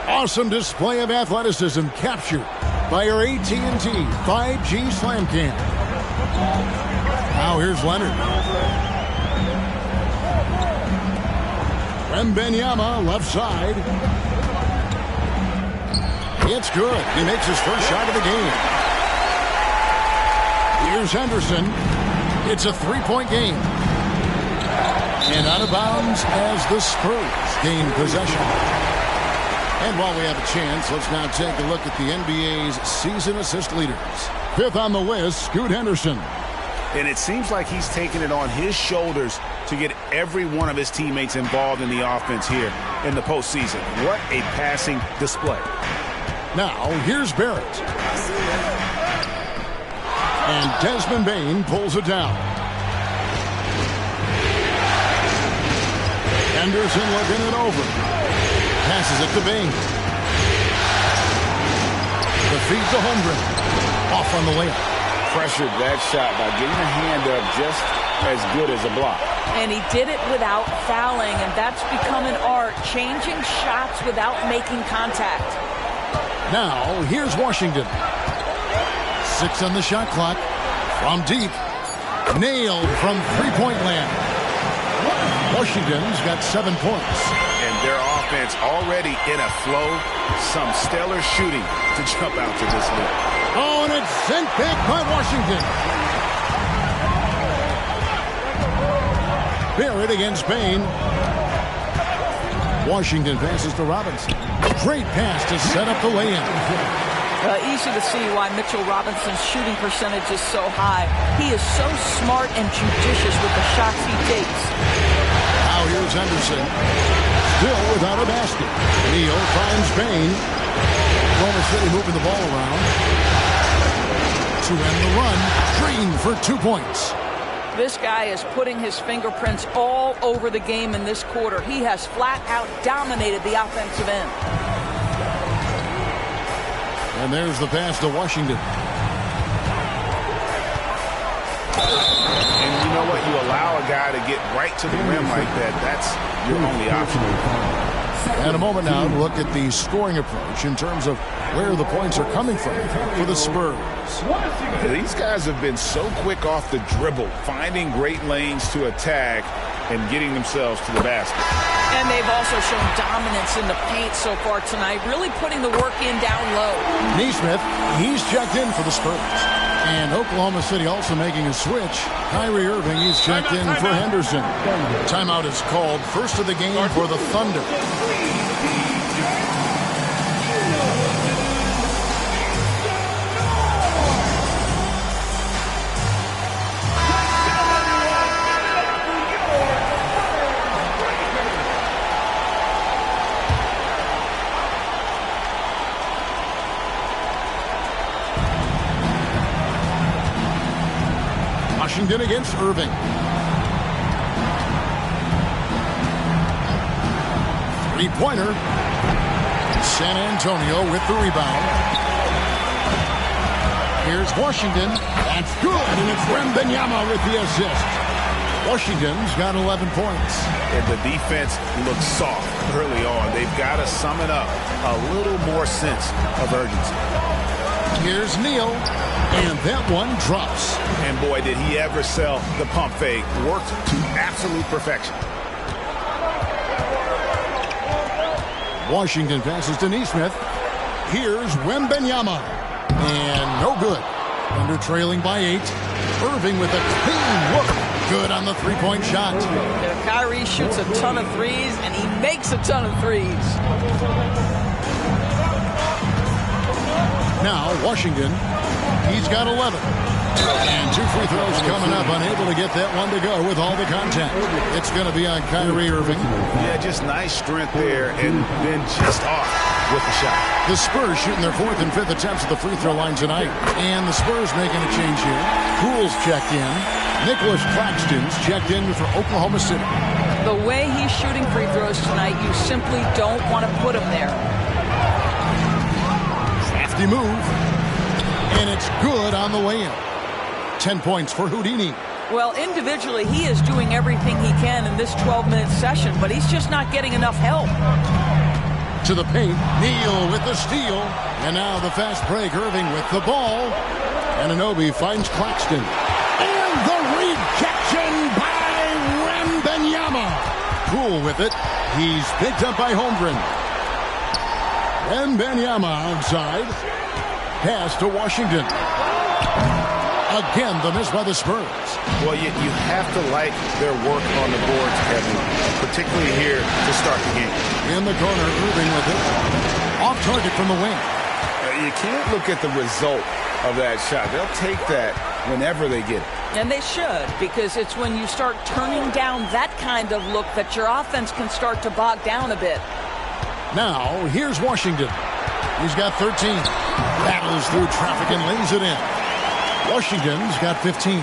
Awesome display of athleticism captured by our AT&T 5G Slam Cam. Now here's Leonard. Wembanyama, left side. It's good. He makes his first shot of the game. Here's Henderson. It's a three-point game. And out of bounds as the Spurs gain possession. And while we have a chance, let's now take a look at the NBA's season assist leaders. Fifth on the list, Scoot Henderson. And it seems like he's taking it on his shoulders to get every one of his teammates involved in the offense here in the postseason. What a passing display. Now, here's Barrett. And Desmond Bane pulls it down. Henderson looking it over. Passes it to Bane. The feed to Holmgren. Off on the layup. Pressured that shot by getting a hand up just as good as a block. And he did it without fouling, and that's become an art, changing shots without making contact. Now, here's Washington. 6 on the shot clock. From deep. Nailed from three-point land. Washington's got 7 points. And their offense already in a flow. Some stellar shooting to jump out to this lead. Oh, and it's sent back by Washington. Barrett against Bane. Washington passes to Robinson. Great pass to set up the lay-in. Easy to see why Mitchell Robinson's shooting percentage is so high. He is so smart and judicious with the shots he takes. Now here's Henderson. Still without a basket. Neal finds Bane. Oklahoma City moving the ball around. To end the run, Green for 2 points. This guy is putting his fingerprints all over the game in this quarter. He has flat out dominated the offensive end. And there's the pass to Washington. And you know what? You allow a guy to get right to the rim like that. That's your only option. And a moment now to look at the scoring approach in terms of where the points are coming from for the Spurs. These guys have been so quick off the dribble, finding great lanes to attack and getting themselves to the basket. And they've also shown dominance in the paint so far tonight, really putting the work in down low. Neesmith, he's checked in for the Spurs. And Oklahoma City also making a switch. Kyrie Irving is checked in for Henderson. Timeout is called. First of the game for the Thunder. Washington against Irving. Three-pointer. San Antonio with the rebound. Here's Washington. That's good, and it's Wembanyama with the assist. Washington's got 11 points. And the defense looks soft early on. They've got to sum it up. A little more sense of urgency. Here's Neal, and that one drops. And boy, did he ever sell the pump fake. Worked to absolute perfection. Washington passes to Neesmith. Here's Wembanyama. And no good. Under trailing by 8. Irving with a clean look. Good on the three-point shot. Kyrie shoots a ton of threes, and he makes a ton of threes. Now, Washington, he's got 11. And 2 free throws coming up, unable to get that one to go with all the contact. It's going to be on Kyrie Irving. Yeah, just nice strength there, and then just off with the shot. The Spurs shooting their 4th and 5th attempts at the free throw line tonight. And the Spurs making a change here. Poole's checked in. Nicholas Claxton's checked in for Oklahoma City. The way he's shooting free throws tonight, you simply don't want to put him there. Crafty move. And it's good on the way in. 10 points for Houdini. Well, individually, he is doing everything he can in this 12-minute session, but he's just not getting enough help. To the paint, Neal with the steal. And now the fast break, Irving with the ball. And Anunoby finds Claxton. And the rejection by Wembanyama. Poole with it. He's picked up by Holmgren. Wembanyama outside. Pass to Washington. Again, the miss by the Spurs. Well, you have to like their work on the boards, Kevin, particularly here to start the game. In the corner, Irving with it. Off target from the wing. You can't look at the result of that shot. They'll take that whenever they get it. And they should, because it's when you start turning down that kind of look that your offense can start to bog down a bit. Now, here's Washington. He's got 13. Battles through traffic and lays it in. Washington's got 15.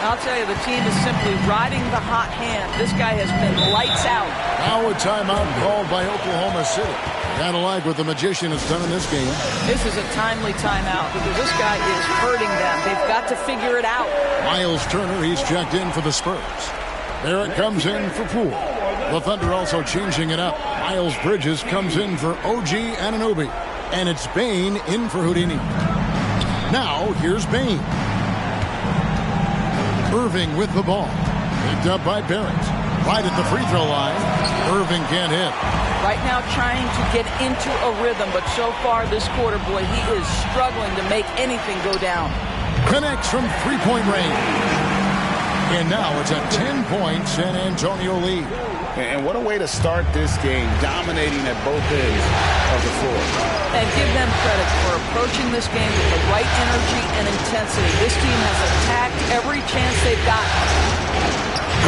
I'll tell you, the team is simply riding the hot hand. This guy has been lights out. Now a timeout called by Oklahoma City. Kind of like what the Magician has done in this game. This is a timely timeout because this guy is hurting them. They've got to figure it out. Miles Turner, he's checked in for the Spurs. Barrett comes in for Poole. The Thunder also changing it up. Miles Bridges comes in for OG Anunoby. And it's Bane in for Houdini. Now, here's Bane. Irving with the ball. Picked up by Barrett. Right at the free throw line. Irving can't hit. Right now trying to get into a rhythm, but so far this quarter, boy, he is struggling to make anything go down. Connects from three-point range. And now it's a 10-point San Antonio lead. And what a way to start this game, dominating at both ends of the floor. And give them credit for approaching this game with the right energy and intensity. This team has attacked every chance they've got.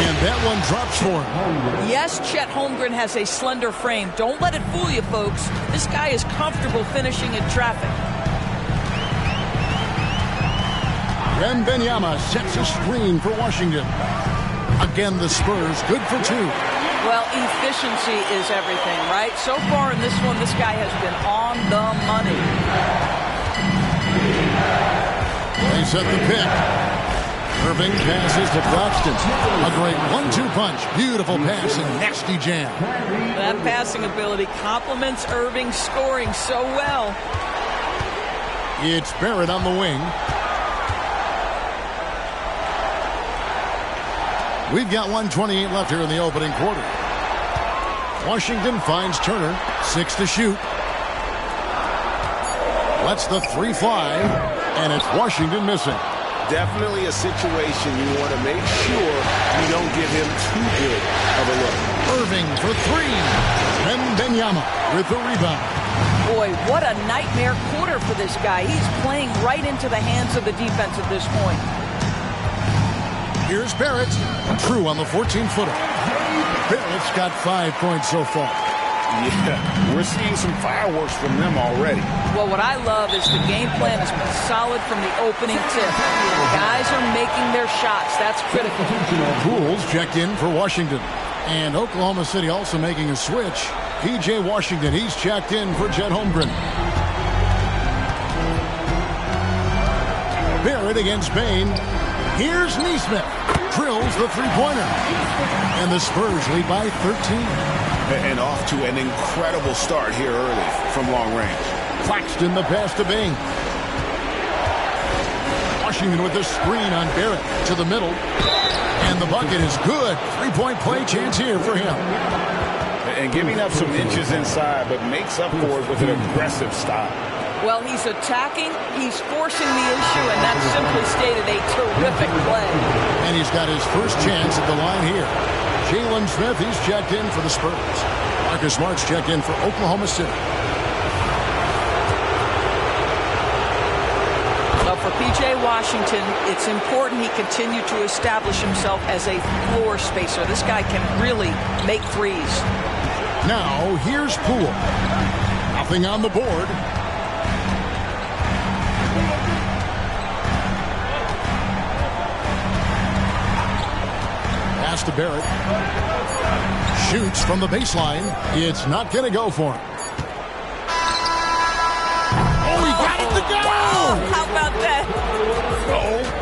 And that one drops for him. Yes, Chet Holmgren has a slender frame. Don't let it fool you, folks. This guy is comfortable finishing in traffic. Wembanyama sets a screen for Washington. Again, the Spurs good for two. Well, efficiency is everything, right? So far in this one, this guy has been on the money. They set the pick. Irving passes to Claxton. A great 1-2 punch. Beautiful pass and nasty jam. That passing ability complements Irving's scoring so well. It's Barrett on the wing. We've got 1:28 left here in the opening quarter. Washington finds Turner. 6 to shoot. Lets the three fly. And it's Washington missing. Definitely a situation you want to make sure you don't give him too good of a look. Irving for three. Wembanyama with the rebound. Boy, what a nightmare quarter for this guy. He's playing right into the hands of the defense at this point. Here's Barrett. True on the 14-footer. Barrett's got 5 points so far. Yeah, we're seeing some fireworks from them already. Well, what I love is the game plan has been solid from the opening tip. The guys are making their shots. That's critical. Poole's checked in for Washington. And Oklahoma City also making a switch. P.J. Washington, he's checked in for Chet Holmgren. Barrett against Bane. Here's Neesmith. Drills the three-pointer. And the Spurs lead by 13. And off to an incredible start here early from long range. Claxton the pass to Bane. Washington with the screen on Barrett to the middle. And the bucket is good. Three-point play chance here for him. And giving up some inches inside, but makes up for it with an aggressive style. Well, he's attacking, he's forcing the issue, and that's simply stated a terrific play. And he's got his first chance at the line here. Jalen Smith, he's checked in for the Spurs. Marcus Smart's checked in for Oklahoma City. Well, for P.J. Washington, it's important he continue to establish himself as a floor spacer. This guy can really make threes. Now, here's Poole. Nothing on the board. Pass to Barrett. Shoots from the baseline. It's not going to go for him. Oh, he got it to go! Wow, how about that?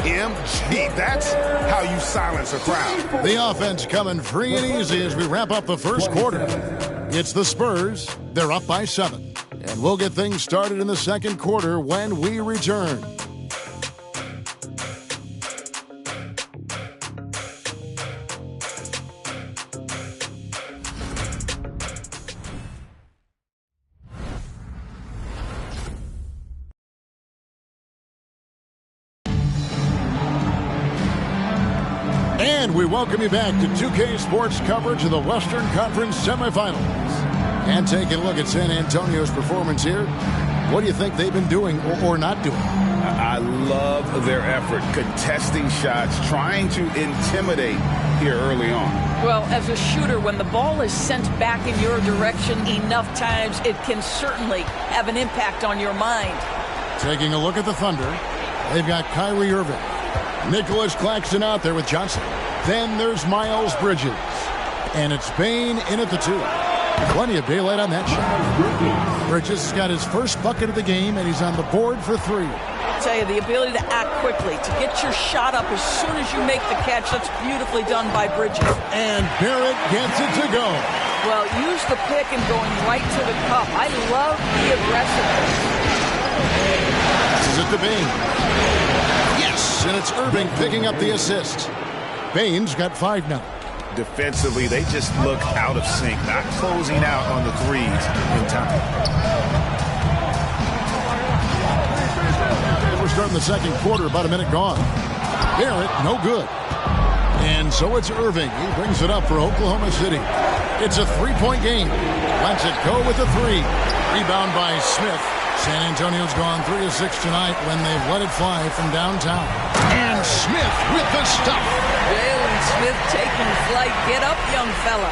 OMG, that's how you silence a crowd. The offense coming free and easy as we wrap up the first quarter. It's the Spurs. They're up by 7. And we'll get things started in the second quarter when we return. And we welcome you back to 2K Sports coverage of the Western Conference semifinals. And taking a look at San Antonio's performance here. What do you think they've been doing or not doing? I I love their effort, contesting shots, trying to intimidate here early on. Well, as a shooter, when the ball is sent back in your direction enough times, it can certainly have an impact on your mind. Taking a look at the Thunder, they've got Kyrie Irving. Nicholas Claxton out there with Johnson. Then there's Miles Bridges. And it's Bane in at the 2. Plenty of daylight on that shot. Bridges has got his first bucket of the game, and he's on the board for 3. I'll tell you, the ability to act quickly, to get your shot up as soon as you make the catch, that's beautifully done by Bridges. And Barrett gets it to go. Well, use the pick and going right to the cup. I love the aggressiveness. This is it to Bane. Yes, and it's Irving picking up the assist. Bane's got 5 now. Defensively, they just look out of sync, not closing out on the threes in time. We're starting the second quarter, about a minute gone. Barrett, no good. And so it's Irving. He brings it up for Oklahoma City. It's a 3-point game. Lets it go with a 3. Rebound by Smith. San Antonio's gone 3 of 6 tonight when they've let it fly from downtown. And Smith with the stuff. Jalen Smith taking flight. Get up, young fella.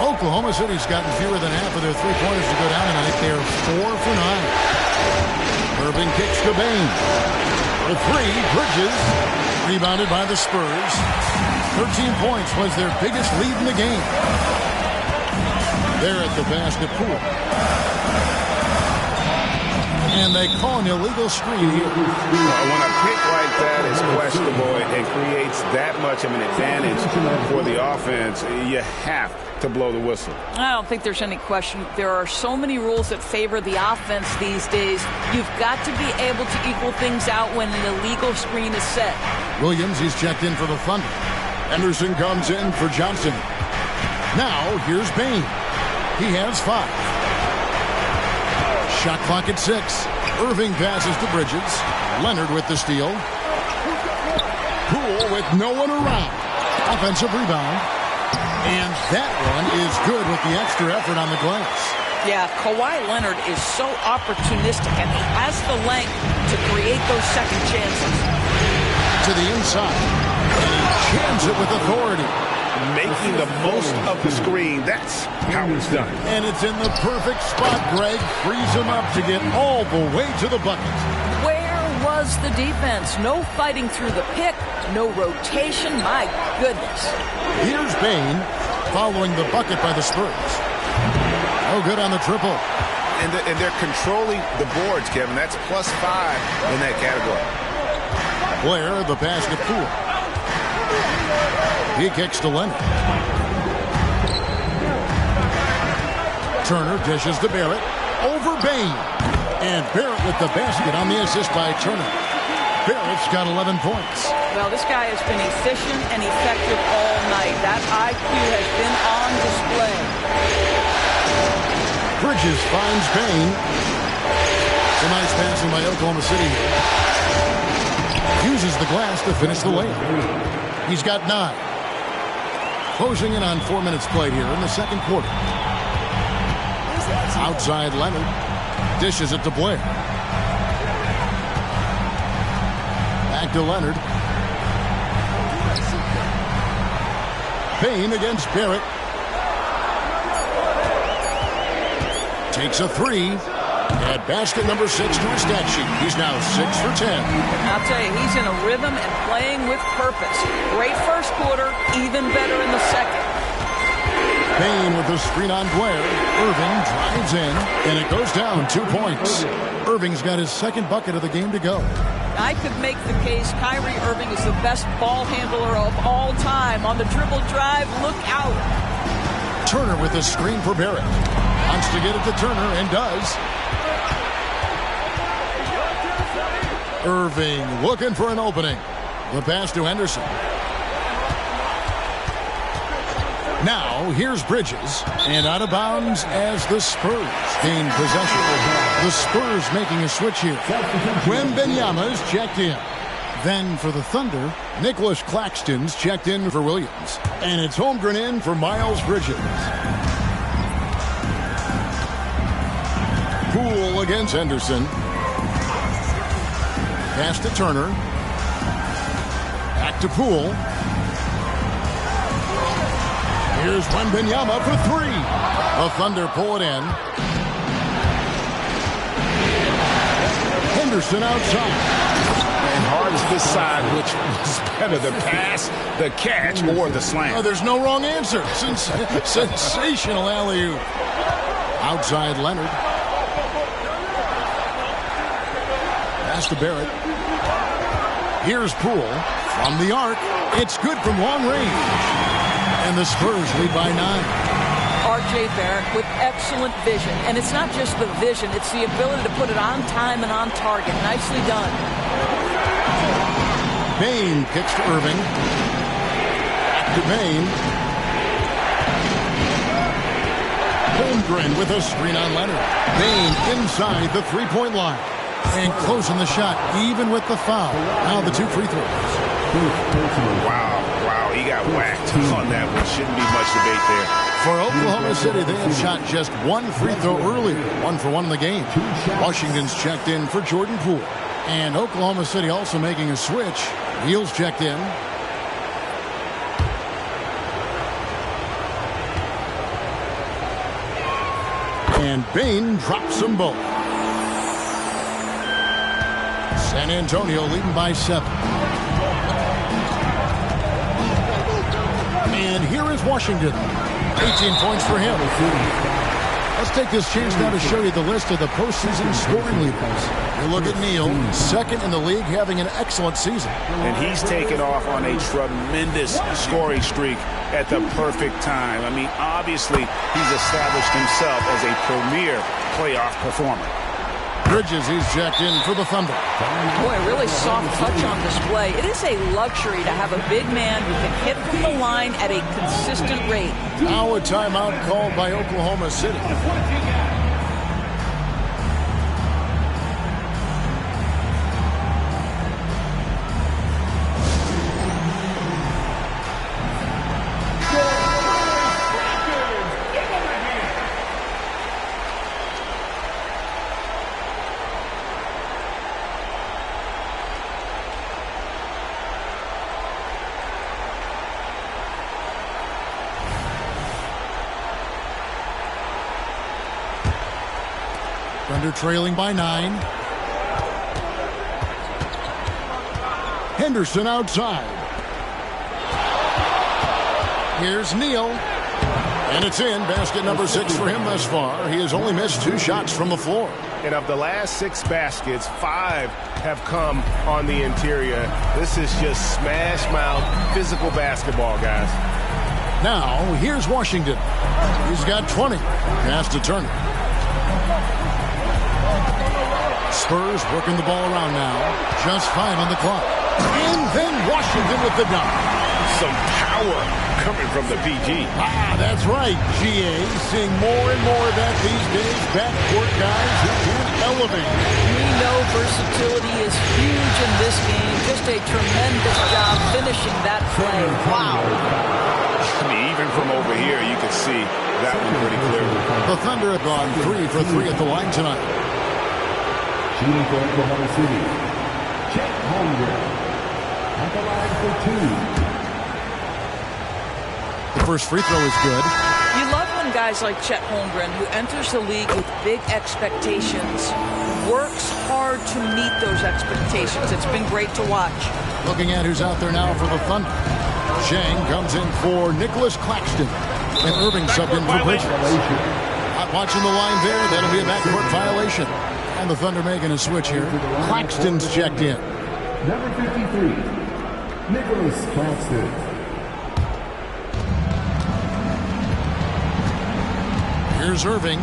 Oklahoma City's gotten fewer than half of their 3-pointers to go down tonight. They're 4 for 9. Irving kicks to Bane. The 3, Bridges. Rebounded by the Spurs. 13 points was their biggest lead in the game. They're at the basket pool. And they call an illegal screen here. When a pick like that is questionable and creates that much of an advantage for the offense, you have to blow the whistle. I don't think there's any question. There are so many rules that favor the offense these days. You've got to be able to equal things out when an illegal screen is set. Williams, he's checked in for the Thunder. Anderson comes in for Johnson. Now, here's Bane. He has 5. Shot clock at 6. Irving passes to Bridges. Leonard with the steal. Poole with no one around. Offensive rebound. And that one is good with the extra effort on the glass. Yeah, Kawhi Leonard is so opportunistic, and he has the length to create those second chances. To the inside. And he jams it with authority. Making the most of the screen. That's how it's done. And it's in the perfect spot. Greg frees him up to get all the way to the bucket. Where was the defense? No fighting through the pick. No rotation. My goodness. Here's Bane following the bucket by the Spurs. Oh, good on the triple. And they're controlling the boards, Kevin. That's +5 in that category. Blair, the basket pool. He kicks to Leonard. Turner dishes to Barrett. Over Bane. And Barrett with the basket on the assist by Turner. Barrett's got 11 points. Well, this guy has been efficient and effective all night. That IQ has been on display. Bridges finds Bane. It's a nice passing by Oklahoma City. Uses the glass to finish the layup. He's got 9. Closing in on 4 minutes played here in the second quarter. Outside Leonard. Dishes it to Blair. Back to Leonard. Bane against Barrett. Takes a 3. At basket number 6 to his stat sheet. He's now 6 for 10. I'll tell you, he's in a rhythm and playing with purpose. Great first quarter, even better in the second. Bane with the screen on Blair. Irving drives in, and it goes down 2 points. Irving's got his second bucket of the game to go. I could make the case Kyrie Irving is the best ball handler of all time. On the dribble drive, look out. Turner with the screen for Barrett. Wants to get it to Turner, and does. Irving looking for an opening. The pass to Henderson. Now, here's Bridges. And out of bounds as the Spurs gain possession. The Spurs making a switch here. Wembanyama's checked in. Then for the Thunder, Nicholas Claxton's checked in for Williams. And it's Holmgren in for Miles Bridges. Poole against Henderson. Pass to Turner. Back to Poole. Here's Wembanyama for three. The Thunder pull it in. Henderson outside. And hard to decide which was better, the pass, the catch, or the slam. Oh, there's no wrong answer. Sensational alley-oop. Outside Leonard. Pass to Barrett. Here's Poole from the arc. It's good from long range. And the Spurs lead by 9. R.J. Barrett with excellent vision. And it's not just the vision, it's the ability to put it on time and on target. Nicely done. Bain kicks to Irving. Back to Bain. Holmgren with a screen on Leonard. Bain inside the three-point line. And closing the shot, even with the foul. Now the 2 free throws. Wow, he got whacked on that one. Shouldn't be much debate there. For Oklahoma City, they have shot just 1 free throw earlier. 1 for 1 in the game. Washington's checked in for Jordan Poole. And Oklahoma City also making a switch. Neal's checked in. And Bain drops them both. San Antonio leading by 7. And here is Washington. 18 points for him. Let's take this chance now to show you the list of the postseason scoring leaders. You look at Neal, second in the league, having an excellent season. And he's taken off on a tremendous scoring streak at the perfect time. I mean, obviously, he's established himself as a premier playoff performer. Bridges, he's jacked in for the Thunder. Boy, a really soft touch on display. It is a luxury to have a big man who can hit from the line at a consistent rate. Now a timeout called by Oklahoma City. Thunder trailing by 9. Henderson outside. Here's Neal. And it's in. Basket number 6 for him thus far. He has only missed 2 shots from the floor. And of the last 6 baskets, 5 have come on the interior. This is just smash mouth physical basketball, guys. Now, here's Washington. He's got 20. Pass to Turner. Spurs working the ball around now. Just 5 on the clock. And then Washington with the dunk. Some power coming from the PG. That's right, GA. Seeing more and more of that these days. Backcourt guys who can elevate. We know versatility is huge in this game. Just a tremendous job finishing that play. Wow. I mean, even from over here, you could see that one pretty clearly. The Thunder have gone 3 for 3 at the line tonight. Shooting for Oklahoma City, Chet Holmgren at the line for 2. The first free throw is good. You love when guys like Chet Holmgren, who enters the league with big expectations, works hard to meet those expectations. It's been great to watch. Looking at who's out there now for the Thunder. Zhang comes in for Nicholas Claxton. And Irving subbed in for Bridges. Not watching the line there. That'll be a backcourt violation. And the Thunder making a switch here. Claxton's checked in. Number 53, Nicholas Claxton. Here's Irving.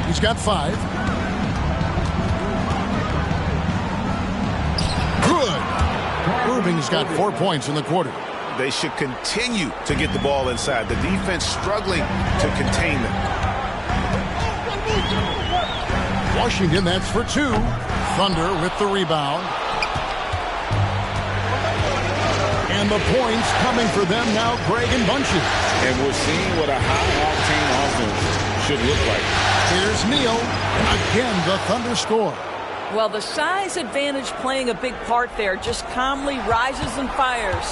He's got 5. Good. Irving's got 4 points in the quarter. They should continue to get the ball inside. The defense struggling to contain them. Washington, that's for 2. Thunder with the rebound. And the points coming for them now, Greg and Bunches. And we're seeing what a high-octane offense should look like. Here's Neal. Again, the Thunder score. Well, the size advantage playing a big part there. Just calmly rises and fires.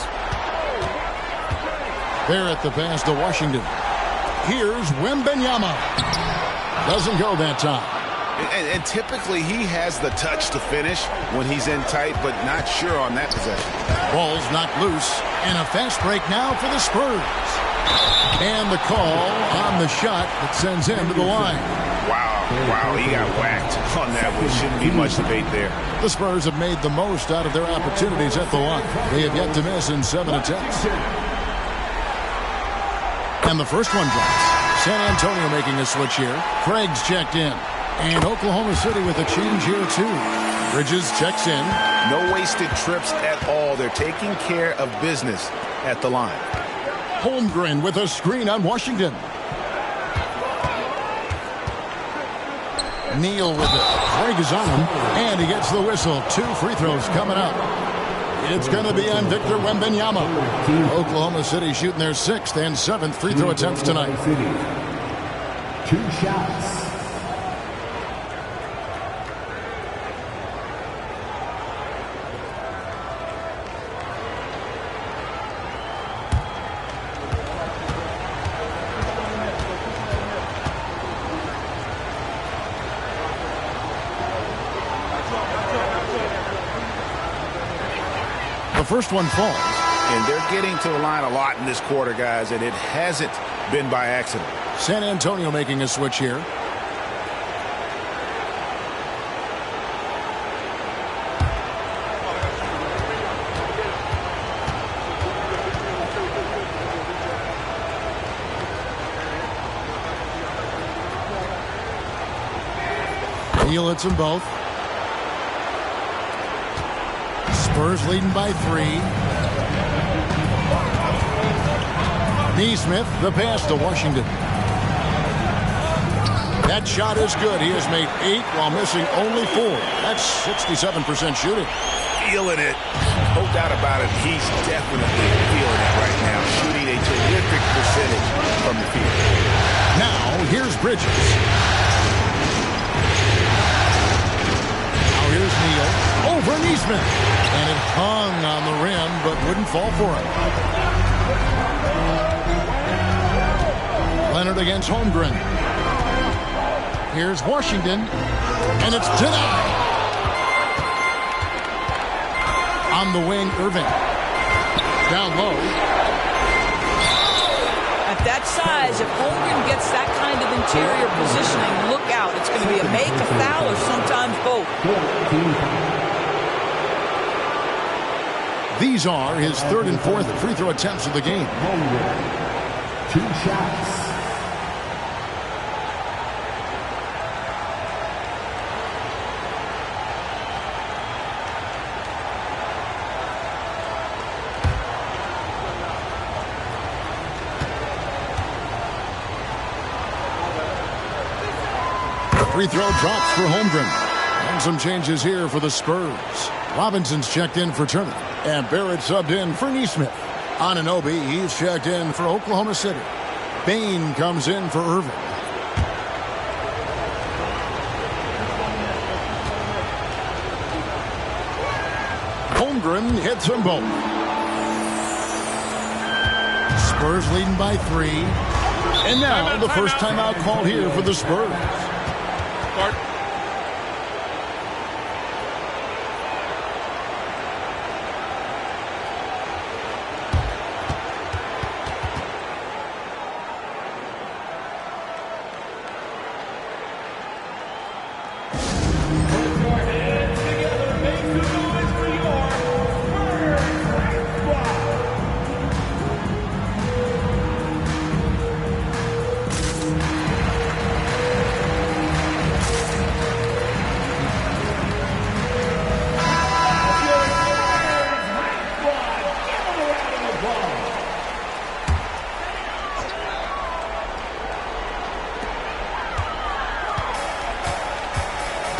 Barrett the pass to Washington. Here's Wembanyama. Doesn't go that time. And typically he has the touch to finish when he's in tight, but not sure on that possession. Ball's knocked loose, and a fast break now for the Spurs. And the call on the shot that sends him to the line. Wow, he got whacked on that one. Shouldn't be much debate there. The Spurs have made the most out of their opportunities at the line. They have yet to miss in 7 attempts. And the first one drops. San Antonio making a switch here. Craig's checked in. And Oklahoma City with a change here, too. Bridges checks in. No wasted trips at all. They're taking care of business at the line. Holmgren with a screen on Washington. Neal with it. Craig is on him. And he gets the whistle. 2 free throws coming up. It's going to be on Victor Wembanyama. Oklahoma City shooting their 6th and 7th free throw attempts tonight. 2 shots. The first one falls. And they're getting to the line a lot in this quarter, guys, and it hasn't been by accident. San Antonio making a switch here. Neal hits them both. Spurs leading by 3. Neesmith, the pass to Washington. That shot is good. He has made 8 while missing only 4. That's 67% shooting. Feeling it. No doubt about it. He's definitely feeling it right now. Shooting a terrific percentage from the field. Now, here's Bridges. Now here's Neal. Over Neesmith. And it hung on the rim, but wouldn't fall for him. Leonard against Holmgren. Here's Washington. And it's denied. On the wing, Irving. Down low. At that size, if Holmgren gets that kind of interior positioning, look out. It's going to be a make, a foul, or sometimes both. These are his 3rd and 4th free throw attempts of the game. 2 shots. Free throw drops for Holmgren. And some changes here for the Spurs. Robinson's checked in for Turner. And Barrett subbed in for Neesmith. Anunoby, he's checked in for Oklahoma City. Bain comes in for Irving. Holmgren hits them both. Spurs leading by 3. And now the first timeout called here for the Spurs.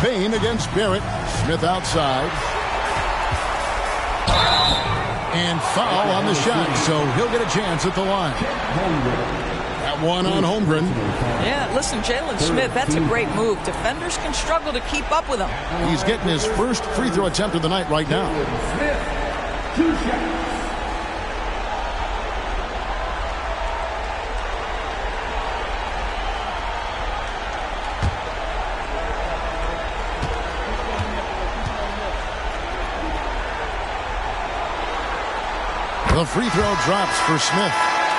Payne against Barrett. Smith outside. And foul on the shot, so he'll get a chance at the line. That one on Holmgren. Yeah, listen, Jalen Smith, that's a great move. Defenders can struggle to keep up with him. He's getting his first free throw attempt of the night right now. Smith, 2 shots. The free throw drops for Smith.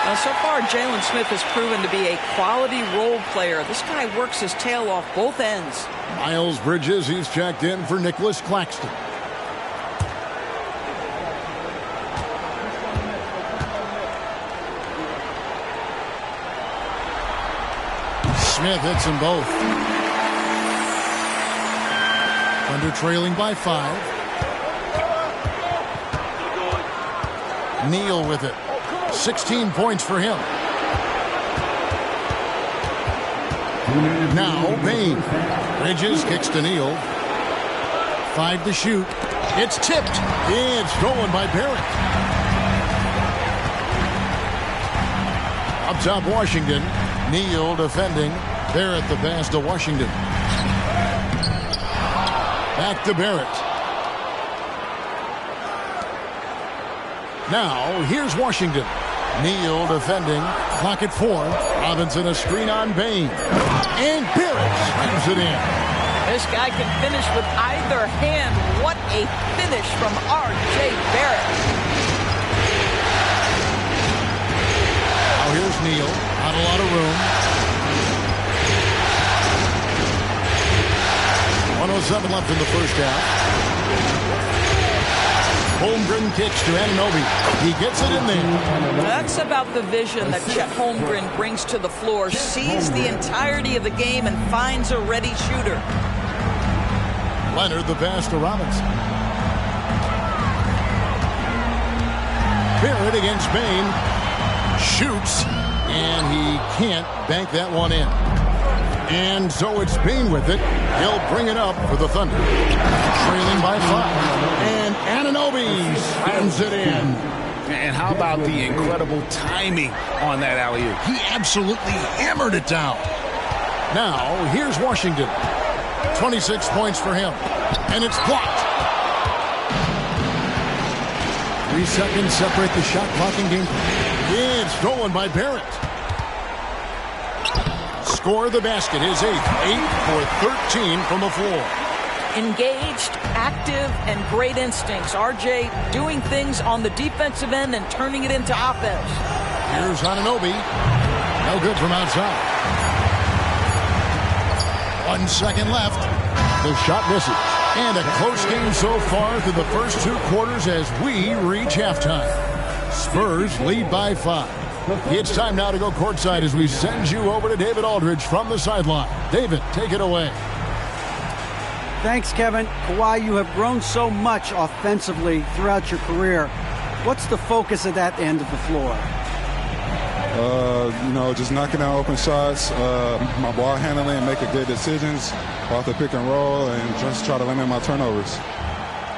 Now, so far, Jalen Smith has proven to be a quality role player. This guy works his tail off both ends. Miles Bridges, he's checked in for Nicholas Claxton. Smith hits them both. Thunder trailing by 5. Neal with it. 16 points for him. Now Bain. Bridges kicks to Neal. 5 to shoot. It's tipped. It's stolen by Barrett. Up top, Washington. Neal defending. Barrett the pass to Washington. Back to Barrett. Now, here's Washington. Neal defending. Clock at 4. Robinson a screen on Bain. And Barrett slams it in. This guy can finish with either hand. What a finish from R.J. Barrett. Now here's Neal. Not a lot of room. 1:07 left in the first half. Holmgren kicks to Anunoby. He gets it in there. That's about the vision that Chet Holmgren brings to the floor. Sees the entirety of the game and finds a ready shooter. Leonard the pass to Robinson. Barrett against Bain. Shoots. And he can't bank that one in. And so it's Bain with it. He'll bring it up for the Thunder. Trailing by 5. And Anunoby slams it in. And how about the incredible timing on that alley-oop? He absolutely hammered it down. Now, here's Washington. 26 points for him. And it's blocked. 3 seconds separate the shot clock and game. It's stolen by Barrett. Score the basket, his 8th. 8 for 13 from the floor. Engaged, active, and great instincts. RJ doing things on the defensive end and turning it into offense. Here's Anunoby. No good from outside. 1 second left. The shot misses. And a close game so far through the first 2 quarters as we reach halftime. Spurs lead by 5. It's time now to go courtside as we send you over to David Aldridge from the sideline. David, take it away. Thanks, Kevin. Kawhi, you have grown so much offensively throughout your career. What's the focus at that end of the floor? Just knocking down open shots, my ball handling, making good decisions off the pick and roll, and just try to limit my turnovers.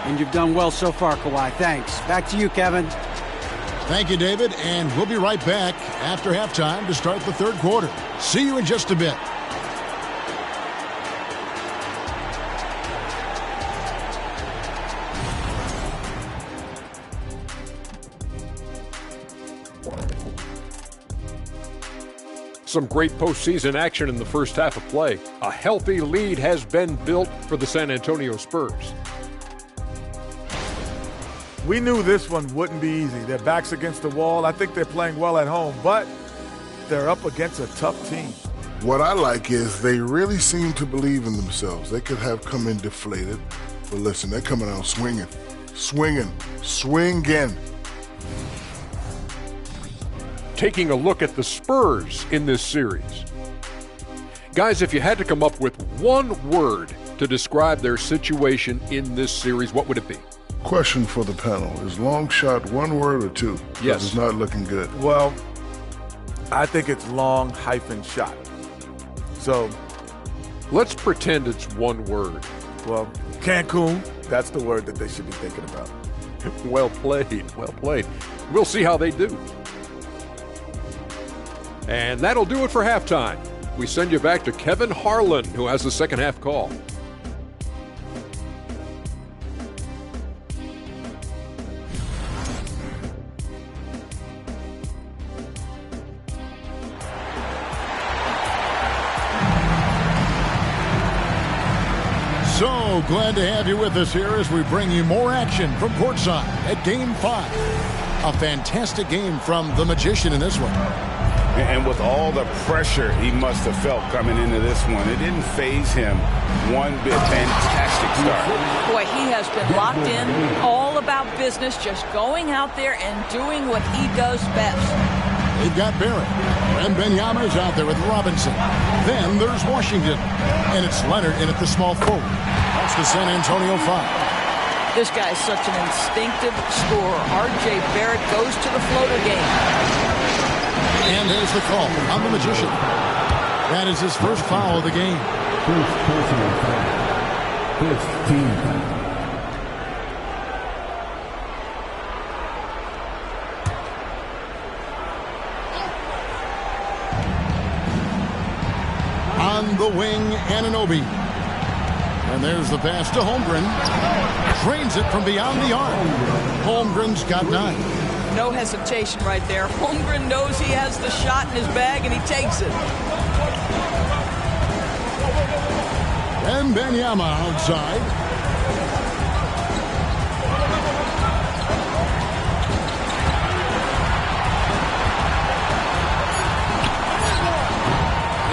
And you've done well so far, Kawhi. Thanks. Back to you, Kevin. Thank you, David, and we'll be right back after halftime to start the third quarter. See you in just a bit. Some great postseason action in the first half of play. A healthy lead has been built for the San Antonio Spurs. We knew this one wouldn't be easy. Their backs against the wall. I think they're playing well at home, but they're up against a tough team. What I like is they really seem to believe in themselves. They could have come in deflated, but listen, they're coming out swinging. Taking a look at the Spurs in this series. Guys, if you had to come up with one word to describe their situation in this series, what would it be? Question for the panel. Is long shot one word or 2? Yes. It's not looking good. Well, I think it's long -shot. So let's pretend it's one word. Well, Cancun, that's the word that they should be thinking about. Well played. Well played. We'll see how they do. And that'll do it for halftime. We send you back to Kevin Harlan, who has the second half call. So glad to have you with us here as we bring you more action from courtside at Game 5. A fantastic game from the Magician in this one. And with all the pressure he must have felt coming into this one, it didn't faze him one bit. Fantastic start. Boy, he has been locked in, all about business, just going out there and doing what he does best. They've got Barrett. And Wembanyama's out there with Robinson. Then there's Washington. And it's Leonard in at the small forward. That's the San Antonio 5. This guy's such an instinctive scorer. R.J. Barrett goes to the floater game. And there's the call on the Magician. That is his first foul of the game. First personal foul. 15. On the wing, Anunoby. And there's the pass to Holmgren. Drains it from beyond the arc. Holmgren's got 9. No hesitation right there. Holmgren knows he has the shot in his bag, and he takes it. And Wembanyama outside.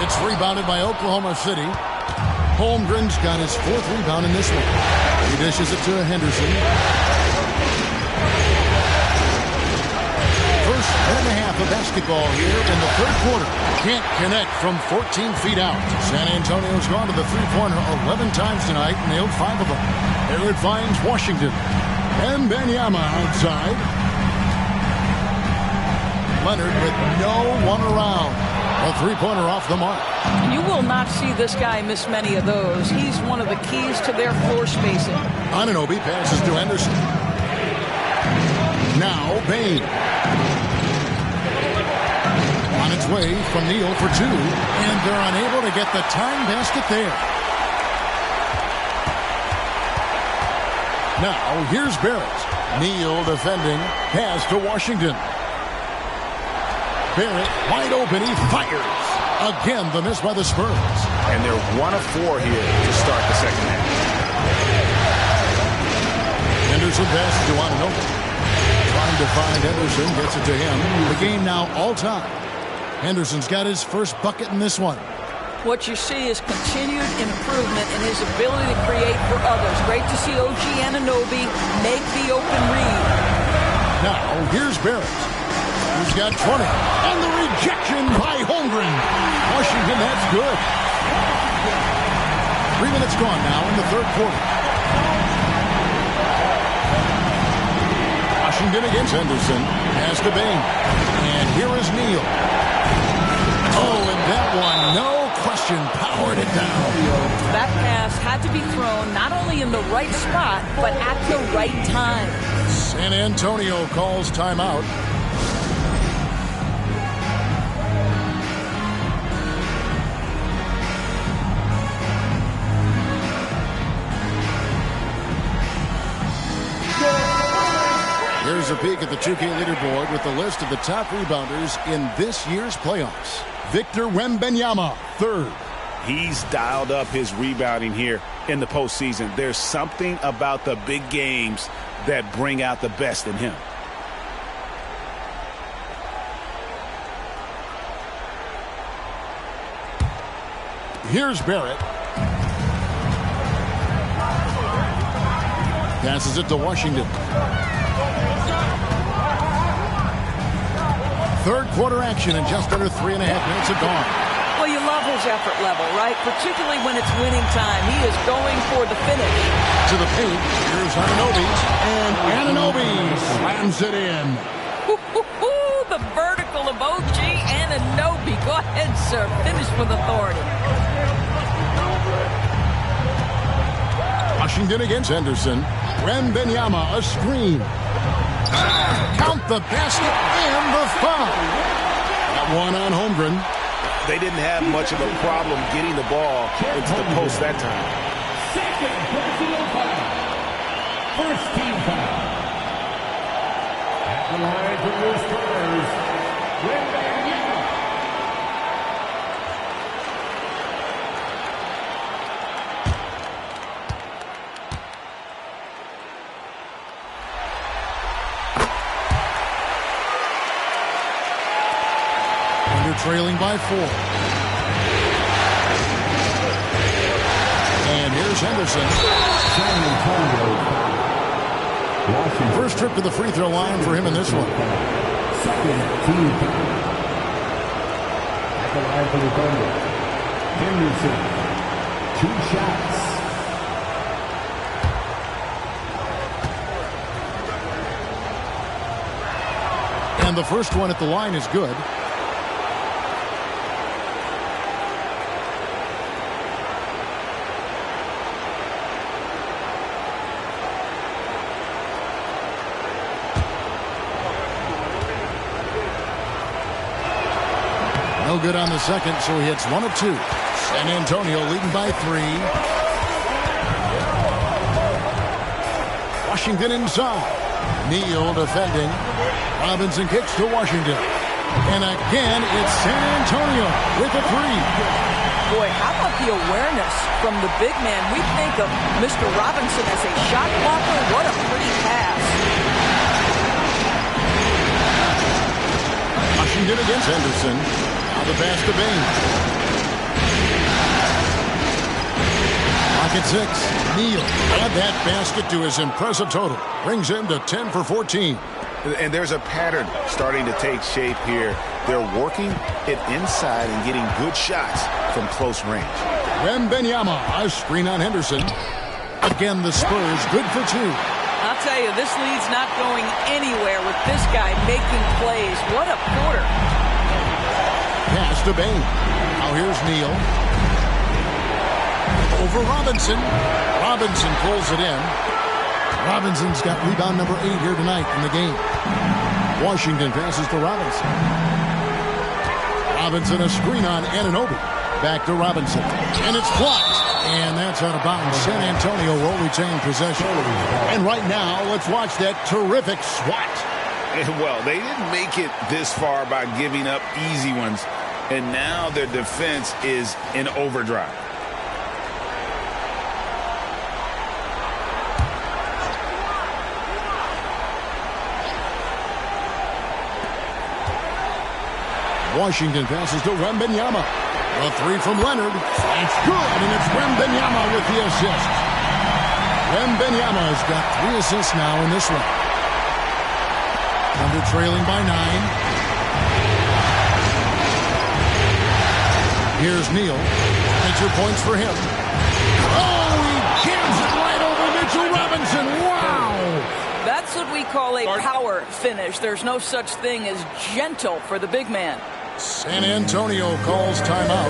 It's rebounded by Oklahoma City. Holmgren's got his 4th rebound in this one. He dishes it to Henderson. First and a half of basketball here in the third quarter. Can't connect from 14 feet out. San Antonio's gone to the three-pointer 11 times tonight, nailed 5 of them. There it finds Washington. And Wembanyama outside. Leonard with no one around. A three-pointer off the mark. You will not see this guy miss many of those. He's one of the keys to their floor spacing. Anunoby passes to Henderson. Now Bain. On its way from Neal for 2. And they're unable to get the time basket there. Now here's Barrett. Neal defending. Pass to Washington. Barrett wide open. He fires. Again, the miss by the Spurs. And they're 1 of 4 here to start the second half. Henderson passes to Anunoby. Trying to find Henderson. Gets it to him. The game now all time. Henderson's got his first bucket in this one. What you see is continued improvement in his ability to create for others. Great to see OG Anunoby make the open read. Now, here's Barrett. He's got 20. And the rejection by Holmgren. Washington, that's good. 3 minutes gone now in the third quarter. Washington against Henderson. Pass to Bain. And here is Neal. Oh, and that one, no question, powered it down. That pass had to be thrown not only in the right spot, but at the right time. San Antonio calls timeout. Here's a peek at the 2K leaderboard with the list of the top rebounders in this year's playoffs. Victor Wembanyama, 3rd. He's dialed up his rebounding here in the postseason. There's something about the big games that bring out the best in him. Here's Barrett. Passes it to Washington. Third quarter action in just under 3.5 minutes of gone. Well, you love his effort level, right? Particularly when it's winning time. He is going for the finish. To the paint. Here's Anunoby. And Anunoby slams it in. The vertical of OG Anunoby. Go ahead, sir. Finish with authority. Washington against Henderson. Wembanyama, a screen. Count the basket and the foul. That one on Holmgren. Holmgren. They didn't have much of a problem getting the ball into the post that time. Second personal foul. First team foul. At the line for the Spurs, Wembanyama. Trailing by 4. And here's Henderson. First trip to the free throw line for him in this one. Second team foul. At the line for the Thunder, Henderson. 2 shots. And the first one at the line is good. No good on the second, so he hits 1 of 2. San Antonio leading by 3. Washington inside. Neal defending. Robinson kicks to Washington. And again, it's San Antonio with a 3. Boy, how about the awareness from the big man? We think of Mr. Robinson as a shot blocker. What a pretty pass. Washington against Henderson. Now the pass to Bain. Pocket 6. Neal. Add that basket to his impressive total. Brings him to 10 for 14. And there's a pattern starting to take shape here. They're working it inside and getting good shots from close range. Wembanyama, a screen on Henderson. Again, the Spurs good for 2. I'll tell you, this lead's not going anywhere with this guy making plays. What a quarter. Pass to Bain. Now here's Neal. Over Robinson. Robinson pulls it in. Robinson's got rebound number 8 here tonight in the game. Washington passes to Robinson. Robinson a screen on Anunoby. Back to Robinson. And it's blocked. And that's out of bounds. San Antonio will retain possession. And right now, let's watch that terrific swat. Well, they didn't make it this far by giving up easy ones. And now their defense is in overdrive. Washington passes to Wembanyama. A 3 from Leonard. It's good, and it's Wembanyama with the assist. Wembanyama has got 3 assists now in this one. Thunder trailing by 9. Here's Neal. Major points for him. Oh, he jams it right over Mitchell Robinson. Wow! That's what we call a power finish. There's no such thing as gentle for the big man. San Antonio calls timeout.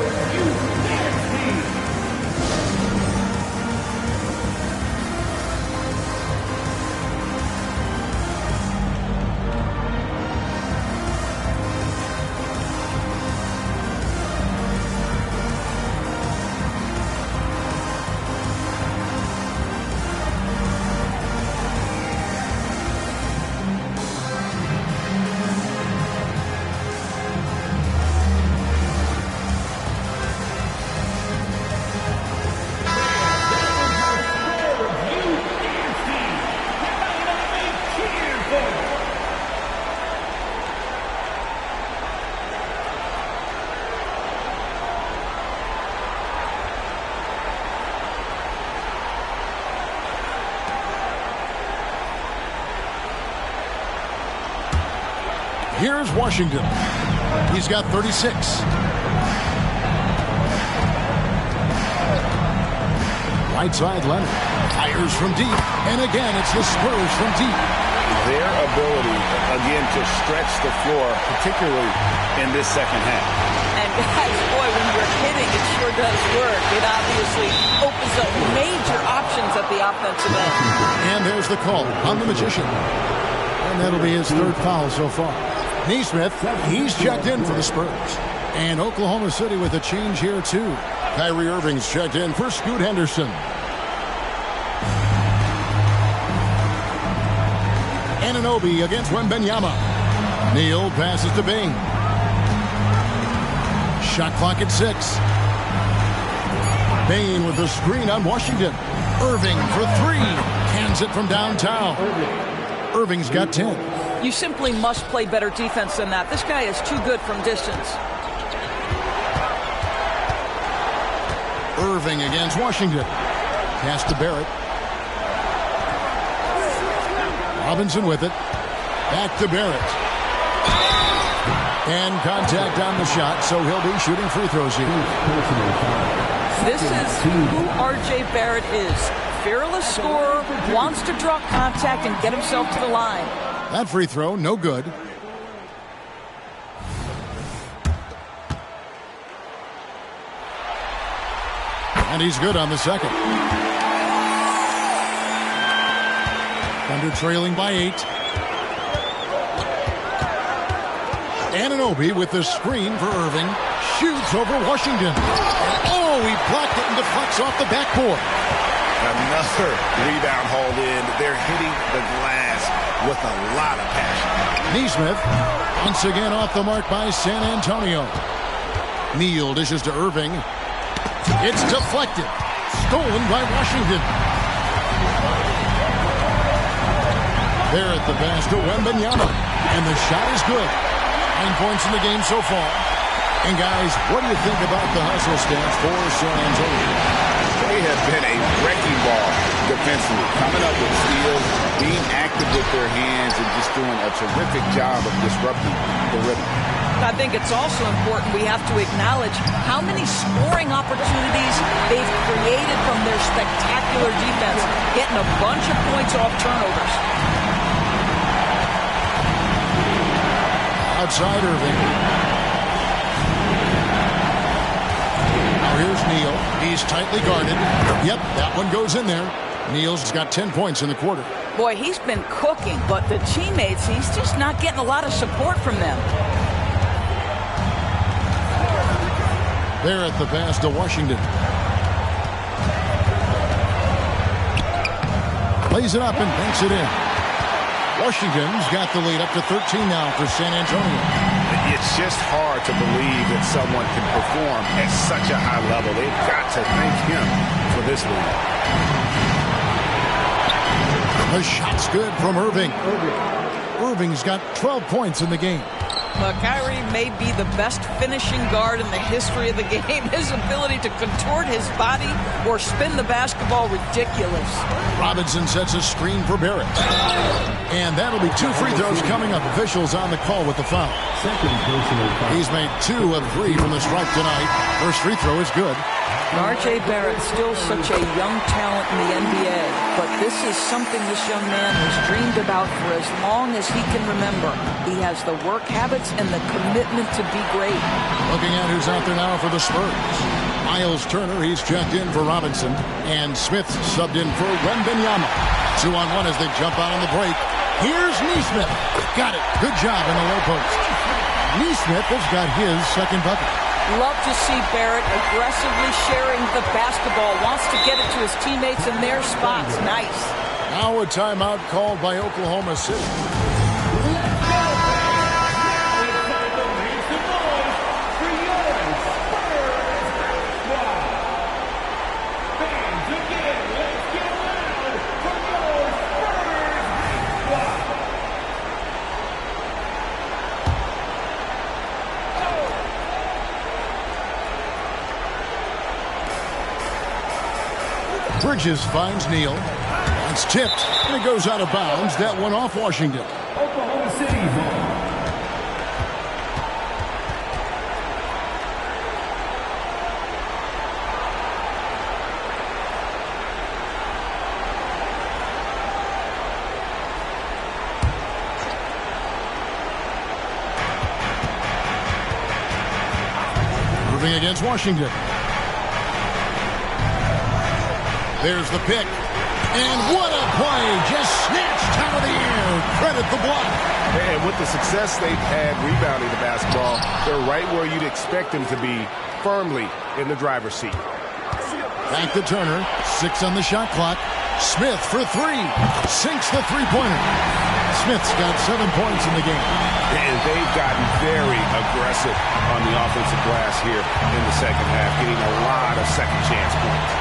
Here's Washington. He's got 36. Right side, Leonard. Fires from deep. And again, it's the Spurs from deep. Their ability, again, to stretch the floor, particularly in this second half. And guys, boy, when you're hitting, it sure does work. It obviously opens up major options at the offensive end. And there's the call on the Magician. And that'll be his 3rd foul so far. Neesmith, he's checked in for the Spurs. And Oklahoma City with a change here, too. Kyrie Irving's checked in for Scoot Henderson. Anunoby against Wembanyama. Neal passes to Bing. Shot clock at 6. Bane with the screen on Washington. Irving for 3. Hands it from downtown. Irving's got 10. You simply must play better defense than that. This guy is too good from distance. Irving against Washington. Pass to Barrett. Robinson with it. Back to Barrett. And contact on the shot, so he'll be shooting free throws here. This is who R.J. Barrett is. Fearless scorer, wants to draw contact and get himself to the line. That free throw, no good. And he's good on the second. Thunder trailing by 8. Anunoby with the screen for Irving. Shoots over Washington. Oh, he blocked it and deflects off the backboard. Another rebound hauled in. They're hitting the glass with a lot of passion. Neesmith once again off the mark by San Antonio. Neal dishes to Irving. It's deflected. Stolen by Washington. Barrett the pass to Wembanyama. And the shot is good. 9 points in the game so far. And guys, what do you think about the hustle stats for San Antonio? They have been a wrecking ball defensively, coming up with steals, being active with their hands, and just doing a terrific job of disrupting the rhythm. I think it's also important we have to acknowledge how many scoring opportunities they've created from their spectacular defense, getting a bunch of points off turnovers. Outside Irving. Now here's Neal. He's tightly guarded. Yep, that one goes in there. Neal's got 10 points in the quarter. Boy, he's been cooking, but the teammates, he's just not getting a lot of support from them. Barrett the pass to Washington. Lays it up and banks it in. Washington's got the lead up to 13 now for San Antonio. It's just hard to believe that someone can perform at such a high level. They've got to thank him for this lead. The shot's good from Irving. Irving's got 12 points in the game. Well, Kyrie may be the best finishing guard in the history of the game. His ability to contort his body or spin the basketball, ridiculous. Robinson sets a screen for Barrett. And that'll be 2 free throws coming up. Officials on the call with the foul. He's made 2 of 3 from the stripe tonight. First free throw is good. R.J. Barrett, still such a young talent in the NBA, but this is something this young man has dreamed about for as long as he can remember. He has the work habits and the commitment to be great. Looking at who's out there now for the Spurs. Miles Turner, he's checked in for Robinson, and Smith subbed in for Wembanyama. 2-on-1 as they jump out on the break. Here's Neesmith. Got it. Good job in the low post. Neesmith has got his second bucket. Love to see Barrett aggressively sharing the basketball. Wants to get it to his teammates in their spots. Nice. Now a timeout called by Oklahoma City. Bridges finds Neal. It's tipped, and it goes out of bounds. That one off Washington. Oklahoma City ball. Moving against Washington. There's the pick. And what a play. Just snatched out of the air. Credit the block. And with the success they've had rebounding the basketball, they're right where you'd expect them to be, firmly in the driver's seat. Back to Turner. 6 on the shot clock. Smith for 3. Sinks the three-pointer. Smith's got 7 points in the game. And they've gotten very aggressive on the offensive glass here in the second half, getting a lot of second chance points.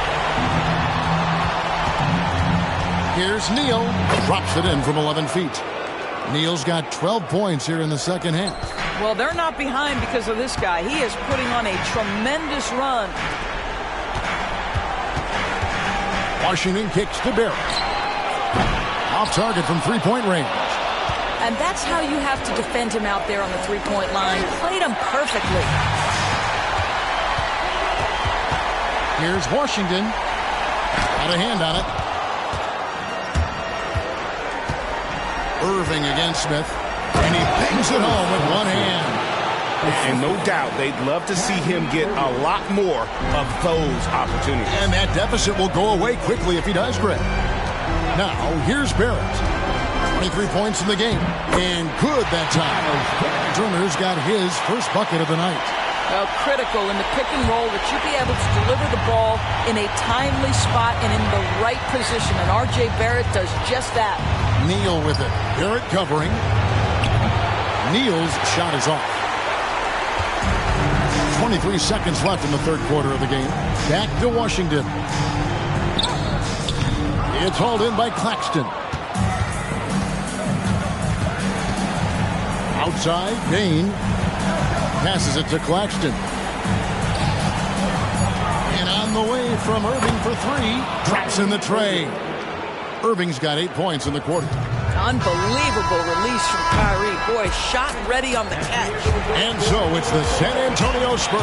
Here's Neal. Drops it in from 11 feet. Neal's got 12 points here in the second half. Well, they're not behind because of this guy. He is putting on a tremendous run. Washington kicks to Barrett. Off target from three-point range. And that's how you have to defend him out there on the three-point line. Played him perfectly. Here's Washington. Got a hand on it. Irving against Smith. And he bangs it home with one hand. And no doubt they'd love to see him get a lot more of those opportunities. And that deficit will go away quickly if he does, Greg. Now, here's Barrett. 23 points in the game. And good that time. Turner's got his first bucket of the night. Well, critical in the pick and roll that you be able to deliver the ball in a timely spot and in the right position. And R.J. Barrett does just that. Neal with it. Barrett covering. Neal's shot is off. 23 seconds left in the third quarter of the game. Back to Washington. It's hauled in by Claxton. Outside, Dane passes it to Claxton. And on the way from Irving for 3. Drops in the tray. Irving's got 8 points in the quarter. Unbelievable release from Kyrie. Boy, shot ready on the catch. And so it's the San Antonio Spurs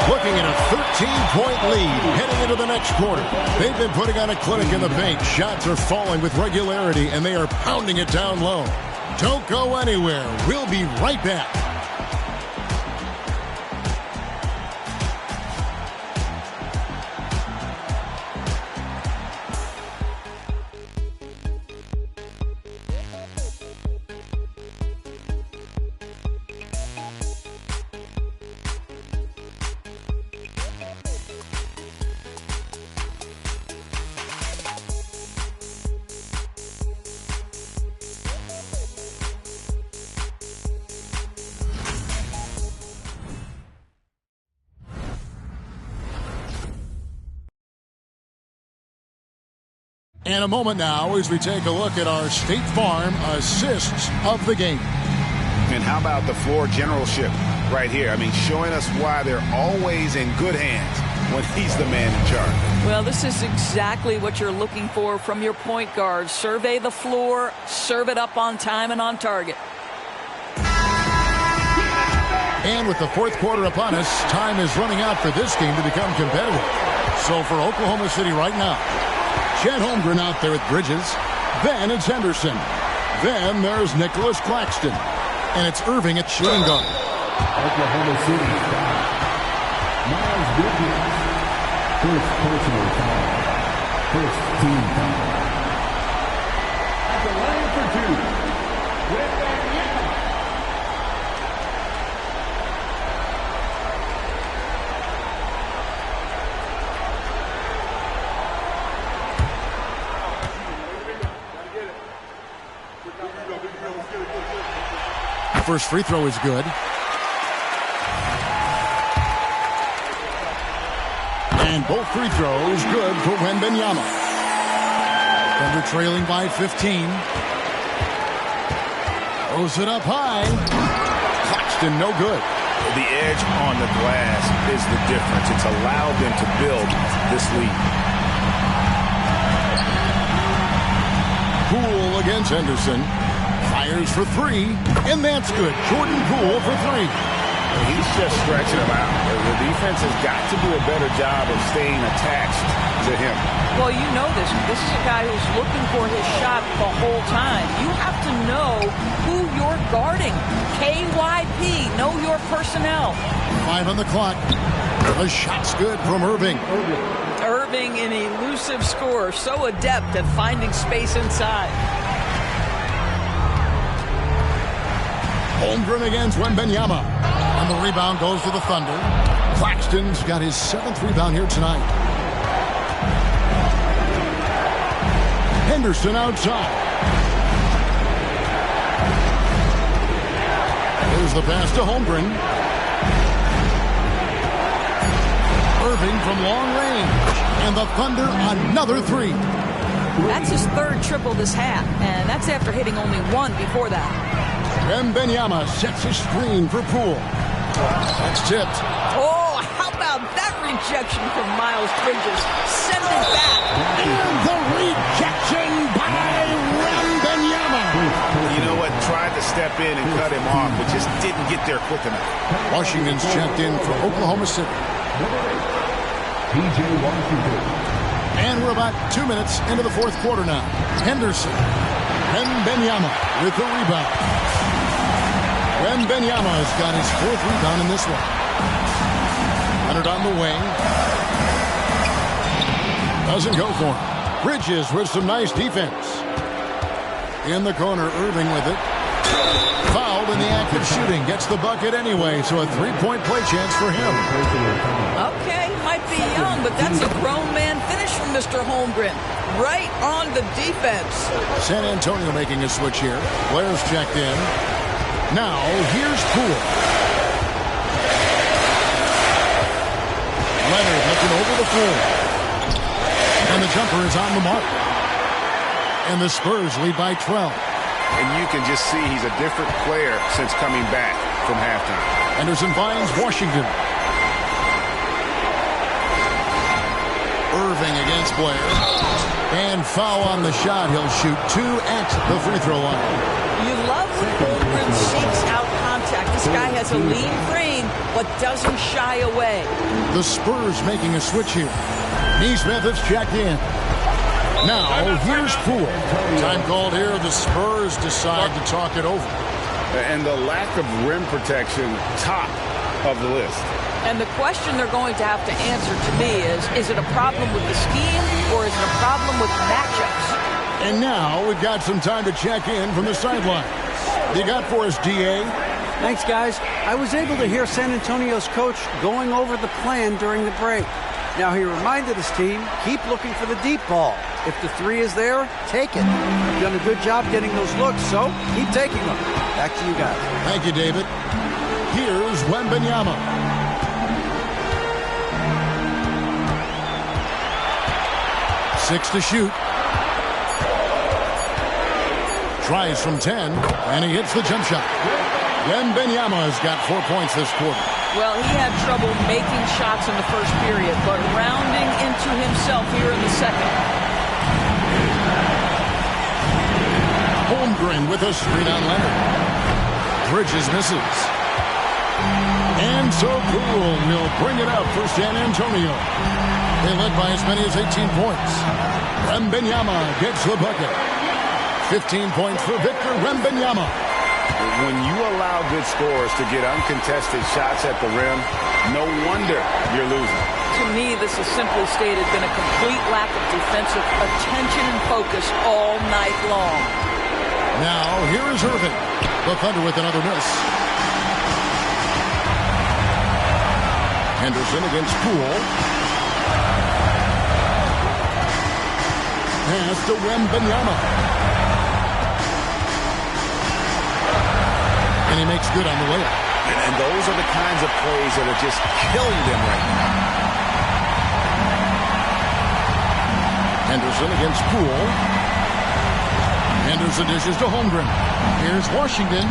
looking at a 13-point lead heading into the next quarter. They've been putting on a clinic in the paint. Shots are falling with regularity, and they are pounding it down low. Don't go anywhere. We'll be right back. And a moment now as we take a look at our State Farm assists of the game. And how about the floor generalship right here? I mean, showing us why they're always in good hands when he's the man in charge. Well, this is exactly what you're looking for from your point guard. Survey the floor, serve it up on time and on target. And with the fourth quarter upon us, time is running out for this game to become competitive. So for Oklahoma City right now, Chet Holmgren out there with Bridges. Then it's Henderson. Then there's Nicholas Claxton. And it's Irving at shooting guard. Oklahoma City foul. Miles Bridges. First personal foul. First team foul. At the line for 2. Wembanyama. First free throw is good. And both free throws good for Wembanyama. Thunder trailing by 15. Throws it up high. Claxton no good. The edge on the glass is the difference. It's allowed them to build this lead. Poole against Henderson. Fires for 3, and that's good. Jordan Poole for 3. He's just stretching him out. The defense has got to do a better job of staying attached to him. Well, you know this. This is a guy who's looking for his shot the whole time. You have to know who you're guarding. KYP, know your personnel. 5 on the clock. The shot's good from Irving. Irving, an elusive scorer, so adept at finding space inside. Holmgren against Wembanyama. And the rebound goes to the Thunder. Claxton's got his 7th rebound here tonight. Henderson outside. Here's the pass to Holmgren. Irving from long range. And the Thunder another 3. That's his 3rd triple this half, and that's after hitting only 1 before that. Wembanyama sets a screen for Poole. That's tipped. Oh, how about that rejection from Miles Bridges? Send it back. And the rejection by Wembanyama. You know what? Tried to step in and cut him off, but just didn't get there quick enough. Washington's checked in for Oklahoma City. And we're about 2 minutes into the 4th quarter now. Henderson. Wembanyama with the rebound. Wembanyama has got his 4th rebound in this one. Leonard on the wing. Doesn't go for him. Bridges with some nice defense. In the corner, Irving with it. Fouled in the act of shooting. Gets the bucket anyway, so a 3-point play chance for him. Okay, might be young, but that's a grown man finish from Mr. Holmgren. Right on the defense. San Antonio making a switch here. Blair's checked in. Now, here's Poole. Leonard looking over the floor. And the jumper is on the mark. And the Spurs lead by 12. And you can just see he's a different player since coming back from halftime. Henderson finds Washington. Irving against Blair. And foul on the shot. He'll shoot 2 at the free throw line. You love when Holmgren seeks out contact. This guy has a lean frame, but doesn't shy away. The Spurs making a switch here. Neesmith is checked in. Now, here's Poole. Time called here. The Spurs decide to talk it over. And the lack of rim protection, top of the list. And the question they're going to have to answer to me is it a problem with the scheme or is it a problem with matchups? And now we've got some time to check in from the sidelines. What you got for us, D.A.? Thanks, guys. I was able to hear San Antonio's coach going over the plan during the break. Now, he reminded his team, keep looking for the deep ball. If the 3 is there, take it. You've done a good job getting those looks, so keep taking them. Back to you guys. Thank you, David. Here's Wembanyama. Six to shoot. Tries from 10, and he hits the jump shot. Wembanyama has got 4 points this quarter. Well, he had trouble making shots in the first period, but rounding into himself here in the second. Holmgren with a screen on Leonard. Bridges misses. And so Poole will bring it up for San Antonio. They led by as many as 18 points. Wembanyama gets the bucket. 15 points for Victor Wembanyama. When you allow good scorers to get uncontested shots at the rim, no wonder you're losing. To me, this is simply stated been a complete lack of defensive attention and focus all night long. Now, here is Irving. The Thunder with another miss. Henderson against Poole. Pass to Wembanyama. And he makes good on the layup. And those are the kinds of plays that are just killing them right now. Henderson against Poole. Henderson dishes to Holmgren. Here's Washington.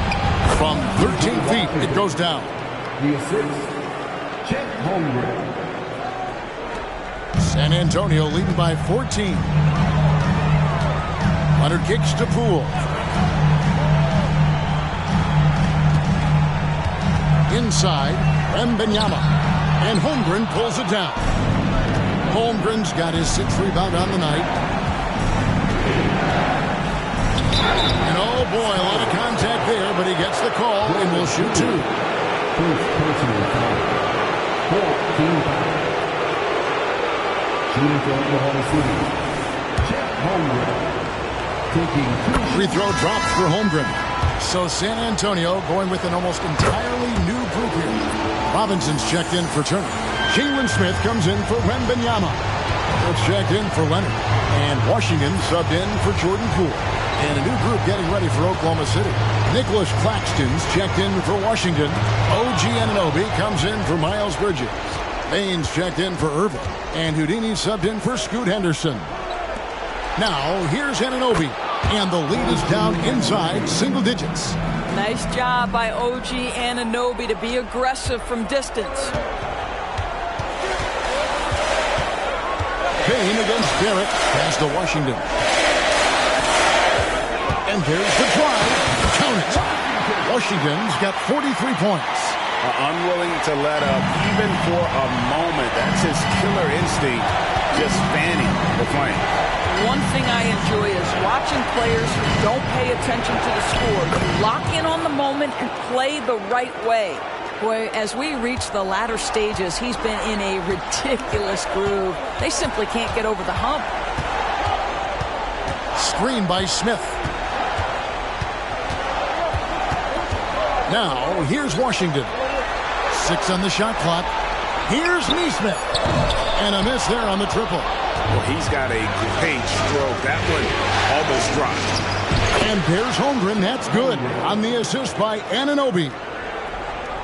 From 13 feet, it goes down. The assist, Chet Holmgren. San Antonio leading by 14. Leonard kicks to Poole. Inside, Wembanyama. And Holmgren pulls it down. Holmgren's got his 6th rebound on the night. And oh boy, a lot of contact there, but he gets the call and will shoot 2. First personal foul. 14 foul. Shooting for Oklahoma City. Chet Holmgren. Taking 2 Free throw dropped for Holmgren. So San Antonio going with an almost entirely new group here. Robinson's checked in for Turner. Jalen Smith comes in for Wembanyama. It's checked in for Leonard. And Washington subbed in for Jordan Poole. And a new group getting ready for Oklahoma City. Nicholas Claxton's checked in for Washington. OG Anunoby comes in for Miles Bridges. Baines checked in for Irvin. And Houdini subbed in for Scoot Henderson. Now, here's Anunoby. And the lead is down inside single digits. Nice job by OG Anunoby to be aggressive from distance. Payne against Barrett. Pass to Washington. And there's the drive. Count it. Washington's got 43 points. Unwilling to let up even for a moment. That's his killer instinct, just fanning the flame. One thing I enjoy is watching players who don't pay attention to the score, who lock in on the moment and play the right way. Boy, as we reach the latter stages, he's been in a ridiculous groove. They simply can't get over the hump. Screen by Smith. Now, here's Washington. 6 on the shot clock. Here's Neesmith. And a miss there on the triple. Well, he's got a great stroke. That one almost dropped. And there's Holmgren. That's good on the assist by Anunoby.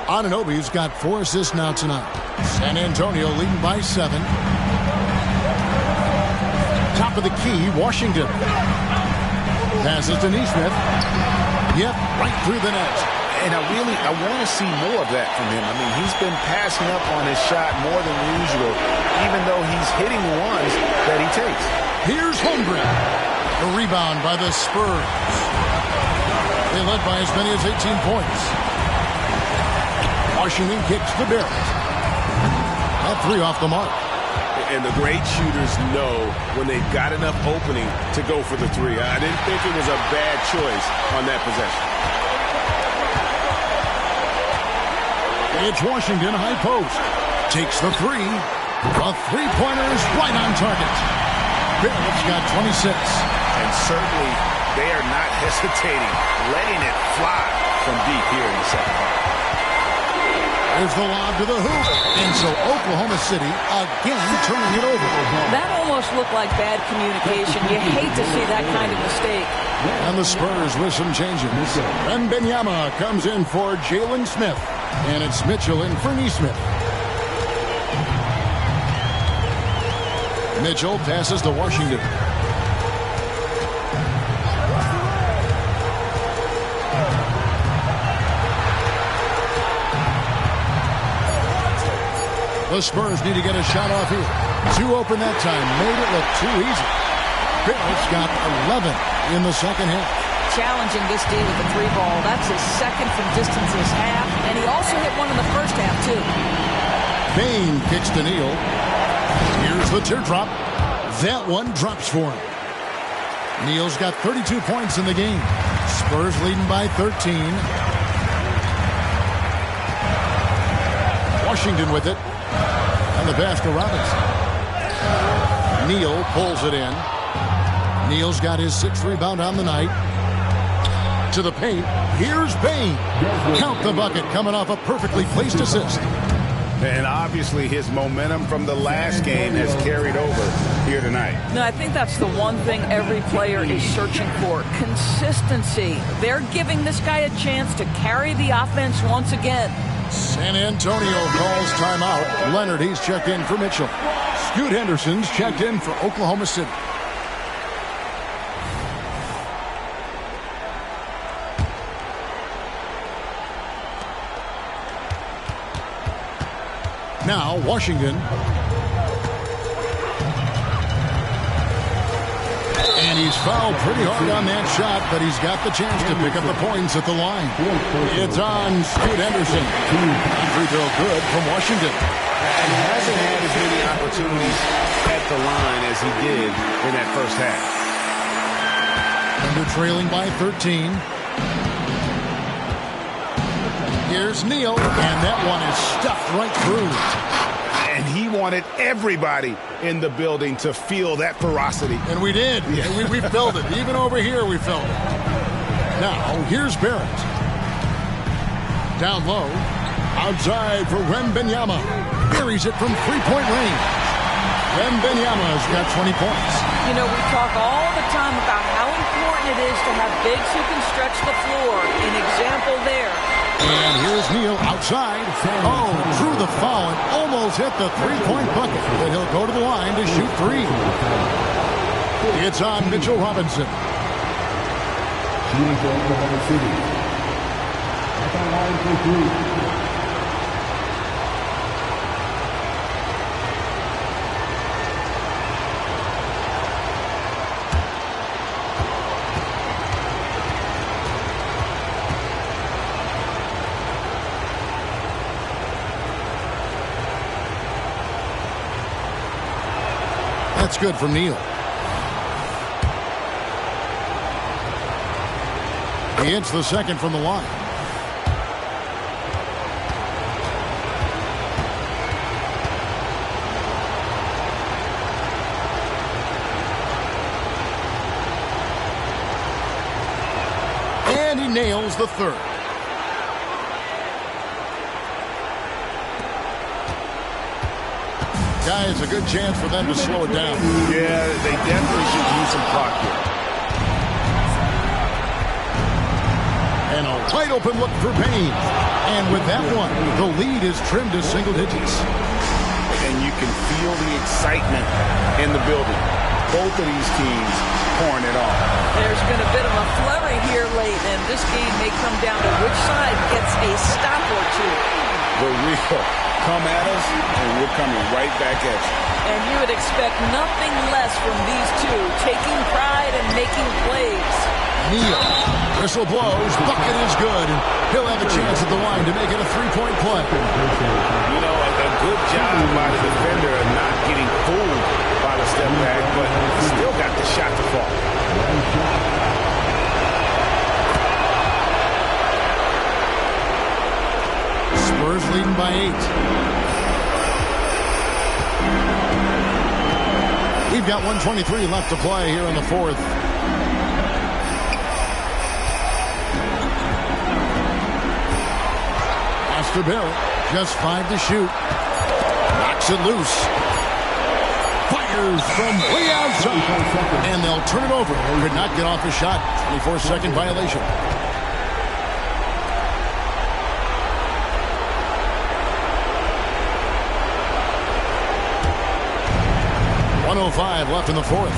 Anunoby's got 4 assists now tonight. San Antonio leading by 7. Top of the key, Washington. Passes to Neesmith. Yep, right through the net. And I want to see more of that from him. I mean, he's been passing up on his shot more than usual, even though he's hitting the ones that he takes. Here's Holmgren. The rebound by the Spurs. They led by as many as 18 points. Washington kicks to Barrett. That 3 off the mark. And the great shooters know when they've got enough opening to go for the 3. I didn't think it was a bad choice on that possession. It's Washington high post. Takes the 3. The three-pointer is right on target. Barrett's got 26. And certainly they are not hesitating, letting it fly from deep here in the second half. There's the lob to the hoop. And so Oklahoma City again turning it over. That almost looked like bad communication. You hate to see that kind of mistake. And the Spurs with some changes. Wembanyama comes in for Jalen Smith. And it's Mitchell in for Neesmith. Mitchell passes to Washington. The Spurs need to get a shot off here. 2 open that time. Made it look too easy. Barrett's got 11 in the second half. Challenging this D with the 3 ball. That's his second from distance this half. And he also hit one in the first half, too. Bain kicks to Neal. Here's the teardrop. That one drops for him. Neal's got 32 points in the game. Spurs leading by 13. Washington with it. And the pass to Robinson. Neal pulls it in. Neal's got his 6th rebound on the night. To the paint. Here's Bain. Count the bucket coming off a perfectly placed assist. And obviously his momentum from the last game has carried over here tonight. No, I think that's the one thing every player is searching for. Consistency. They're giving this guy a chance to carry the offense once again. San Antonio calls timeout. Leonard, he's checked in for Mitchell. Scoot Henderson's checked in for Oklahoma City. Now, Washington. And he's fouled pretty hard on that shot, but he's got the chance to pick up the points at the line. It's on Scoot Henderson. Free throw good from Washington. And he hasn't had as many opportunities at the line as he did in that first half. And they're trailing by 13. Here's Neal, and that one is stuffed right through. And he wanted everybody in the building to feel that ferocity. And we did. Yeah. We felt it. Even over here, we felt it. Now, here's Barrett. Down low. Outside for Wembanyama. Buries it from three-point range. Wembanyama's got 20 points. You know, we talk all the time about how important it is to have bigs who can stretch the floor. An example there. And here's Neal outside. Oh, drew the foul and almost hit the three-point bucket. But he'll go to the line to shoot three. It's on Mitchell Robinson. Shooting for Oklahoma City. At the line for three. That's good from Neal. He hits the second from the line. And he nails the third. Guys, a good chance for them to slow it down. Yeah, they definitely should use some clock here. And a wide open look for Payne. And with that one, the lead is trimmed to single digits. And you can feel the excitement in the building. Both of these teams pouring it on. There's been a bit of a flurry here late, and this game may come down to which side gets a stop or two. The real come at us, and we're coming right back at you. And you would expect nothing less from these two, taking pride and making plays. Neal, whistle blows, bucket is good, and he'll have a chance at the line to make it a three-point play. You know, a good job by the defender of not getting fooled by the step back, but still got the shot to fall. Spurs leading by 8. We've got 1:23 left to play here in the fourth. Master Barrett, just 5 to shoot. Knocks it loose. Fires from way outside. And they'll turn it over. Could not get off his shot. 24-second violation. .05 left in the fourth.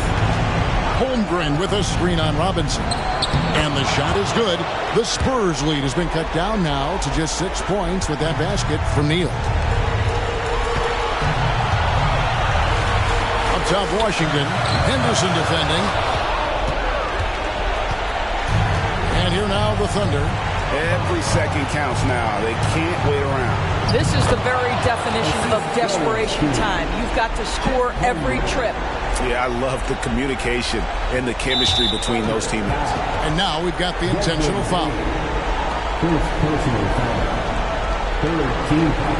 Holmgren with a screen on Robinson. And the shot is good. The Spurs lead has been cut down now to just 6 points with that basket from Neal. Up top, Washington. Henderson defending. And here now the Thunder. Every second counts now. They can't wait around. This is the very definition of desperation time. You've got to score every trip. Yeah, I love the communication and the chemistry between those teammates. And now we've got the intentional foul. First personal foul. Third team foul.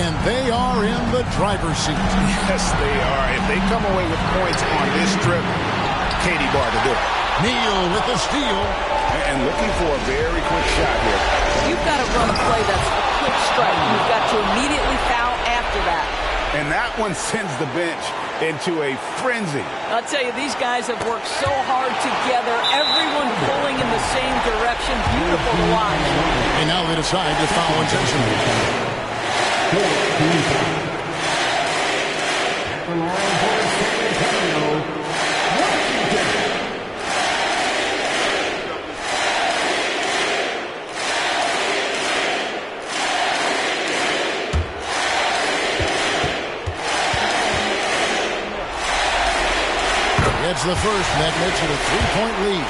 And they are in the driver's seat. Yes, they are. If they come away with points on this trip, Katie Barr to do it. Neal with the steal. And looking for a very quick shot here. You've got to run a play that's a quick strike. You've got to immediately foul after that. And that one sends the bench into a frenzy. I'll tell you, these guys have worked so hard together. Everyone pulling in the same direction. Beautiful to watch. And now they decide to foul intentionally. It's the first, and that makes it a 3-point lead.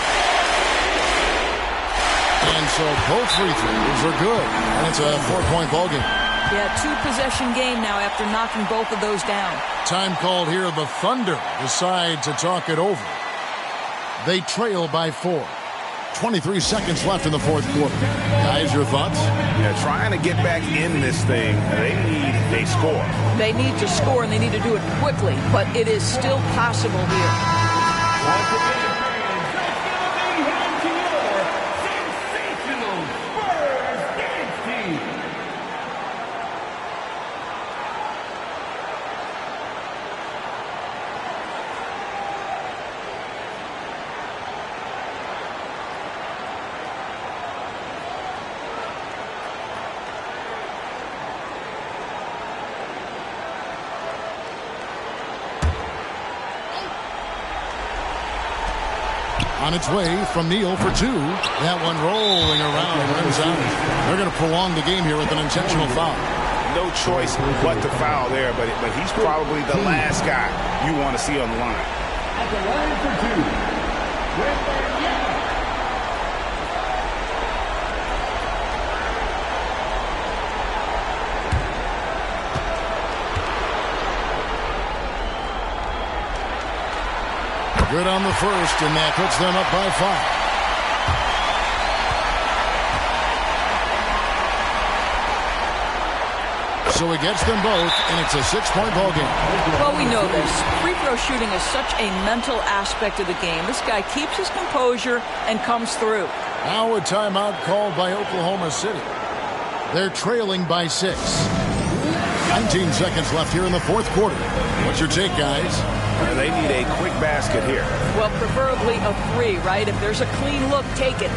And so both free throws are good, and it's a 4-point ballgame. Yeah, 2-possession game now after knocking both of those down. Time called here. The Thunder decide to talk it over. They trail by 4. 23 seconds left in the fourth quarter. Guys, your thoughts? Yeah, trying to get back in this thing, they need a score. They need to score, and they need to do it quickly, but it is still possible here. On its way from Neal for 2. That one rolling around and runs out. They're going to prolong the game here with an intentional foul. No choice but to foul there, but he's probably the last guy you want to see on the line. At the line for 2. Good on the first, and that puts them up by 5. So he gets them both, and it's a 6-point ball game. Well, we know this. Free throw shooting is such a mental aspect of the game. This guy keeps his composure and comes through. Now a timeout called by Oklahoma City. They're trailing by 6. 19 seconds left here in the fourth quarter. What's your take, guys? They need a quick basket here. Well, preferably a 3, right? If there's a clean look, take it.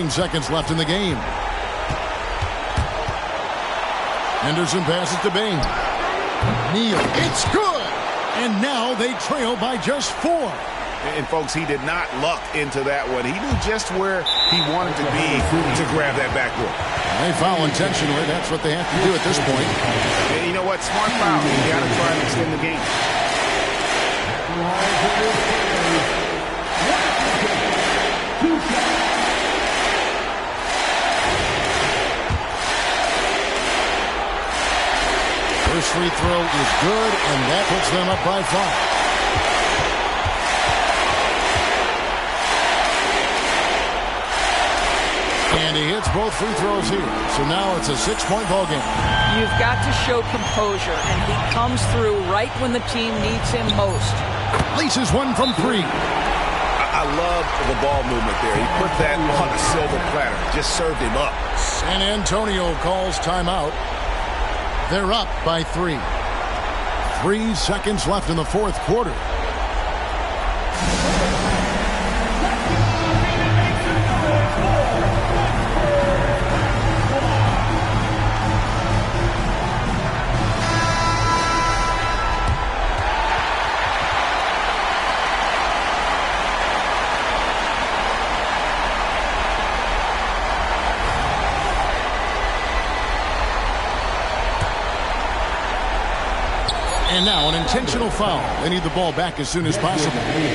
Seconds left in the game. Henderson passes to Bain. Neal, it's good! And now they trail by just 4. And folks, he did not luck into that one. He knew just where he wanted to be to grab that backboard. They foul intentionally. That's what they have to do at this point. And you know what? Smart foul. You got to try and extend the game. First free throw is good, and that puts them up by 5. And he hits both free throws here. So now it's a 6-point ball game. You've got to show composure, and he comes through right when the team needs him most. Leases one from 3. I love the ball movement there. He put that on a silver platter. Just served him up. San Antonio calls timeout. They're up by 3. 3 seconds left in the fourth quarter. And now an intentional foul. They need the ball back as soon as possible. He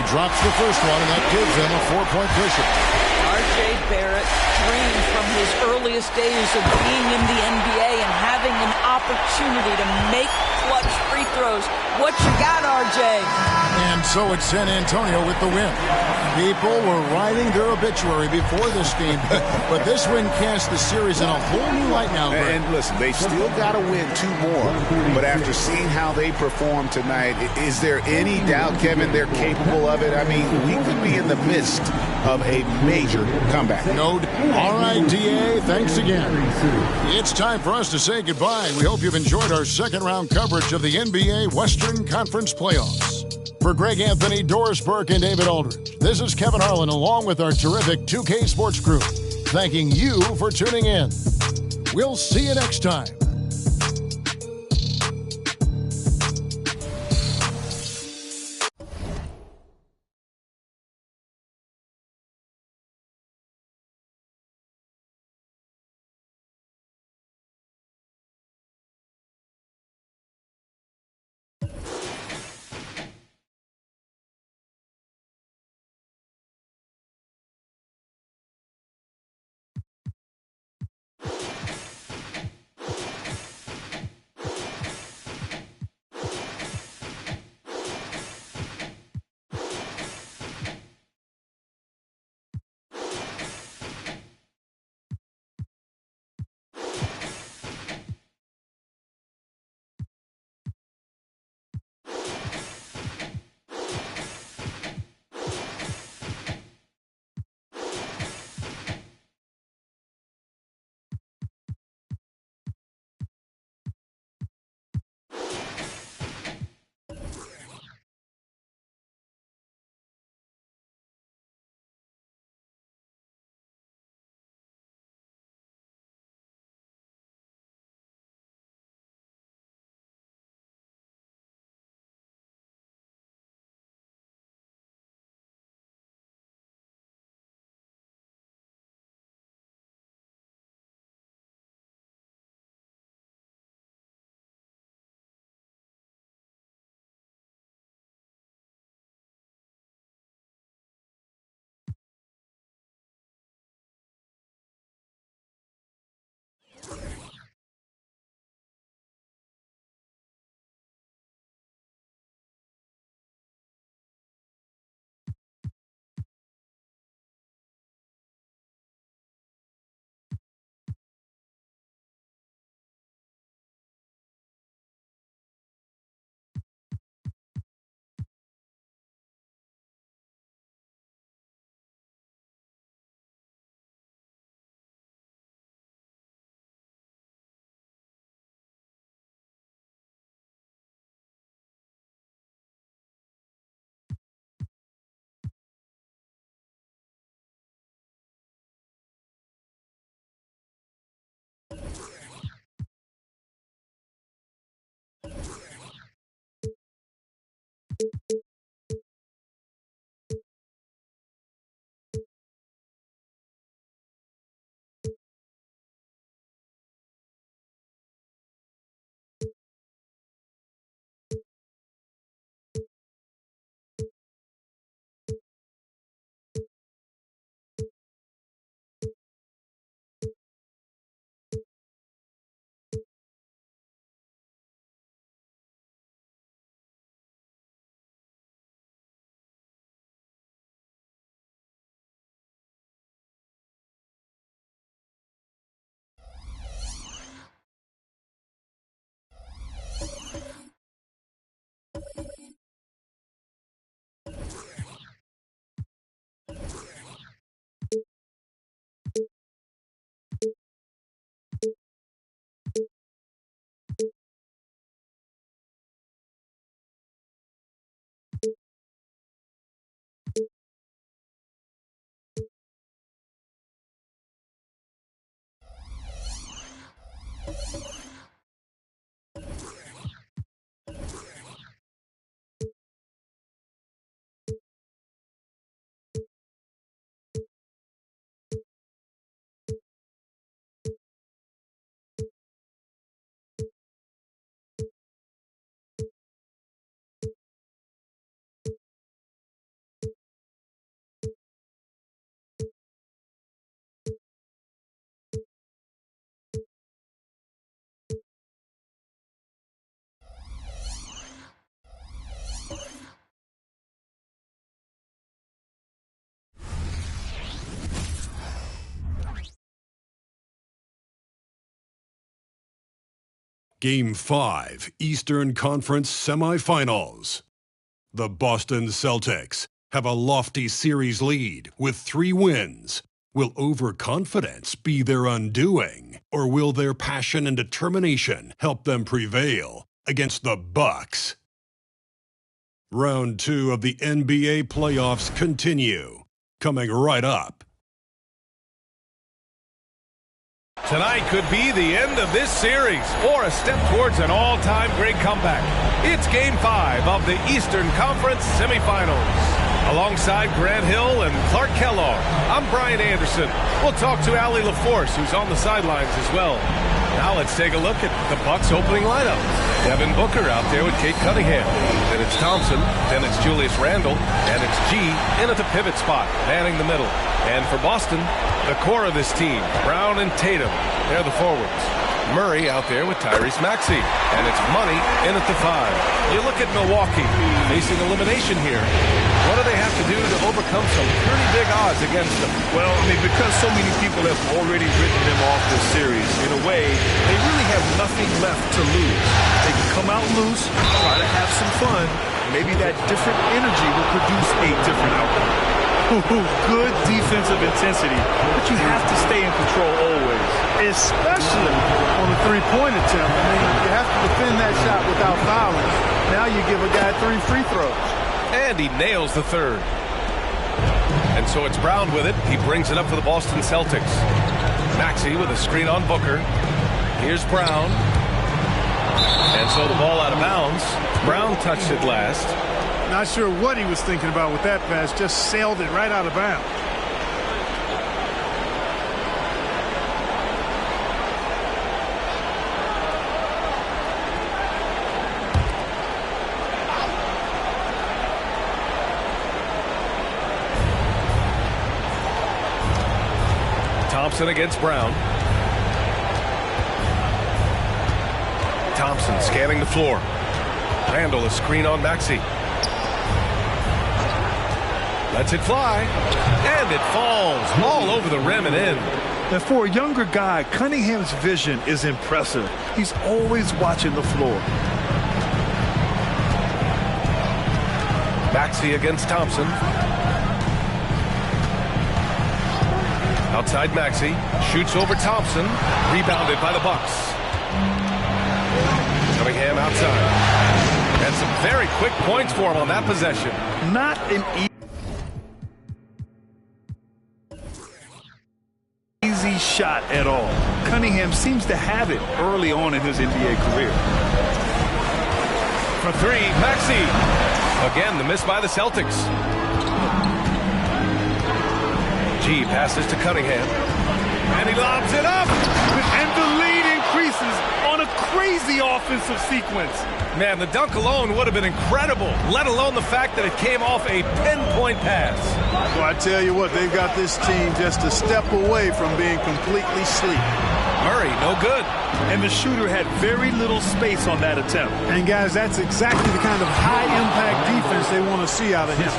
drops the first one, and that gives them a 4-point cushion. R.J. Barrett dreamed from his earliest days of being in the NBA and having an opportunity to make clutch free throws. What you got, R.J.? And so it's San Antonio with the win. People were writing their obituary before this game, but this win cast the series in a whole new light now. And listen, they still got to win 2 more, but after seeing how they performed tonight, is there any doubt, Kevin, they're capable of it? I mean, we could be in the midst of a major comeback. No. All right, D.A., thanks again. It's time for us to say goodbye. We hope you've enjoyed our second-round coverage of the NBA Western Conference Playoffs. For Greg Anthony, Doris Burke, and David Aldridge, this is Kevin Harlan along with our terrific 2K Sports crew, thanking you for tuning in. We'll see you next time. Game 5, Eastern Conference Semifinals. The Boston Celtics have a lofty series lead with 3 wins. Will overconfidence be their undoing, or will their passion and determination help them prevail against the Bucks? Round 2 of the NBA playoffs continue, coming right up. Tonight could be the end of this series or a step towards an all-time great comeback. It's Game 5 of the Eastern Conference Semifinals. Alongside Grant Hill and Clark Kellogg, I'm Brian Anderson. We'll talk to Allie LaForce, who's on the sidelines as well. Now let's take a look at the Bucks' opening lineup. Devin Booker out there with Kate Cunningham. Then it's Thompson. Then it's Julius Randle. And it's G in at the pivot spot, manning the middle. And for Boston, the core of this team, Brown and Tatum, they're the forwards. Murray out there with Tyrese Maxey. And it's Money in at the 5. You look at Milwaukee, facing elimination here. What do they have to do to overcome some pretty big odds against them? Well, I mean, because so many people have already written them off this series, in a way, they really have nothing left to lose. They can come out loose, try to have some fun. Maybe that different energy will produce a different outcome. Good defensive intensity, but you have to stay in control always, especially on the three-point attempt. I mean, you have to defend that shot without fouling. Now you give a guy 3 free throws. And he nails the third. And so it's Brown with it. He brings it up for the Boston Celtics. Maxey with a screen on Booker. Here's Brown. And so the ball out of bounds. Brown touched it last. Not sure what he was thinking about with that pass. Just sailed it right out of bounds. Thompson against Brown. Thompson scanning the floor. Randle a screen on Maxey. Lets it fly, and it falls all over the rim and in. And for a younger guy, Cunningham's vision is impressive. He's always watching the floor. Maxey against Thompson. Outside Maxey, shoots over Thompson, rebounded by the Bucks. Cunningham outside. And some very quick points for him on that possession. Not an easy shot at all. Cunningham seems to have it early on in his NBA career. For 3, Maxey. Again, the miss by the Celtics. G passes to Cunningham. And he lobs it up. And the lead increases on a crazy offensive sequence. Man, the dunk alone would have been incredible, let alone the fact that it came off a pinpoint pass. Well, I tell you what, they've got this team just a step away from being completely asleep. Murray, no good. And the shooter had very little space on that attempt. And, guys, that's exactly the kind of high-impact defense they want to see out of him.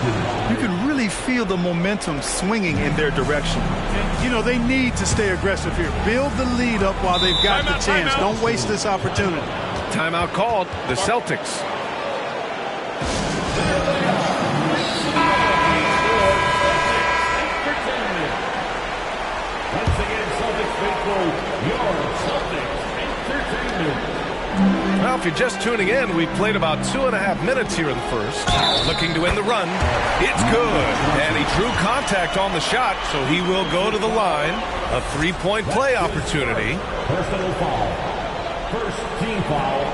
You can really feel the momentum swinging in their direction. And, you know, they need to stay aggressive here. Build the lead up while they've got the chance. Don't waste this opportunity. Timeout called. The Celtics. Once again, Celtics faithful, your Celtics Entertainment. Well, if you're just tuning in, we played about 2.5 minutes here in the first. Looking to end the run. It's good. And he drew contact on the shot, so he will go to the line. A three-point play opportunity. Personal foul. First team foul.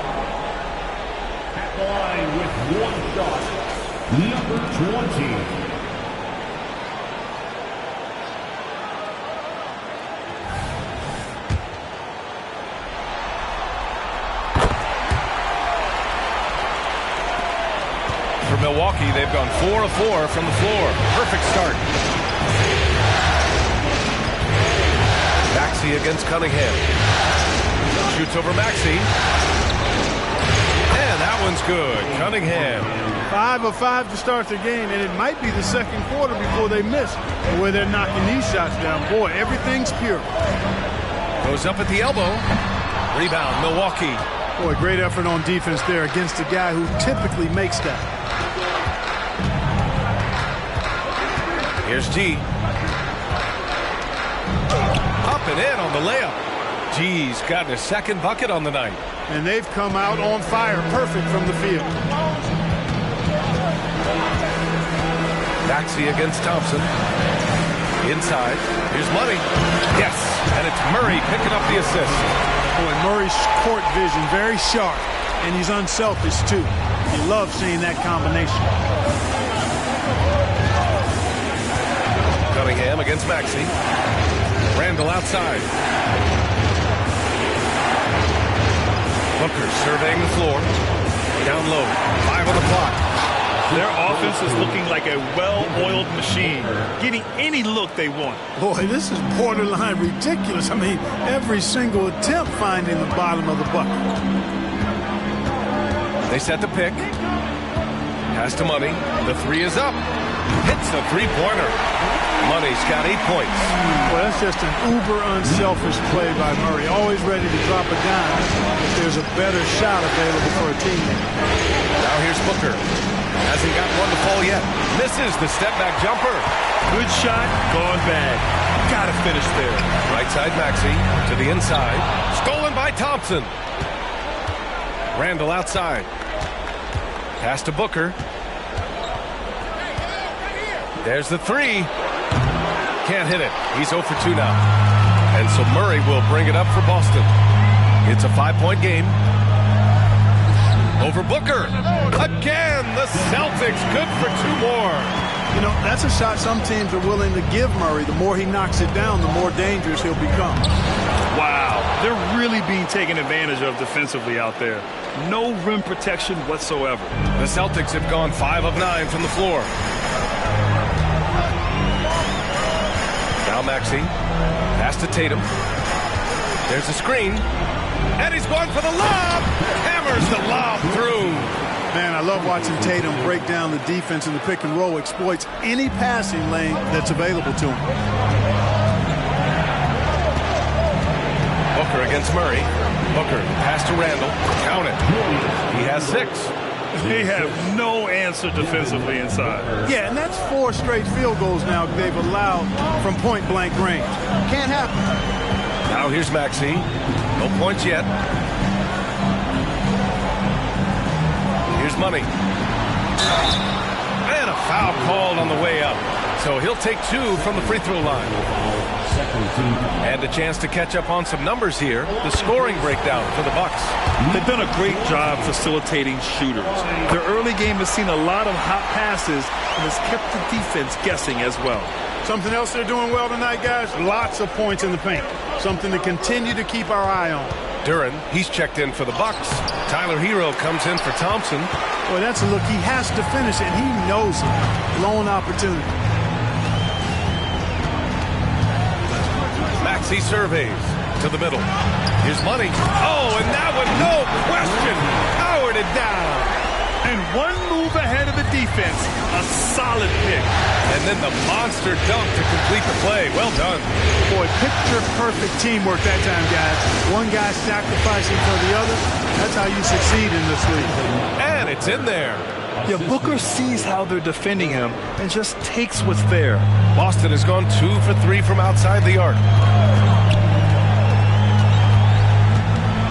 At the line with one shot. Number 20. For Milwaukee, they've gone 4 of 4 from the floor. Perfect start. Maxey against Cunningham. Shoots over Maxey. And that one's good. Cunningham. 5 of 5 to start the game, and it might be the second quarter before they miss, where they're knocking these shots down. Boy, everything's pure. Goes up at the elbow. Rebound, Milwaukee. Boy, great effort on defense there against a guy who typically makes that. Here's G. Up and in on the layup. G's got his second bucket on the night. And they've come out on fire, perfect from the field. Maxey against Thompson. Inside. Here's Money. Yes. And it's Murray picking up the assist. Boy, Murray's court vision very sharp. And he's unselfish, too. You love seeing that combination. Cunningham against Maxey. Randall outside. Booker surveying the floor. Down low. 5 on the clock. Their offense is looking like a well-oiled machine, getting any look they want. Boy, this is borderline ridiculous. I mean, every single attempt finding the bottom of the bucket. They set the pick. Pass to Money. The three is up. Hits the three-pointer. Money's got 8 points. Well, that's just an uber unselfish play by Murray. Always ready to drop a dime if there's a better shot available for a teammate. Now here's Booker. Hasn't got one to fall yet. Misses the step-back jumper. Good shot, gone bad. Gotta finish there. Right side Maxey to the inside. Stolen by Thompson. Randall outside. Pass to Booker. There's the three. Can't hit it. He's 0 for 2 now. And so Murray will bring it up for Boston. It's a 5-point game. Over Booker. Again, the Celtics good for 2 more. You know, that's a shot some teams are willing to give Murray. The more he knocks it down, the more dangerous he'll become. Wow, they're really being taken advantage of defensively out there. No rim protection whatsoever. The Celtics have gone 5 of 9 from the floor. Now Maxey. Pass to Tatum. There's a screen. And he's going for the lob. Hammers the lob through. Man, I love watching Tatum break down the defense in the pick and roll, exploits any passing lane that's available to him. Booker against Murray. Booker, pass to Randall. Count it. He has 6. They have no answer defensively inside. Yeah, and that's 4 straight field goals now they've allowed from point-blank range. Can't happen. Now here's Maxey. No points yet. Here's Money. And a foul called on the way up. So he'll take 2 from the free throw line. And a chance to catch up on some numbers here. The scoring breakdown for the Bucks. They've done a great job facilitating shooters. Their early game has seen a lot of hot passes and has kept the defense guessing as well. Something else they're doing well tonight, guys, lots of points in the paint. Something to continue to keep our eye on. Duren, he's checked in for the Bucks. Tyler Hero comes in for Thompson. Boy, that's a look. He has to finish it. He knows it. Lone opportunity. Maxey surveys to the middle. Here's Money. Oh, and that one, no question, powered it down. And one move ahead of the defense. A solid pick. And then the monster dunk to complete the play. Well done. Boy, picture-perfect teamwork that time, guys. One guy sacrificing for the other. That's how you succeed in this league. And it's in there. Yeah, Booker sees how they're defending him and just takes what's there. Boston has gone 2 for 3 from outside the arc.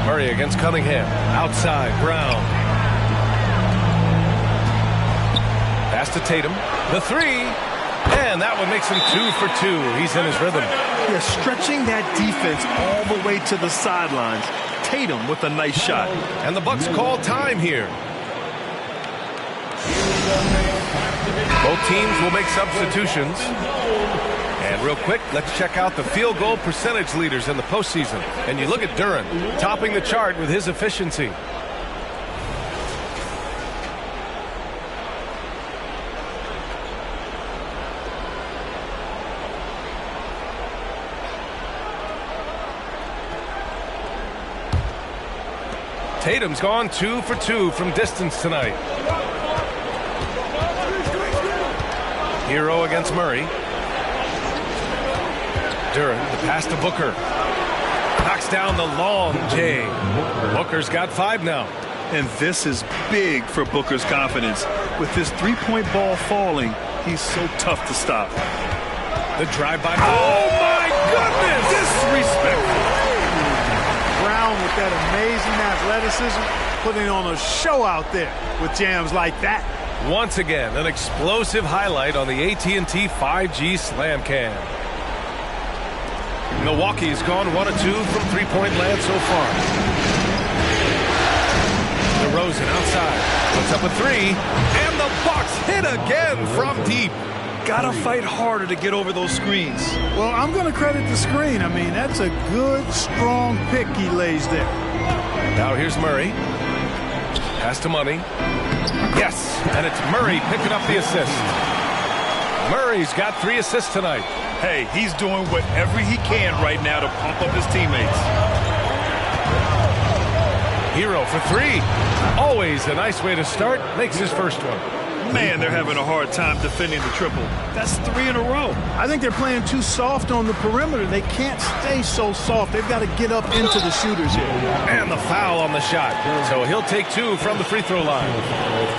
Murray against Cunningham. Outside, Brown. Pass to Tatum. The three. And that one makes him 2 for 2. He's in his rhythm. Yeah, stretching that defense all the way to the sidelines. Tatum with a nice shot. And the Bucks call time here. Both teams will make substitutions. And real quick, let's check out the field goal percentage leaders in the postseason. And you look at Duren, topping the chart with his efficiency. Tatum's gone 2 for 2 from distance tonight. Hero against Murray. Duren, the pass to Booker. Knocks down the long J. Booker's got 5 now. And this is big for Booker's confidence. With his three-point ball falling, he's so tough to stop. The drive-by. Oh, my goodness! Disrespectful. Brown with that amazing athleticism, putting on a show out there with jams like that. Once again, an explosive highlight on the AT&T 5G Slam Cam. Milwaukee's gone 1 of 2 from three-point land so far. DeRozan outside, puts up a 3, and the Bucks hit again from deep. Gotta fight harder to get over those screens. Well, I'm going to credit the screen. I mean, that's a good, strong pick he lays there. Now here's Murray. Pass to Money. Yes, and it's Murray picking up the assist. Murray's got 3 assists tonight. Hey, he's doing whatever he can right now to pump up his teammates. Hero for 3. Always a nice way to start. Makes his first one. Man, they're having a hard time defending the triple. That's 3 in a row. I think they're playing too soft on the perimeter. They can't stay so soft. They've got to get up into the shooters here. And the foul on the shot. So he'll take 2 from the free throw line.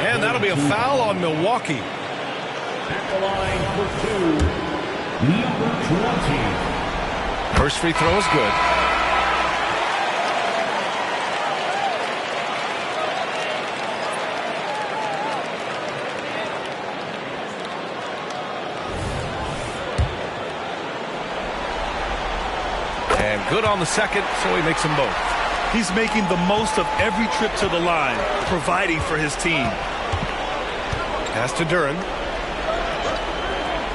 And that'll be a foul on Milwaukee. At the line for 2, number 20. First free throw is good. And good on the second, so he makes them both. He's making the most of every trip to the line, providing for his team. Pass to Duren.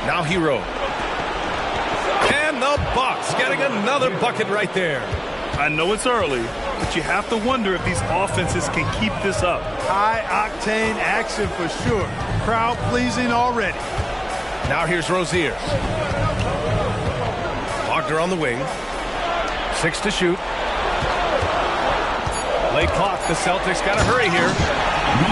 Now Hero. And the Bucks getting another bucket right there. I know it's early, but you have to wonder if these offenses can keep this up. High-octane action for sure. Crowd-pleasing already. Now here's Rozier. Wagner on the wing. 6 to shoot. Late clock. The Celtics got to hurry here.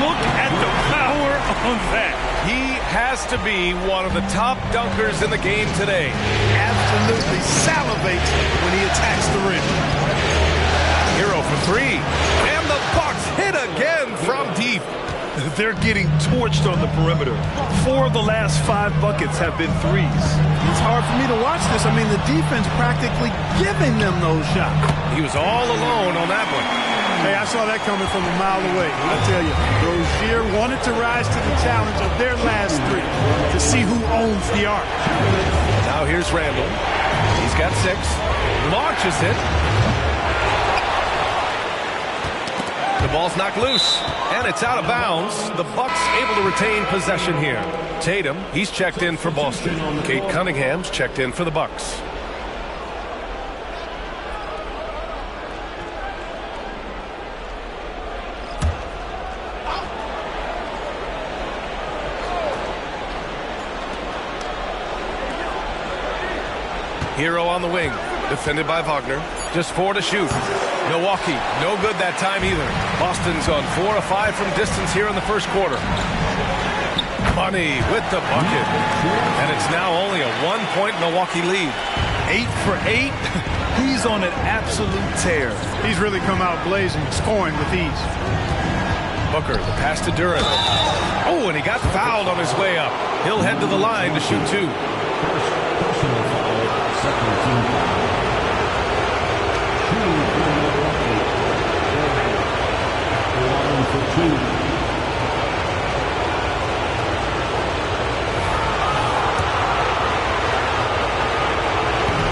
Look at the power on that. He has to be one of the top dunkers in the game today. Absolutely salivates when he attacks the rim. Hero for 3. And the Bucks hit again from deep. They're getting torched on the perimeter. 4 of the last 5 buckets have been threes. It's hard for me to watch this. I mean, the defense practically giving them those shots. He was all alone on that one. Hey, I saw that coming from a mile away. I tell you, Rozier wanted to rise to the challenge of their last 3 to see who owns the arc. Now here's Randall. He's got 6. Launches it. The ball's knocked loose, and it's out of bounds. The Bucks able to retain possession here. Tatum, he's checked in for Boston. Kate Cunningham's checked in for the Bucks. Hero on the wing, defended by Wagner. Just 4 to shoot. Milwaukee, no good that time either. Boston's on 4 of 5 from distance here in the first quarter. Money with the bucket. And it's now only a 1-point Milwaukee lead. 8 for 8. He's on an absolute tear. He's really come out blazing, scoring with ease. Booker, the pass to Duran. Oh, and he got fouled on his way up. He'll head to the line to shoot 2.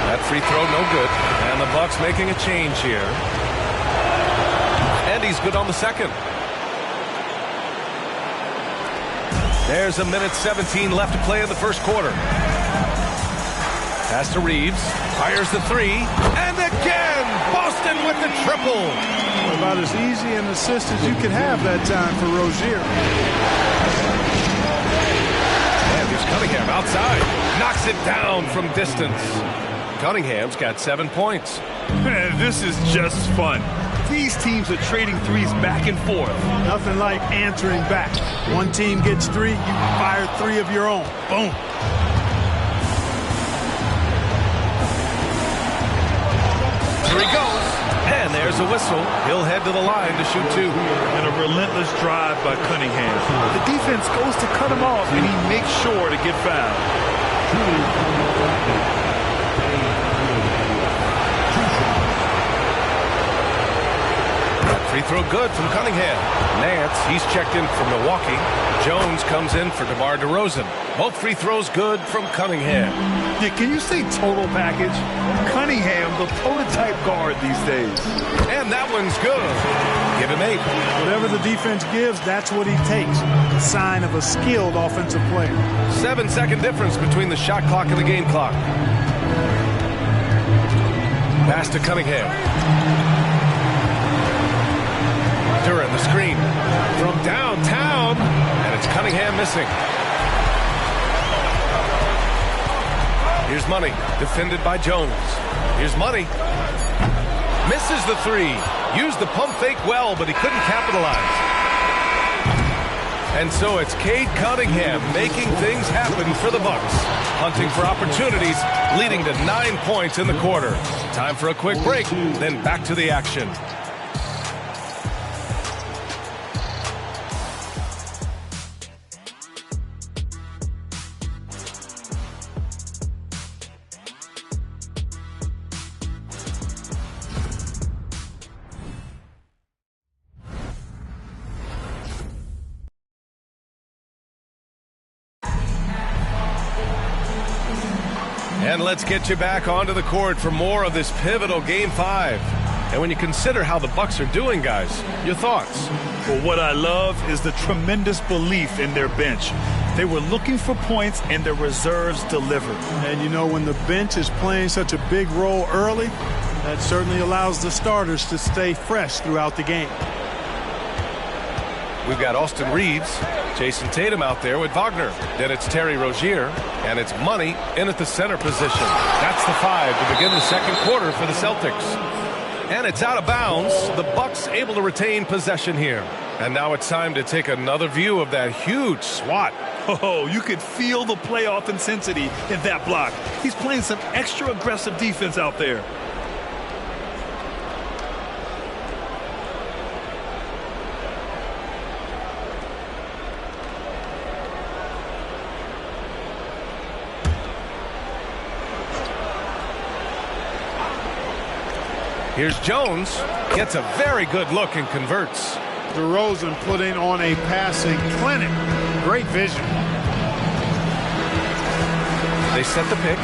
That free throw no good, and the Bucks making a change here. And he's good on the second. There's a minute 17 left to play in the first quarter. Pass to Reeves, fires the 3, and again, Boston with the triple. About as easy an assist as you could have that time for Rozier. And there's Cunningham outside, knocks it down from distance. Cunningham's got 7 points. Man, this is just fun. These teams are trading threes back and forth. Nothing like answering back. One team gets 3, you fire 3 of your own. Boom. Here he goes, and there's a whistle. He'll head to the line to shoot 2. And a relentless drive by Cunningham. The defense goes to cut him off, and he makes sure to get fouled. Free throw good from Cunningham. Nance, he's checked in for Milwaukee. Jones comes in for DeMar DeRozan. Both free throws good from Cunningham. Yeah, can you say total package? Cunningham, the prototype guard these days. And that one's good. Give him 8. Whatever the defense gives, that's what he takes. A sign of a skilled offensive player. 7-second difference between the shot clock and the game clock. Pass to Cunningham. Duran, the screen from downtown, and it's Cunningham missing. Here's Money, defended by Jones. Here's Money. Misses the 3. Used the pump fake well, but he couldn't capitalize. And so it's Cade Cunningham making things happen for the Bucks. Hunting for opportunities, leading to 9 points in the quarter. Time for a quick break, then back to the action. And let's get you back onto the court for more of this pivotal Game 5. And when you consider how the Bucks are doing, guys, your thoughts? Well, what I love is the tremendous belief in their bench. They were looking for points, and their reserves delivered. And you know, when the bench is playing such a big role early, that certainly allows the starters to stay fresh throughout the game. We've got Austin Reeves, Jason Tatum out there with Wagner. Then it's Terry Rozier, and it's Money in at the center position. That's the 5 to begin the second quarter for the Celtics. And it's out of bounds. The Bucks able to retain possession here. And now it's time to take another view of that huge swat. Oh, you could feel the playoff intensity in that block. He's playing some extra aggressive defense out there. Here's Jones, gets a very good look and converts. DeRozan putting on a passing clinic. Great vision. They set the pick.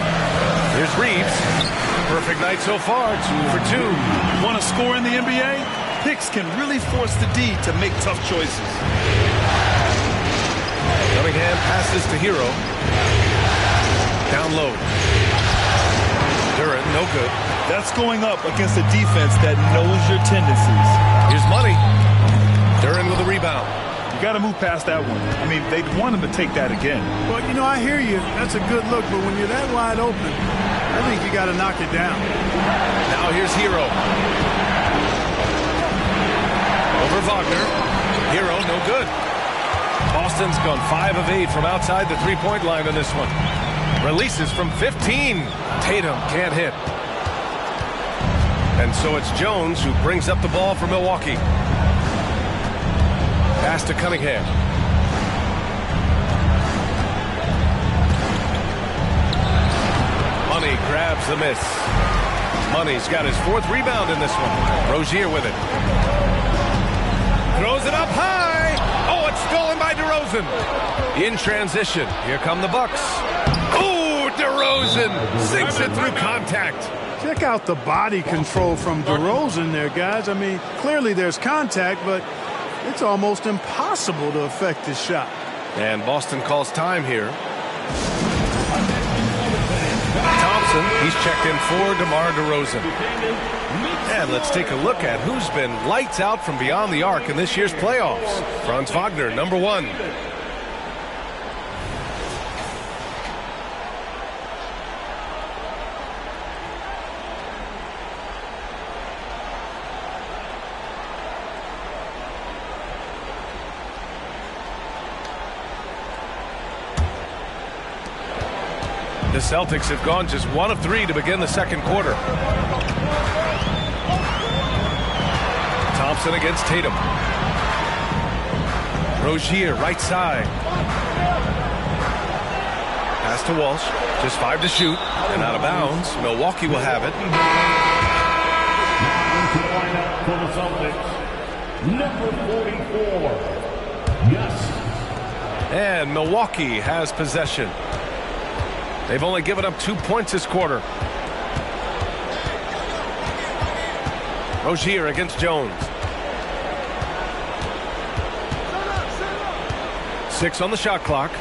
Here's Reeves. Perfect night so far, 2 for 2. Want to score in the NBA? Picks can really force the D to make tough choices. Cunningham passes to Hero. Down low. Duran, no good. That's going up against a defense that knows your tendencies. Here's Money. Duran with a rebound. You got to move past that one. I mean, they'd want him to take that again. Well, you know, I hear you. That's a good look, but when you're that wide open, I think you got to knock it down. Now here's Hero. Over Wagner. Hero, no good. Boston's gone 5 of 8 from outside the three-point line in this one. Releases from 15. Tatum can't hit. And so it's Jones who brings up the ball for Milwaukee. Pass to Cunningham. Money grabs the miss. Money's got his 4th rebound in this one. Rozier with it. Throws it up high. Oh, it's stolen by DeRozan. In transition. Here come the Bucks. Oh, DeRozan sinks it through contact. Check out the body control from DeRozan there, guys. I mean, clearly there's contact, but it's almost impossible to affect this shot. And Boston calls time here. Thompson, he's checked in for DeMar DeRozan. And let's take a look at who's been lights out from beyond the arc in this year's playoffs. Franz Wagner, number 1. The Celtics have gone just 1 of 3 to begin the second quarter. Thompson against Tatum. Rozier, right side. Pass to Walsh. Just 5 to shoot. And out of bounds. Milwaukee will have it. For the Celtics, number 44. Yes. And Milwaukee has possession. They've only given up 2 points this quarter. Rozier against Jones. 6 on the shot clock.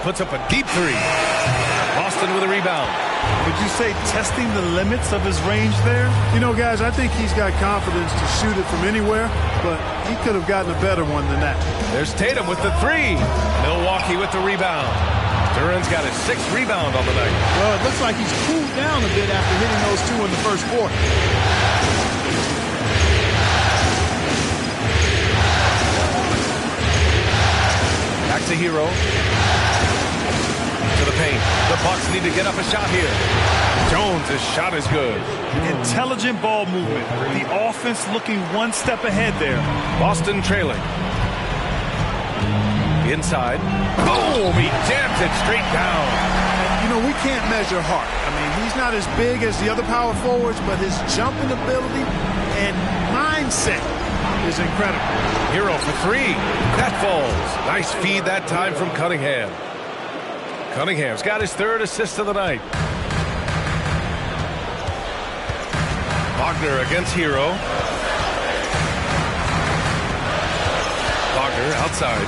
Puts up a deep 3. Boston with a rebound. Would you say testing the limits of his range there? You know, guys, I think he's got confidence to shoot it from anywhere, but he could have gotten a better one than that. There's Tatum with the 3. Milwaukee with the rebound. Duran's got his 6th rebound on the night. Well, it looks like he's cooled down a bit after hitting those 2 in the first quarter. Back to Hero. To the paint. The Bucks need to get up a shot here. Jones' shot is good. Intelligent ball movement. The offense looking 1 step ahead there. Boston trailing. Inside. Boom! He jams it straight down. You know, we can't measure Hart. I mean, he's not as big as the other power forwards, but his jumping ability and mindset is incredible. Hero for 3. That falls. Nice feed that time from Cunningham. Cunningham's got his 3rd assist of the night. Wagner against Hero. Wagner outside.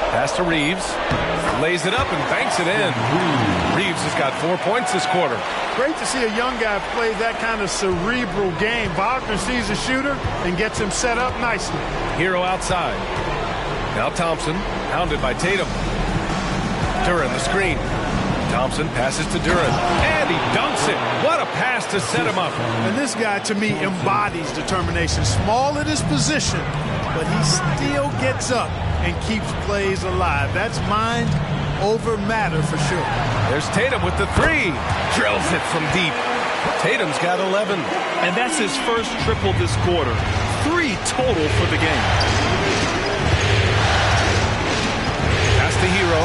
Pass to Reeves. Lays it up and banks it in. Reeves has got 4 points this quarter. Great to see a young guy play that kind of cerebral game. Wagner sees a shooter and gets him set up nicely. Hero outside. Now Thompson, hounded by Tatum. Duran the screen. Thompson passes to Duran. And he dunks it. What a pass to set him up. And this guy, to me, embodies determination. Small at his position, but he still gets up and keeps plays alive. That's mind over matter for sure. There's Tatum with the 3. Drills it from deep. Tatum's got 11. And that's his first triple this quarter. 3 total for the game. Pass to Hero.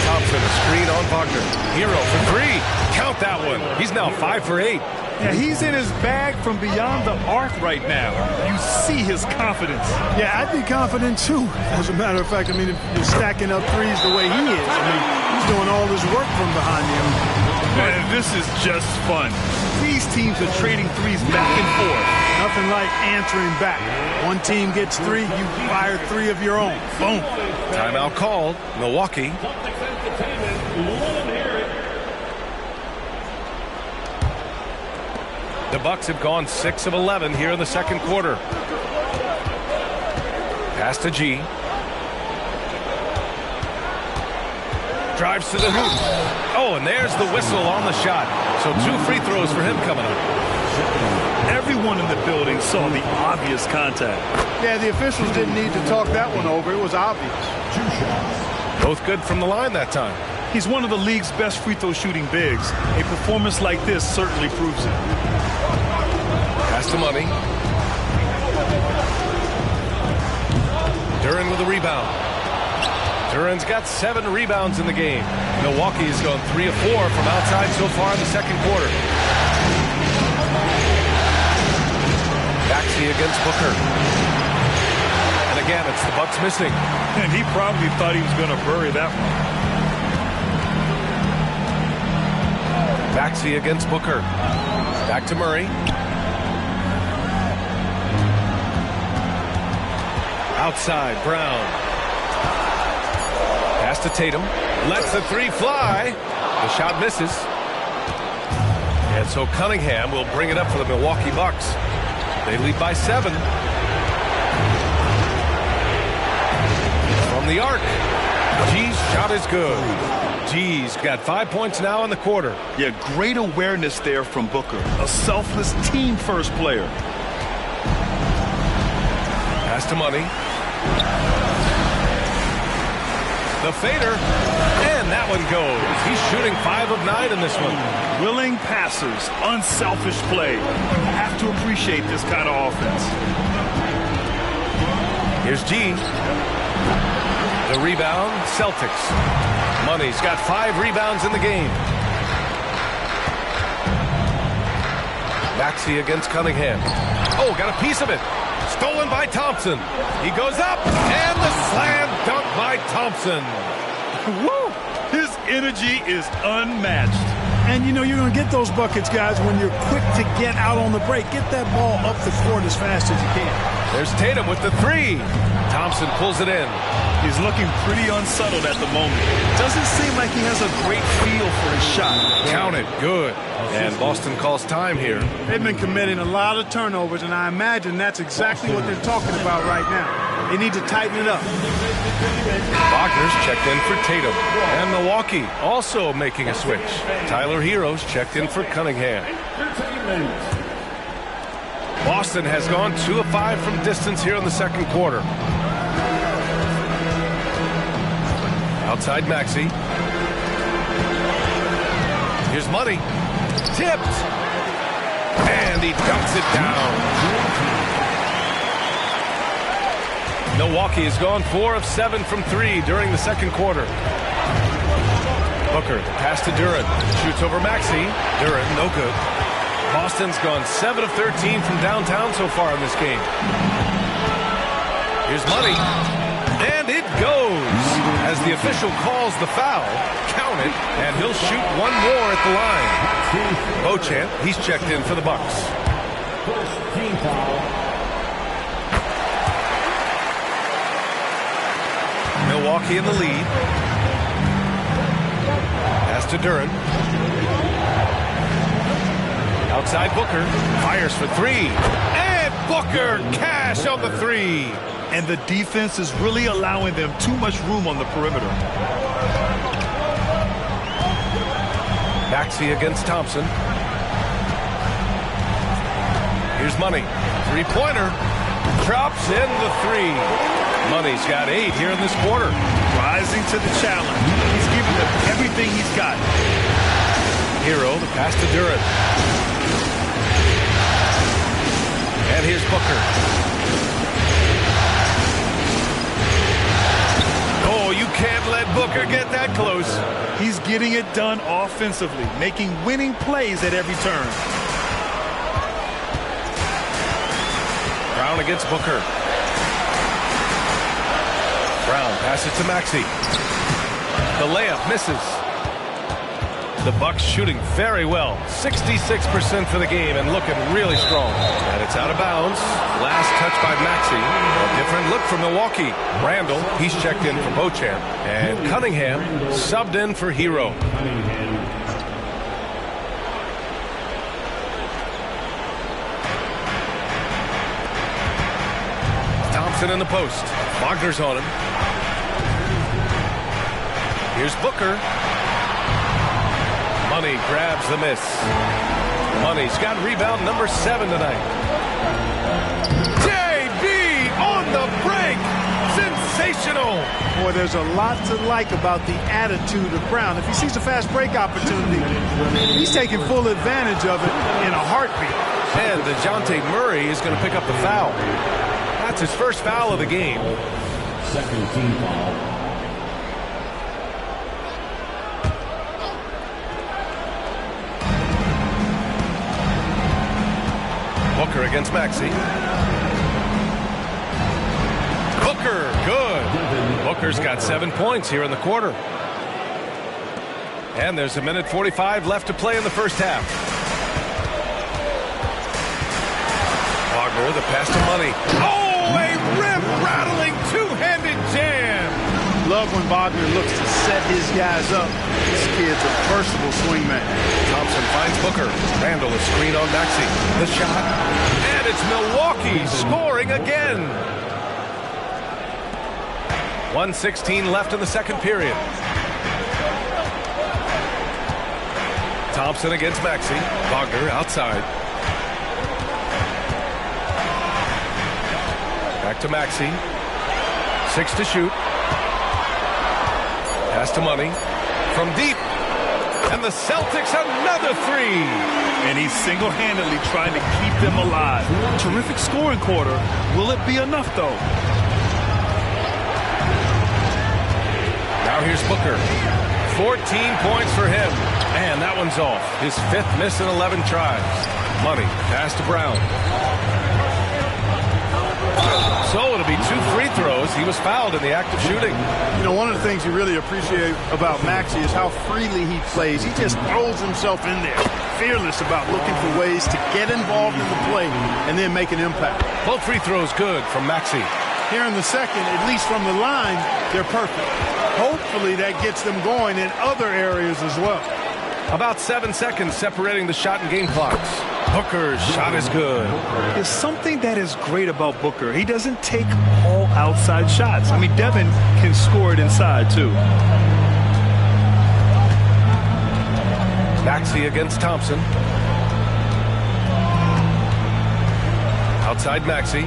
Thompson, a screen on Wagner. Hero for 3. Count that one. He's now 5 for 8. Yeah, he's in his bag from beyond the arc right now. You see his confidence. Yeah, I'd be confident too. As a matter of fact, I mean, if you're stacking up threes the way he is, I mean, he's doing all this work from behind him. Man, this is just fun. These teams are trading threes back and forth. Nothing like answering back. One team gets three, you fire three of your own. Boom. Timeout called. Milwaukee. The Bucks have gone 6 of 11 here in the second quarter. Pass to G. Drives to the hoop. Oh, and there's the whistle on the shot. So 2 free throws for him coming up. Everyone in the building saw the obvious contact. Yeah, the officials didn't need to talk that one over. It was obvious. Both good from the line that time. He's one of the league's best free throw shooting bigs. A performance like this certainly proves it. Pass to Money. Duren with a rebound. Duren's got 7 rebounds in the game. Milwaukee's gone 3 of 4 from outside so far in the second quarter. Maxey against Booker. And again, it's the Bucks missing. And he probably thought he was going to bury that one. Maxey against Booker. Back to Murray. Outside, Brown. Pass to Tatum. Lets the 3 fly. The shot misses. And so Cunningham will bring it up for the Milwaukee Bucks. They lead by 7. From the arc. G's shot is good. G's got 5 points now in the quarter. Yeah, great awareness there from Booker. A selfless team-first player. Pass to Money. The fader. And that one goes. He's shooting 5 of 9 in this one. Willing passers, unselfish play. You have to appreciate this kind of offense. Here's G. The rebound, Celtics. Money's got 5 rebounds in the game. Maxey against Cunningham. Oh, got a piece of it. Stolen by Thompson. He goes up, and the slam dunk by Thompson. Woo! His energy is unmatched. And, you know, you're going to get those buckets, guys, when you're quick to get out on the break. Get that ball up the court as fast as you can. There's Tatum with the 3. Thompson pulls it in. He's looking pretty unsettled at the moment. Doesn't seem like he has a great feel for his shot. Count it. Good. And Boston calls time here. They've been committing a lot of turnovers, and I imagine that's exactly what they're talking about right now. They need to tighten it up. Wagner's checked in for Tatum. And Milwaukee also making a switch. Tyler Hero's checked in for Cunningham. Boston has gone 2 of 5 from distance here in the second quarter. Outside Maxey. Here's Money. Tipped. And he dunks it down. Milwaukee has gone 4 of 7 from 3 during the second quarter. Booker, pass to Duren. Shoots over Maxey. Duren, no good. Boston's gone 7 of 13 from downtown so far in this game. Here's Money. And it goes. As the official calls the foul, count it, and he'll shoot 1 more at the line. Beauchamp, he's checked in for the Bucks. First team foul. Milwaukee in the lead. Pass to Duren. Outside Booker. Fires for 3. And Booker cash on the 3. And the defense is really allowing them too much room on the perimeter. Maxey against Thompson. Here's Money. 3-pointer. Drops in the 3. Money's got 8 here in this quarter. Rising to the challenge. He's giving them everything he's got. Hero, the pass to Duren. And here's Booker. Oh, you can't let Booker get that close. He's getting it done offensively, making winning plays at every turn. Brown against Booker. Brown passes to Maxey. The layup misses. The Bucks shooting very well. 66% for the game and looking really strong. And it's out of bounds. Last touch by Maxey. A different look for Milwaukee. Randall, he's checked in for Beauchamp. And Cunningham subbed in for Hero. Thompson in the post. Wagner's on him. Here's Booker. Money grabs the miss. Money's got rebound number 7 tonight. JB on the break. Sensational. Boy, there's a lot to like about the attitude of Brown. If he sees a fast break opportunity, he's taking full advantage of it in a heartbeat. And DeJounte Murray is going to pick up the foul. That's his first foul of the game. Second team foul. Booker against Maxey. Booker, good. Booker's got 7 points here in the quarter. And there's 1:45 left to play in the first half. Wagner, the pass to Money. Oh, a rim-rattling two-handed jam. Love when Wagner looks to set his guys up. This kid's a versatile swingman. Thompson finds Booker. Randall is screen on Maxey. The shot. And it's Milwaukee scoring again. 1:16 left in the second period. Thompson against Maxey. Wagner outside. Back to Maxey. 6 to shoot. Pass to Money. From deep. And the Celtics another 3. And he's single-handedly trying to keep them alive. Terrific scoring quarter. Will it be enough, though? Now here's Booker. 14 points for him. And that one's off. His 5th miss in 11 tries. Money. Pass to Brown. So it'll be 2 free throws. He was fouled in the act of shooting. You know, one of the things you really appreciate about Maxey is how freely he plays. He just throws himself in there, fearless about looking for ways to get involved in the play and then make an impact. Both free throws good from Maxey. Here in the second, at least from the line, they're perfect. Hopefully that gets them going in other areas as well. About 7 seconds separating the shot and game clocks. Booker's shot is good. There's something that is great about Booker. He doesn't take all outside shots. I mean, Devin can score it inside, too. Maxey against Thompson. Outside Maxey.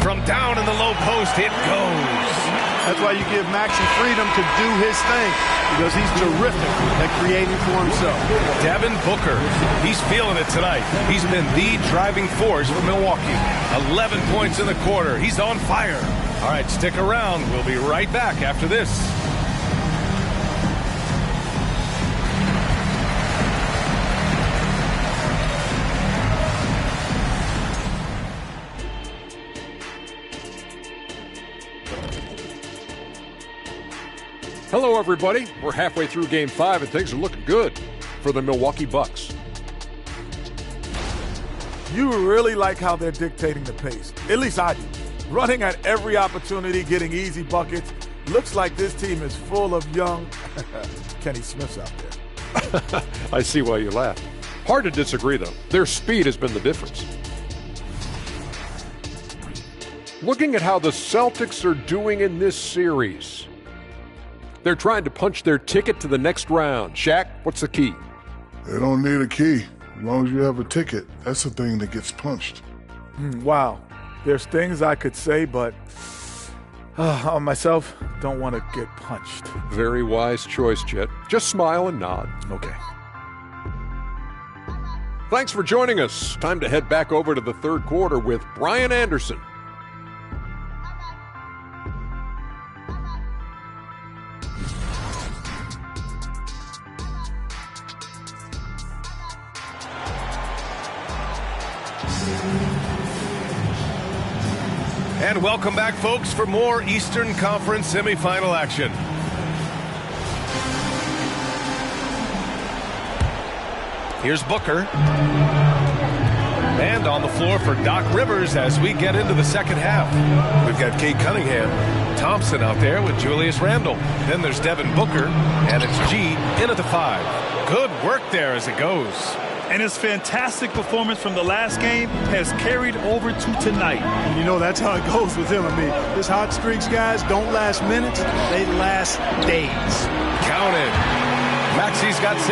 From down in the low post, it goes. That's why you give Maxey freedom to do his thing, because he's terrific at creating for himself. Devin Booker, he's feeling it tonight. He's been the driving force for Milwaukee. 11 points in the quarter. He's on fire. All right, stick around. We'll be right back after this. Hello, everybody. We're halfway through Game 5, and things are looking good for the Milwaukee Bucks. You really like how they're dictating the pace. At least I do. Running at every opportunity, getting easy buckets. Looks like this team is full of young Kenny Smiths out there. I see why you laugh. Hard to disagree, though. Their speed has been the difference. Looking at how the Celtics are doing in this series, they're trying to punch their ticket to the next round. Shaq, what's the key? They don't need a key. As long as you have a ticket, that's the thing that gets punched. Wow. There's things I could say, but on myself, don't want to get punched. Very wise choice, Chet. Just smile and nod. Okay. Thanks for joining us. Time to head back over to the third quarter with Brian Anderson. And welcome back, folks, for more Eastern Conference semifinal action. Here's Booker. And on the floor for Doc Rivers as we get into the second half. We've got Kate Cunningham, Thompson out there with Julius Randle. Then there's Devin Booker, and it's G in at the 5. Good work there as it goes. And his fantastic performance from the last game has carried over to tonight. And you know, that's how it goes with him. I mean, his hot streaks, guys, don't last minutes. They last days. Counted. Maxi's got 6.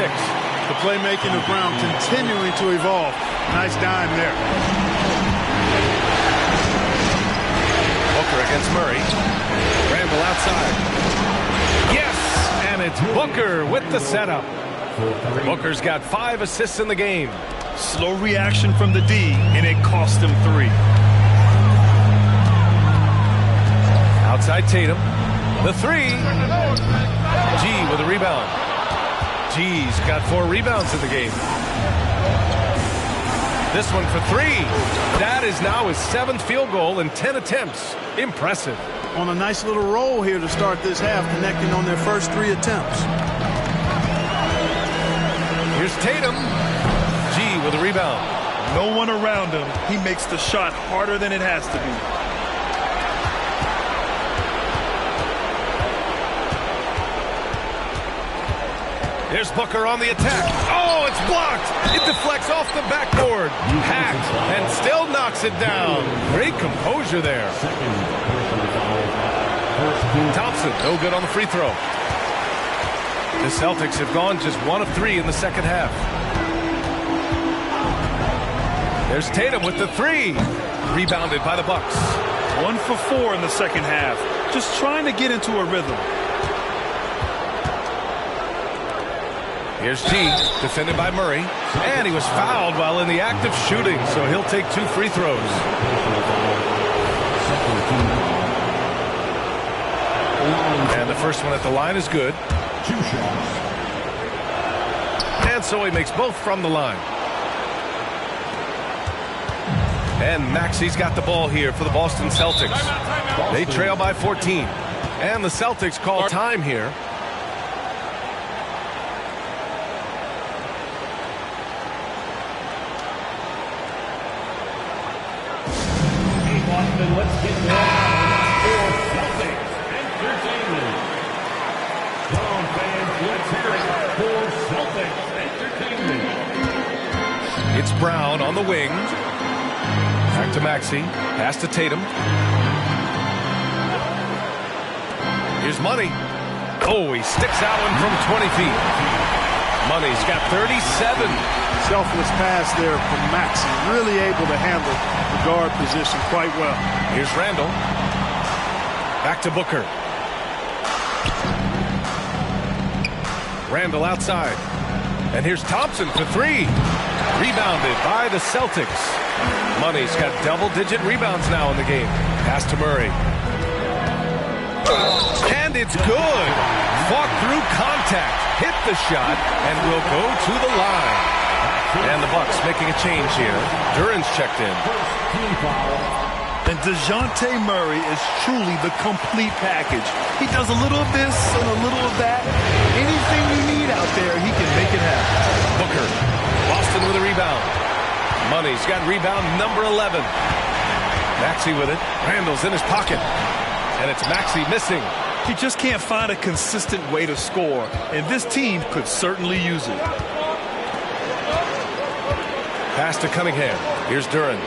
The playmaking of Brown continuing to evolve. Nice dime there. Booker against Murray. Randle outside. Yes! And it's Booker with the setup. Booker's got 5 assists in the game. Slow reaction from the D, and it cost him 3. Outside Tatum. The 3. G with a rebound. G's got 4 rebounds in the game. This one for 3. That is now his 7th field goal in 10 attempts. Impressive. On a nice little roll here to start this half, connecting on their first 3 attempts. Here's Tatum. G with a rebound. No one around him. He makes the shot harder than it has to be. Here's Booker on the attack. Oh, it's blocked. It deflects off the backboard. Hacked and still knocks it down. Great composure there. Thompson, no good on the free throw. The Celtics have gone just 1 of 3 in the second half. There's Tatum with the 3. Rebounded by the Bucks. 1 for 4 in the second half. Just trying to get into a rhythm. Here's G, defended by Murray. And he was fouled while in the act of shooting, so he'll take 2 free throws. And the first one at the line is good. 2 shots. And so he makes both from the line. And Maxi's got the ball here for the Boston Celtics. They trail by 14. And the Celtics call time here. Boston, let's get live for Celtics Entertainment. Come on, fans, let's hear it for Celtics Entertainment. It's Brown on the wing. Back to Maxey. Pass to Tatum. Here's Money. Oh, he sticks that one from 20 feet. Money's got 37. Selfless pass there from Maxey. Really able to handle the guard position quite well. Here's Randle. Back to Booker. Randle outside. And here's Thompson for 3. Rebounded by the Celtics. Money's got double-digit rebounds now in the game. Pass to Murray. And it's good. Fought through contact. Hit the shot and will go to the line. And the Bucks making a change here. Duran's checked in. And DeJounte Murray is truly the complete package. He does a little of this and a little of that. Anything you need out there, he can make it happen. Booker. Boston with a rebound. Money's got rebound number 11. Maxey with it. Randle's in his pocket. And it's Maxey missing. He just can't find a consistent way to score. And this team could certainly use it. Pass to Cunningham. Here's Duran.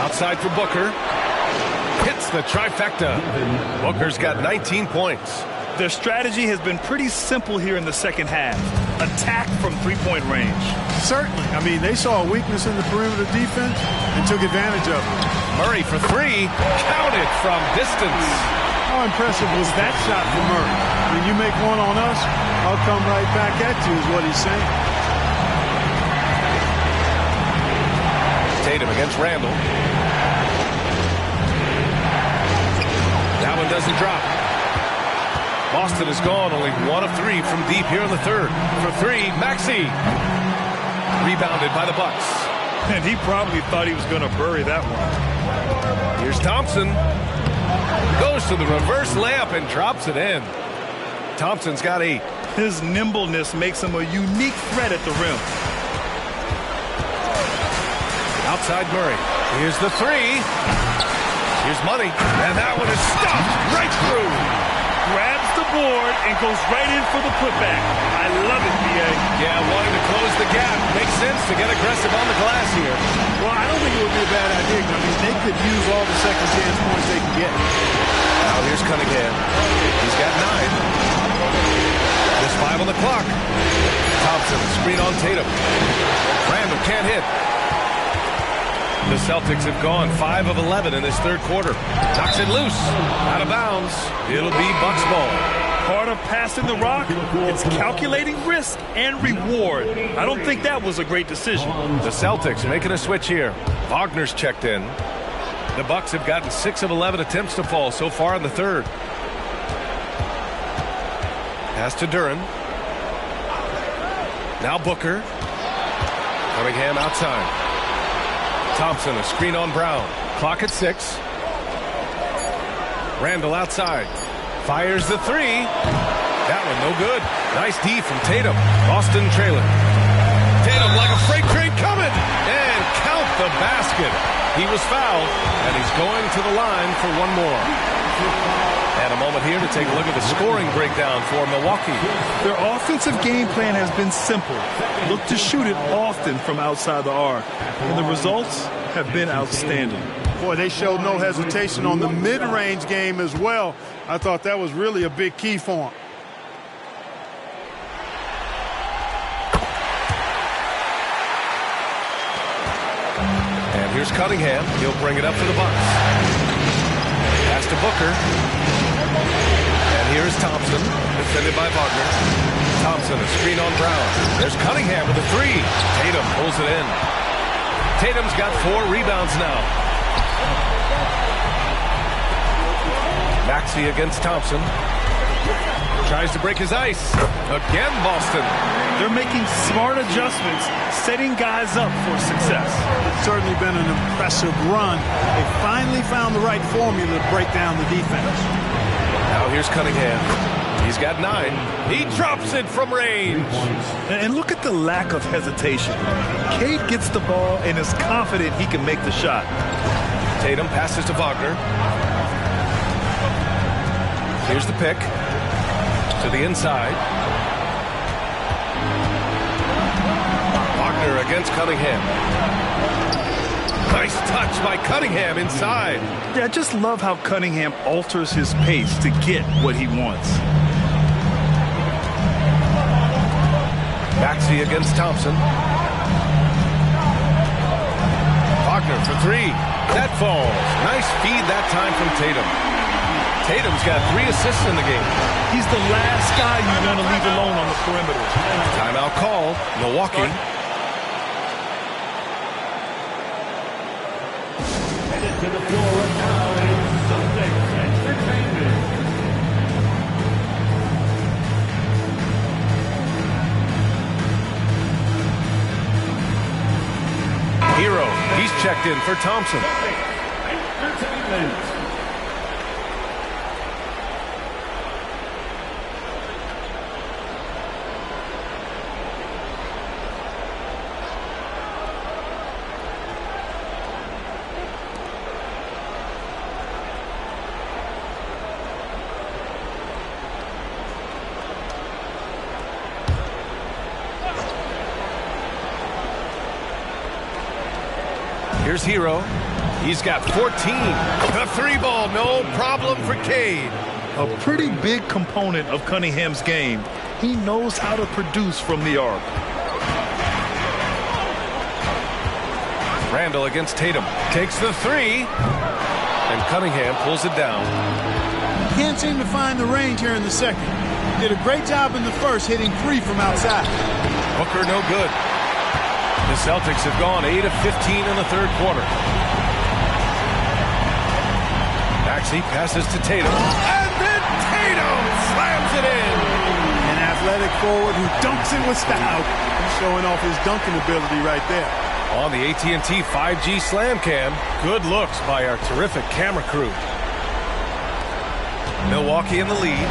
Outside for Booker. Hits the trifecta. Booker's got 19 points. Their strategy has been pretty simple here in the second half. Attack from three-point range. Certainly. I mean, they saw a weakness in the perimeter defense and took advantage of it. Murray for 3. Counted from distance. How impressive was that shot from Murray? When you make one on us, I'll come right back at you is what he's saying. Tatum against Randle. That one doesn't drop. Boston is gone, only 1 of 3 from deep here in the third. For 3, Maxey. Rebounded by the Bucks. And he probably thought he was going to bury that one. Here's Thompson. Goes to the reverse layup and drops it in. Thompson's got 8. His nimbleness makes him a unique threat at the rim. Outside Murray. Here's the 3. Here's Money. And that one is stopped right through. Grabs the board and goes right in for the putback. I love it, B.A. Yeah, wanting to close the gap. Makes sense to get aggressive on the glass here. Well, I don't think it would be a bad idea. I mean, they could use all the second chance points they can get. Now here's Cunningham. He's got 9. There's 5 on the clock. Thompson, screen on Tatum. Randall can't hit. The Celtics have gone 5 of 11 in this third quarter. Knocks it loose. Out of bounds. It'll be Bucks ball. Part of passing the rock, it's calculating risk and reward. I don't think that was a great decision. The Celtics making a switch here. Wagner's checked in. The Bucks have gotten 6 of 11 attempts to fall so far in the third. Pass to Duren. Now Booker. Cunningham outside. Thompson, a screen on Brown. Clock at 6. Randall outside. Fires the 3. That one no good. Nice D from Tatum. Boston trailing. Tatum like a freight train coming. And count the basket. He was fouled, and he's going to the line for one more. And a moment here to take a look at the scoring breakdown for Milwaukee. Their offensive game plan has been simple. Look to shoot it often from outside the arc. And the results have been outstanding. Boy, they showed no hesitation on the mid-range game as well. I thought that was really a big key for them. And here's Cunningham. He'll bring it up for the Bucks. Pass to Booker. And here's Thompson, defended by Wagner. Thompson, a screen on Brown. There's Cunningham with a 3. Tatum pulls it in. Tatum's got 4 rebounds now. Maxey against Thompson. Tries to break his ice. Again, Boston. They're making smart adjustments, setting guys up for success. It's certainly been an impressive run. They finally found the right formula to break down the defense. Now here's Cunningham. He's got 9. He drops it from range. And look at the lack of hesitation. Cade gets the ball and is confident he can make the shot. Tatum passes to Wagner. Here's the pick. To the inside. Wagner against Cunningham. Nice touch by Cunningham inside. Yeah, I just love how Cunningham alters his pace to get what he wants. Maxey against Thompson. Wagner for 3. That falls. Nice feed that time from Tatum. Tatum's got 3 assists in the game. He's the last guy you want to leave alone on the perimeter. Timeout called. Milwaukee. Headed to the floor now is Celtics Entertainment. Hero. He's checked in for Thompson. Entertainment. Here's Hero. He's got 14. The 3 ball, no problem for Cade. A pretty big component of Cunningham's game. He knows how to produce from the arc. Randall against Tatum. Takes the 3. And Cunningham pulls it down. Can't seem to find the range here in the second. Did a great job in the first, hitting 3 from outside. Booker no good. The Celtics have gone 8 of 15 in the third quarter. Maxey passes to Tatum. And then Tatum slams it in. And as athletic forward who dunks it with style. He's showing off his dunking ability right there. On the AT&T 5G Slam Cam, good looks by our terrific camera crew. Milwaukee in the lead.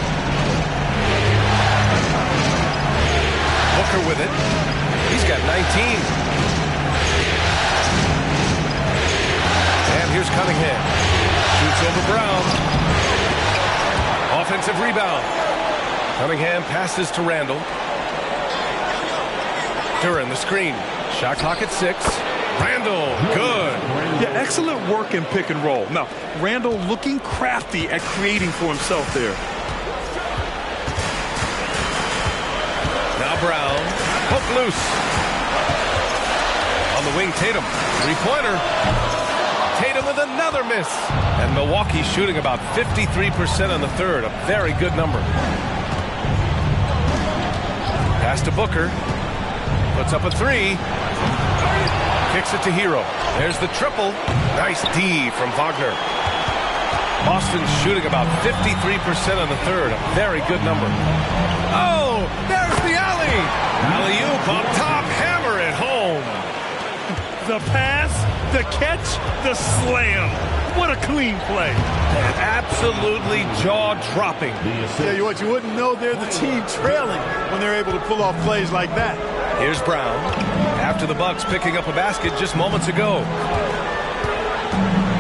Booker with it. He's got 19. And here's Cunningham. Shoots over Brown. Offensive rebound. Cunningham passes to Randall. Duran the screen. Shot clock at 6. Randall, good. Yeah, excellent work in pick and roll. Now, Randall looking crafty at creating for himself there. Now Brown, hook loose. On the wing, Tatum, three-pointer. Tatum with another miss. And Milwaukee shooting about 53% in the third, a very good number. Pass to Booker. Puts up a three. Kicks it to Hero. There's the triple. Nice D from Wagner. Boston's shooting about 53% in the third. A very good number. Oh, there's the alley. Alley-oop on top. Hammer it home. The pass, the catch, the slam. What a clean play. And absolutely jaw-dropping. Tell you what, you wouldn't know they're the team trailing when they're able to pull off plays like that. Here's Brown. After the Bucks picking up a basket just moments ago.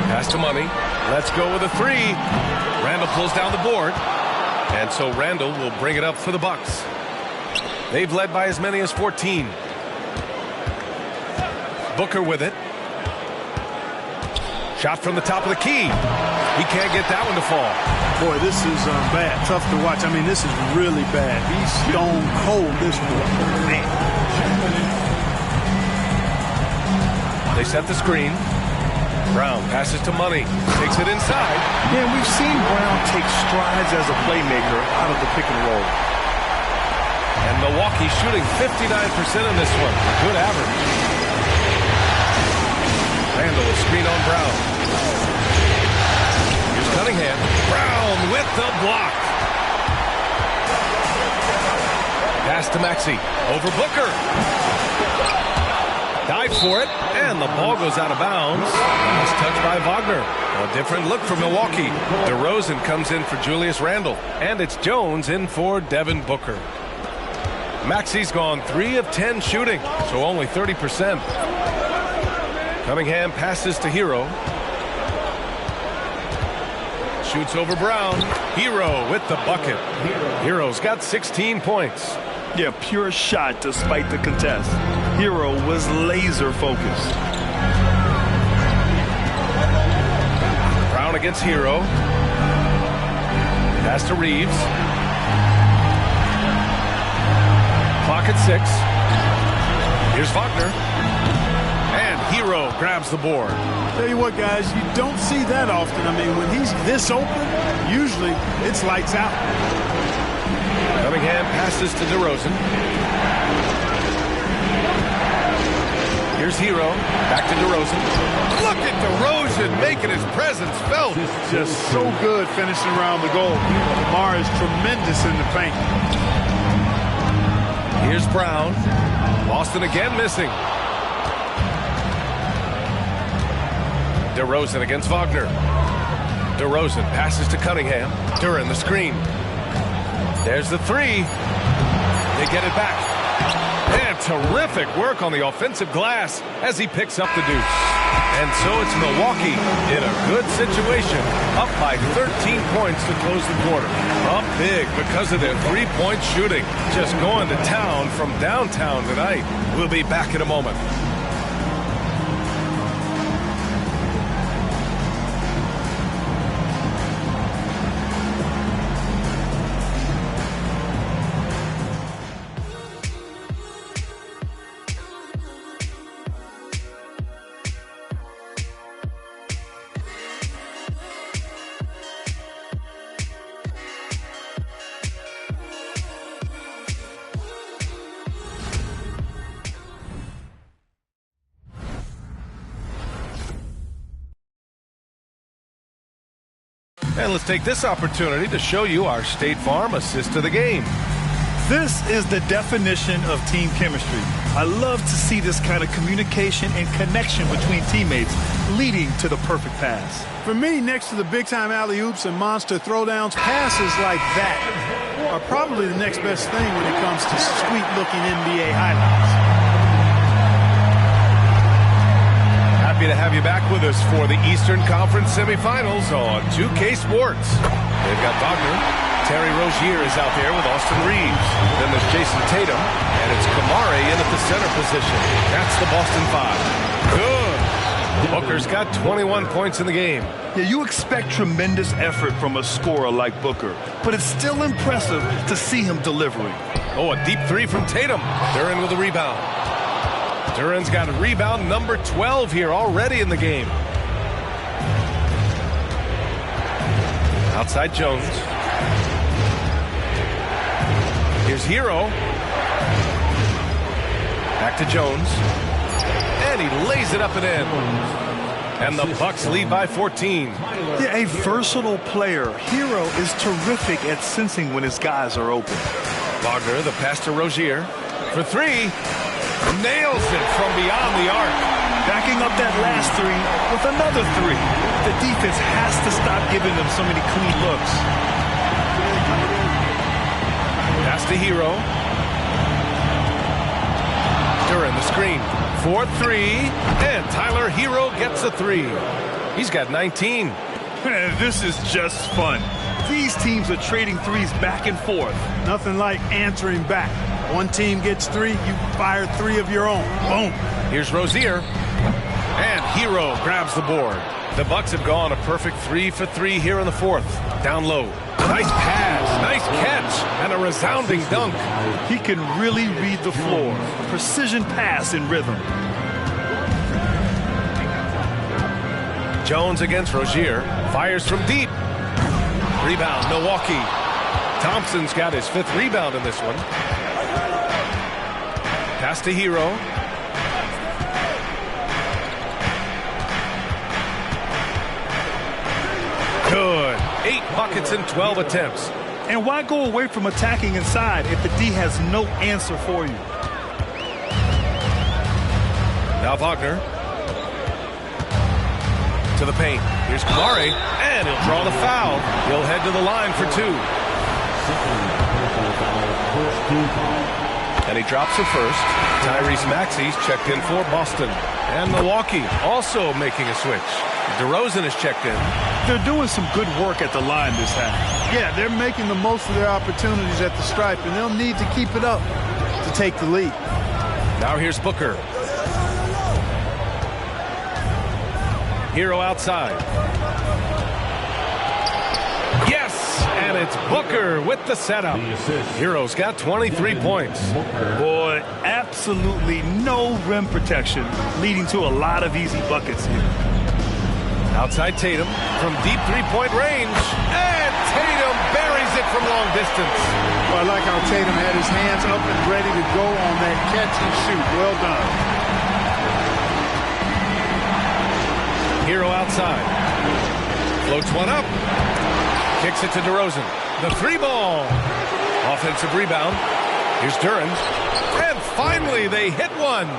Pass to Money. Let's go with a three. Randall pulls down the board. And so Randall will bring it up for the Bucks. They've led by as many as 14. Booker with it. Shot from the top of the key. He can't get that one to fall. Boy, this is bad. Tough to watch. I mean, this is really bad. He's stone cold, this boy. Man. They set the screen. Brown passes to Money. Takes it inside. Yeah, we've seen Brown take strides as a playmaker out of the pick and roll. And Milwaukee shooting 59% in this one. A good average. Randall will screen on Brown. Here's Cunningham. Brown with the block. Pass to Maxey. Over Booker. Dive for it, and the ball goes out of bounds. Nice touch by Wagner. A different look for Milwaukee. DeRozan comes in for Julius Randle, and it's Jones in for Devin Booker. Maxey's gone 3 of 10 shooting, so only 30%. Cunningham passes to Hero. Shoots over Brown. Hero with the bucket. Hero's got 16 points. Yeah, pure shot despite the contest. Hero was laser focused. Brown against Hero. Pass to Reeves. Clock at 6. Here's Wagner. And Hero grabs the board. Tell you what, guys, you don't see that often. I mean, when he's this open, usually it's lights out. Cunningham passes to DeRozan. Here's Hero. Back to DeRozan. Look at DeRozan making his presence felt. Just so good finishing around the goal. Lamar is tremendous in the paint. Here's Brown. Boston again missing. DeRozan against Wagner. DeRozan passes to Cunningham. Duran the screen. There's the three. They get it back. And terrific work on the offensive glass as he picks up the deuce. And so it's Milwaukee in a good situation, up by 13 points to close the quarter. Up big because of their three-point shooting. Just going to town from downtown tonight. We'll be back in a moment. And let's take this opportunity to show you our State Farm assist to the game. This is the definition of team chemistry. I love to see this kind of communication and connection between teammates leading to the perfect pass. For me, next to the big-time alley-oops and monster throwdowns, passes like that are probably the next best thing when it comes to sweet-looking NBA highlights. Happy to have you back with us for the Eastern Conference semifinals on 2K Sports. They've got Wagner. Terry Rozier is out there with Austin Reeves. Then there's Jason Tatum, and it's Kamari in at the center position. That's the Boston Five. Good. Booker's got 21 points in the game. Yeah, you expect tremendous effort from a scorer like Booker, but it's still impressive to see him delivering. Oh, a deep three from Tatum. Duren with a rebound. Duren's got a rebound number 12 here already in the game. Outside Jones. Here's Hero. Back to Jones. And he lays it up and in. And the Bucks lead by 14. Yeah, a versatile player. Hero is terrific at sensing when his guys are open. Wagner, the pass to Rozier. For three. Nails it from beyond the arc. Backing up that last three with another three. The defense has to stop giving them so many clean looks. Pass to Hero. Duren the screen. 4-3. And Tyler Hero gets a three. He's got 19. Man, this is just fun. These teams are trading threes back and forth. Nothing like answering back. One team gets three, you fire three of your own. Boom. Here's Rozier. And Hero grabs the board. The Bucks have gone a perfect 3 for 3 here in the fourth. Down low. Nice pass, nice catch, and a resounding dunk. He can really read the floor. A precision pass in rhythm. Jones against Rozier. Fires from deep. Rebound, Milwaukee. Thompson's got his 5th rebound in this one. Pass to Hero. Good. 8 buckets in 12 attempts. And why go away from attacking inside if the D has no answer for you? Now Wagner. To the paint. Here's Kamari. And he'll draw the foul. He'll head to the line for 2. And he drops the first. Tyrese Maxey's checked in for Boston. And Milwaukee also making a switch. DeRozan is checked in. They're doing some good work at the line this half. Yeah, they're making the most of their opportunities at the stripe, and they'll need to keep it up to take the lead. Now here's Booker. Hero outside. Yes! And it's Booker with the setup. Hero's got 23 points. Boy, absolutely no rim protection, leading to a lot of easy buckets here. Outside Tatum from deep three-point range. And Tatum buries it from long distance. Well, I like how Tatum had his hands up and ready to go on that catch and shoot. Well done. Hero outside. Floats one up. Kicks it to DeRozan. The 3-ball. Offensive rebound. Here's Duren. And finally, they hit one.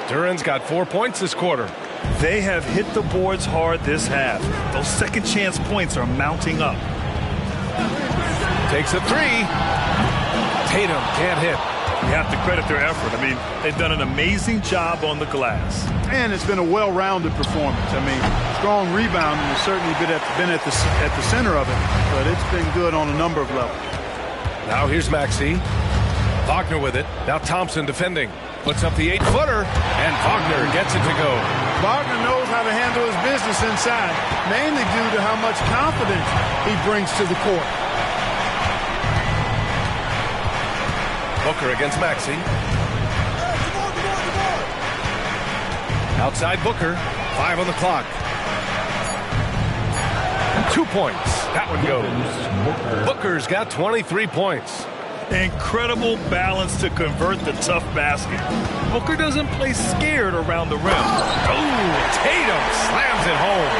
Duren's got 4 points this quarter. They have hit the boards hard this half. Those second chance points are mounting up. Takes a 3. Tatum can't hit. You have to credit their effort. I mean, they've done an amazing job on the glass. And it's been a well-rounded performance. I mean, strong rebounding has certainly been at the center of it, but it's been good on a number of levels. Now here's Maxey. Wagner with it. Now Thompson defending. Puts up the 8-footer, and Wagner gets it to go. Wagner knows how to handle his business inside, mainly due to how much confidence he brings to the court. Booker against Maxey. Outside Booker. 5 on the clock. 2 points. That one goes. Booker's got 23 points. Incredible balance to convert the tough basket. Booker doesn't play scared around the rim. Oh, Tatum slams it home.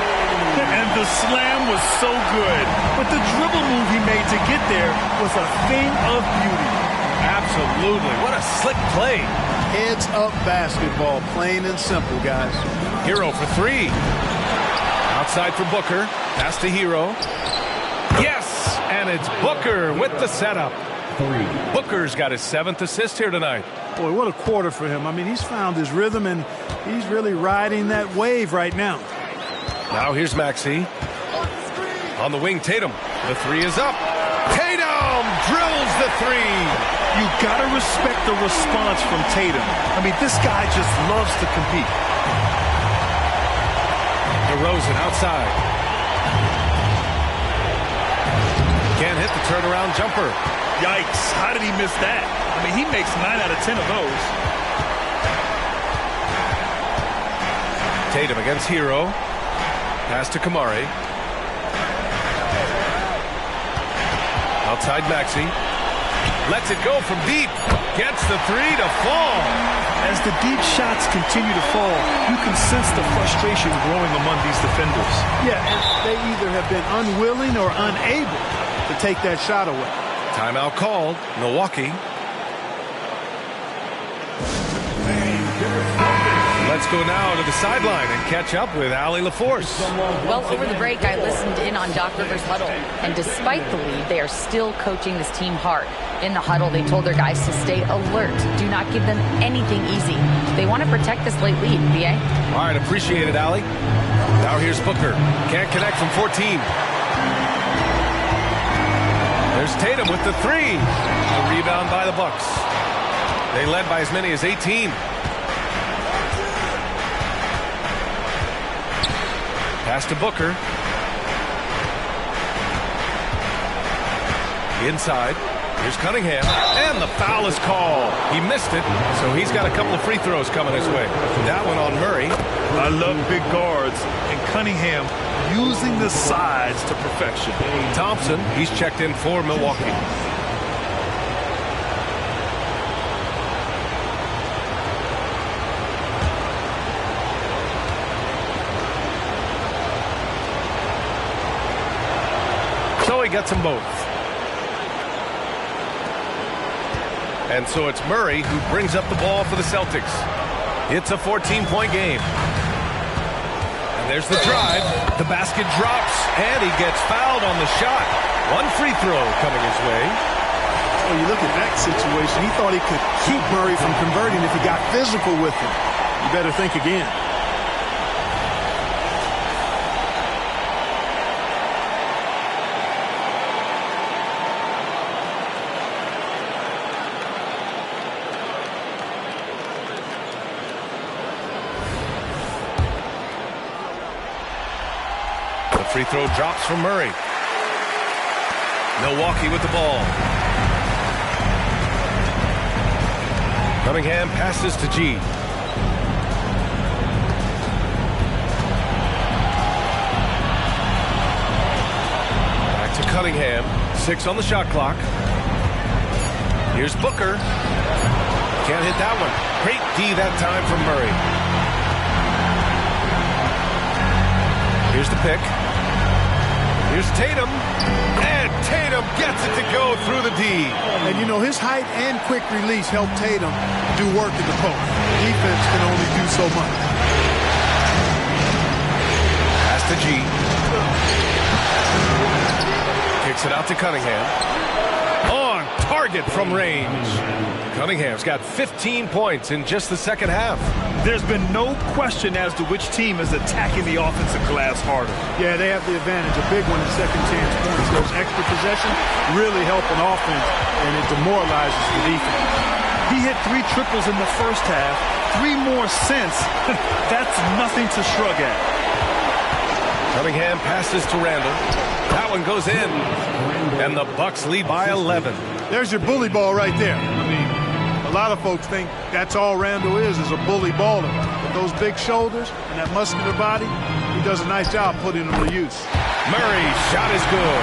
And the slam was so good. But the dribble move he made to get there was a thing of beauty. Absolutely. What a slick play. Heads-up basketball, plain and simple, guys. Hero for three. Outside for Booker. Pass to Hero. Yes! And it's Booker with the setup. Booker's got his 7th assist here tonight. Boy, what a quarter for him. I mean, he's found his rhythm, and he's really riding that wave right now. Now here's Maxey. On the wing, Tatum. The three is up. Tatum drills the three. You got to respect the response from Tatum. I mean, this guy just loves to compete. DeRozan outside. Can't hit the turnaround jumper. Yikes. How did he miss that? I mean, he makes 9 out of 10 of those. Tatum against Hero. Pass to Kamari. Outside Maxey. Lets it go from deep. Gets the three to fall. As the deep shots continue to fall, you can sense the frustration growing among these defenders. Yeah, and they either have been unwilling or unable to take that shot away. Timeout called. Milwaukee. Let's go now to the sideline and catch up with Allie LaForce. Well, over the break, I listened in on Doc Rivers' huddle. And despite the lead, they are still coaching this team hard. In the huddle, they told their guys to stay alert. Do not give them anything easy. They want to protect this late lead, BA. All right, appreciate it, Allie. Now here's Booker. Can't connect from 14. There's Tatum with the three. A rebound by the Bucks. They led by as many as 18. Pass to Booker. Inside. Here's Cunningham. And the foul is called. He missed it, so he's got a couple of free throws coming his way. That one on Murray. I love big guards. And Cunningham using the sides to perfection. Thompson, he's checked in for Milwaukee. So he gets them both. And so it's Murray who brings up the ball for the Celtics. It's a 14-point game. And there's the drive. The basket drops, and he gets fouled on the shot. One free throw coming his way. Well, you look at that situation, he thought he could keep Murray from converting if he got physical with him. You better think again. Free throw drops from Murray. Milwaukee with the ball. Cunningham passes to G. Back to Cunningham. 6 on the shot clock. Here's Booker. Can't hit that one. Great D that time from Murray. Here's the pick. Here's Tatum, and Tatum gets it to go through the D. And, you know, his height and quick release help Tatum do work in the post. Defense can only do so much. Pass to G. Kicks it out to Cunningham. On target from range. Cunningham's got 15 points in just the second half. There's been no question as to which team is attacking the offensive glass harder. Yeah, they have the advantage. A big one in second chance points. Those extra possessions really help an offense, and it demoralizes the defense. He hit 3 triples in the first half, 3 more since. That's nothing to shrug at. Cunningham passes to Randall. That one goes in. And the Bucks lead by 11. There's your bully ball right there. I mean, a lot of folks think that's all Randall is a bully baller. But those big shoulders and that muscular body, he does a nice job putting them to use. Murray's shot is good.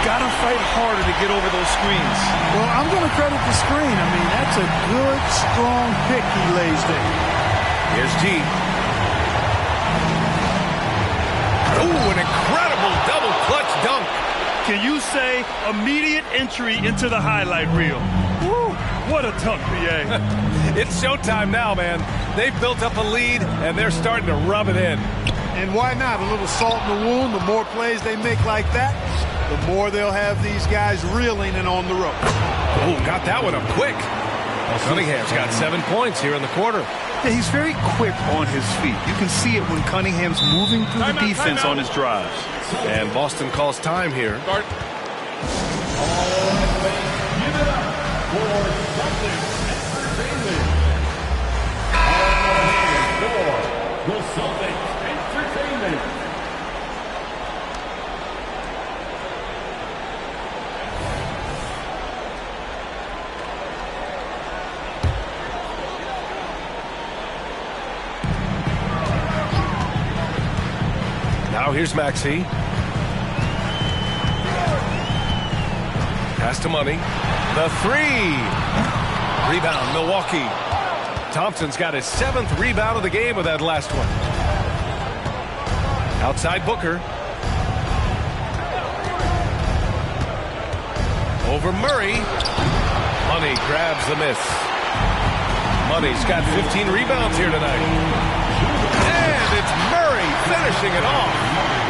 Gotta fight harder to get over those screens. Well, I'm going to credit the screen. I mean, that's a good, strong pick he lays there. Here's G. Ooh, an incredible double clutch dunk. Can you say immediate entry into the highlight reel? Woo, what a dunk, B.A. It's showtime now, man. They've built up a lead, and they're starting to rub it in. And why not? A little salt in the wound. The more plays they make like that, the more they'll have these guys reeling and on the rope. Oh, got that one up quick. Cunningham's got 7 points here in the quarter. Yeah, he's very quick on his feet. You can see it when Cunningham's moving through the defense on his drives. And Boston calls time here. Give it up for Celtics Entertainment. For the Celtics Entertainment. Now here's Maxey. Pass to Money. The three. Rebound, Milwaukee. Thompson's got his 7th rebound of the game with that last one. Outside Booker. Over Murray. Money grabs the miss. Money's got 15 rebounds here tonight. And it's Murray finishing it off.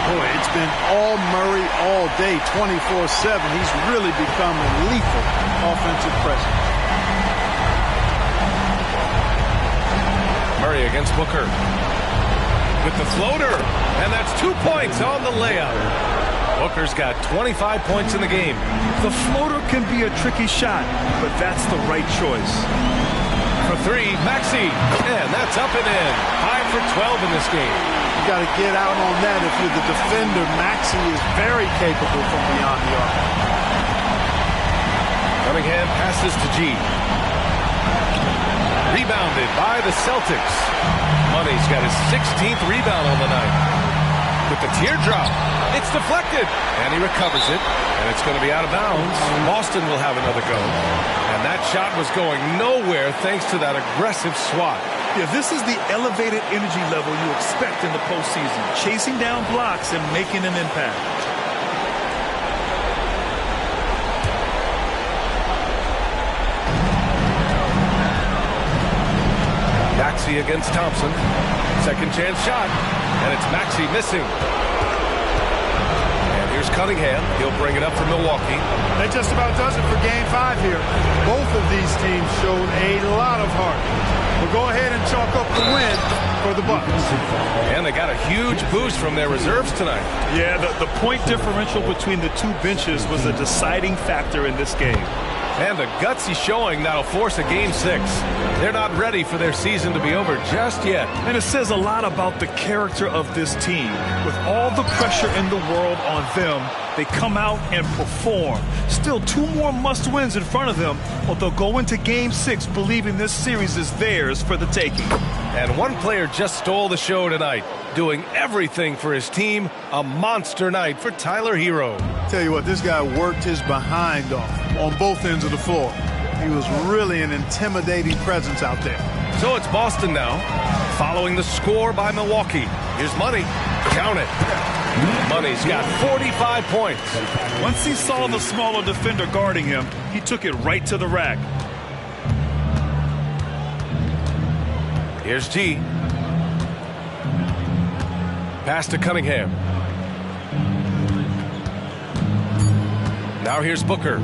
Boy, it's been all Murray all day, 24/7. He's really become a lethal offensive presence. Murray against Booker. With the floater. And that's 2 points on the layup. Booker's got 25 points in the game. The floater can be a tricky shot, but that's the right choice. For three, Maxey. And that's up and in. 5 for 12 in this game. You got to get out on that if you're the defender. Maxey is very capable from beyond the arc. Cunningham passes to G. Rebounded by the Celtics. Money's got his 16th rebound on the night. With the teardrop, it's deflected. And he recovers it. And it's going to be out of bounds. Boston will have another go. And that shot was going nowhere thanks to that aggressive swat. Yeah, this is the elevated energy level you expect in the postseason. Chasing down blocks and making an impact. Maxey against Thompson. Second chance shot. And it's Maxey missing. And here's Cunningham. He'll bring it up for Milwaukee. That just about does it for Game 5 here. Both of these teams showed a lot of heart. We'll go ahead and chalk up the win for the Bucks. And they got a huge boost from their reserves tonight. Yeah, the point differential between the two benches was a deciding factor in this game. And a gutsy showing that'll force a Game 6. They're not ready for their season to be over just yet. And it says a lot about the character of this team. With all the pressure in the world on them, they come out and perform. Still 2 more must-wins in front of them, but they'll go into Game 6 believing this series is theirs for the taking. And one player just stole the show tonight, doing everything for his team. A monster night for Tyler Hero. Tell you what, this guy worked his behind off on both ends of the floor. He was really an intimidating presence out there. So it's Boston now, following the score by Milwaukee. Here's Money. Count it. Money's got 45 points. Once he saw the smaller defender guarding him, he took it right to the rack. Here's G. Pass to Cunningham. Now here's Booker.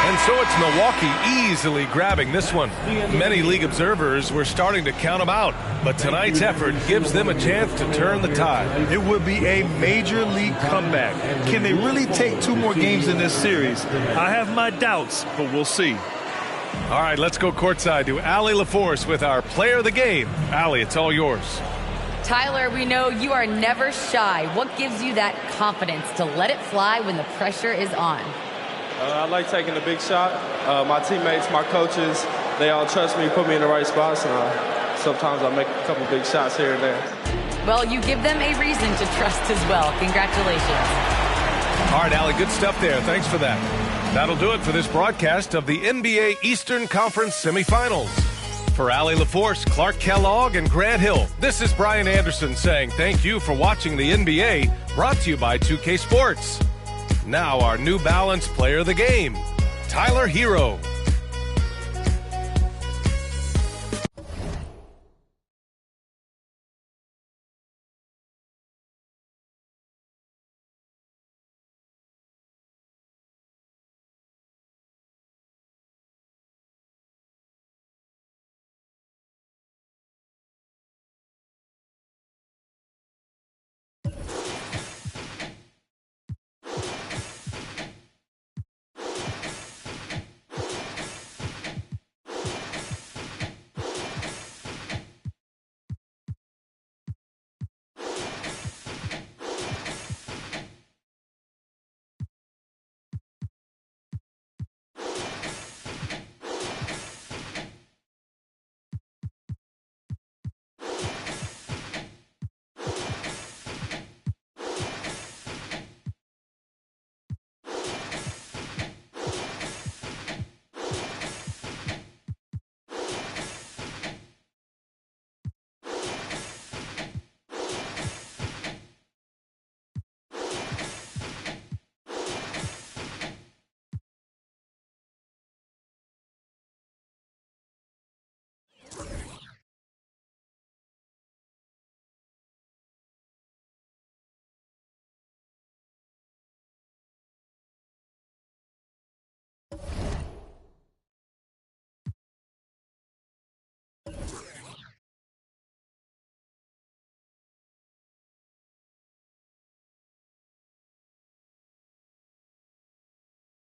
And so it's Milwaukee easily grabbing this one. Many league observers were starting to count them out, but tonight's effort gives them a chance to turn the tide. It would be a major league comeback. Can they really take 2 more games in this series? I have my doubts, but we'll see. All right, let's go courtside to Allie LaForce with our player of the game. Allie, it's all yours. Tyler, we know you are never shy. What gives you that confidence to let it fly when the pressure is on? I like taking a big shot. My teammates, my coaches, they all trust me, put me in the right spots, and sometimes I make a couple big shots here and there. Well, you give them a reason to trust as well. Congratulations. All right, Allie, good stuff there. Thanks for that. That'll do it for this broadcast of the NBA Eastern Conference semifinals. For Allie LaForce, Clark Kellogg, and Grant Hill, this is Brian Anderson saying thank you for watching the NBA, brought to you by 2K Sports. Now our New Balance player of the game, Tyler Hero.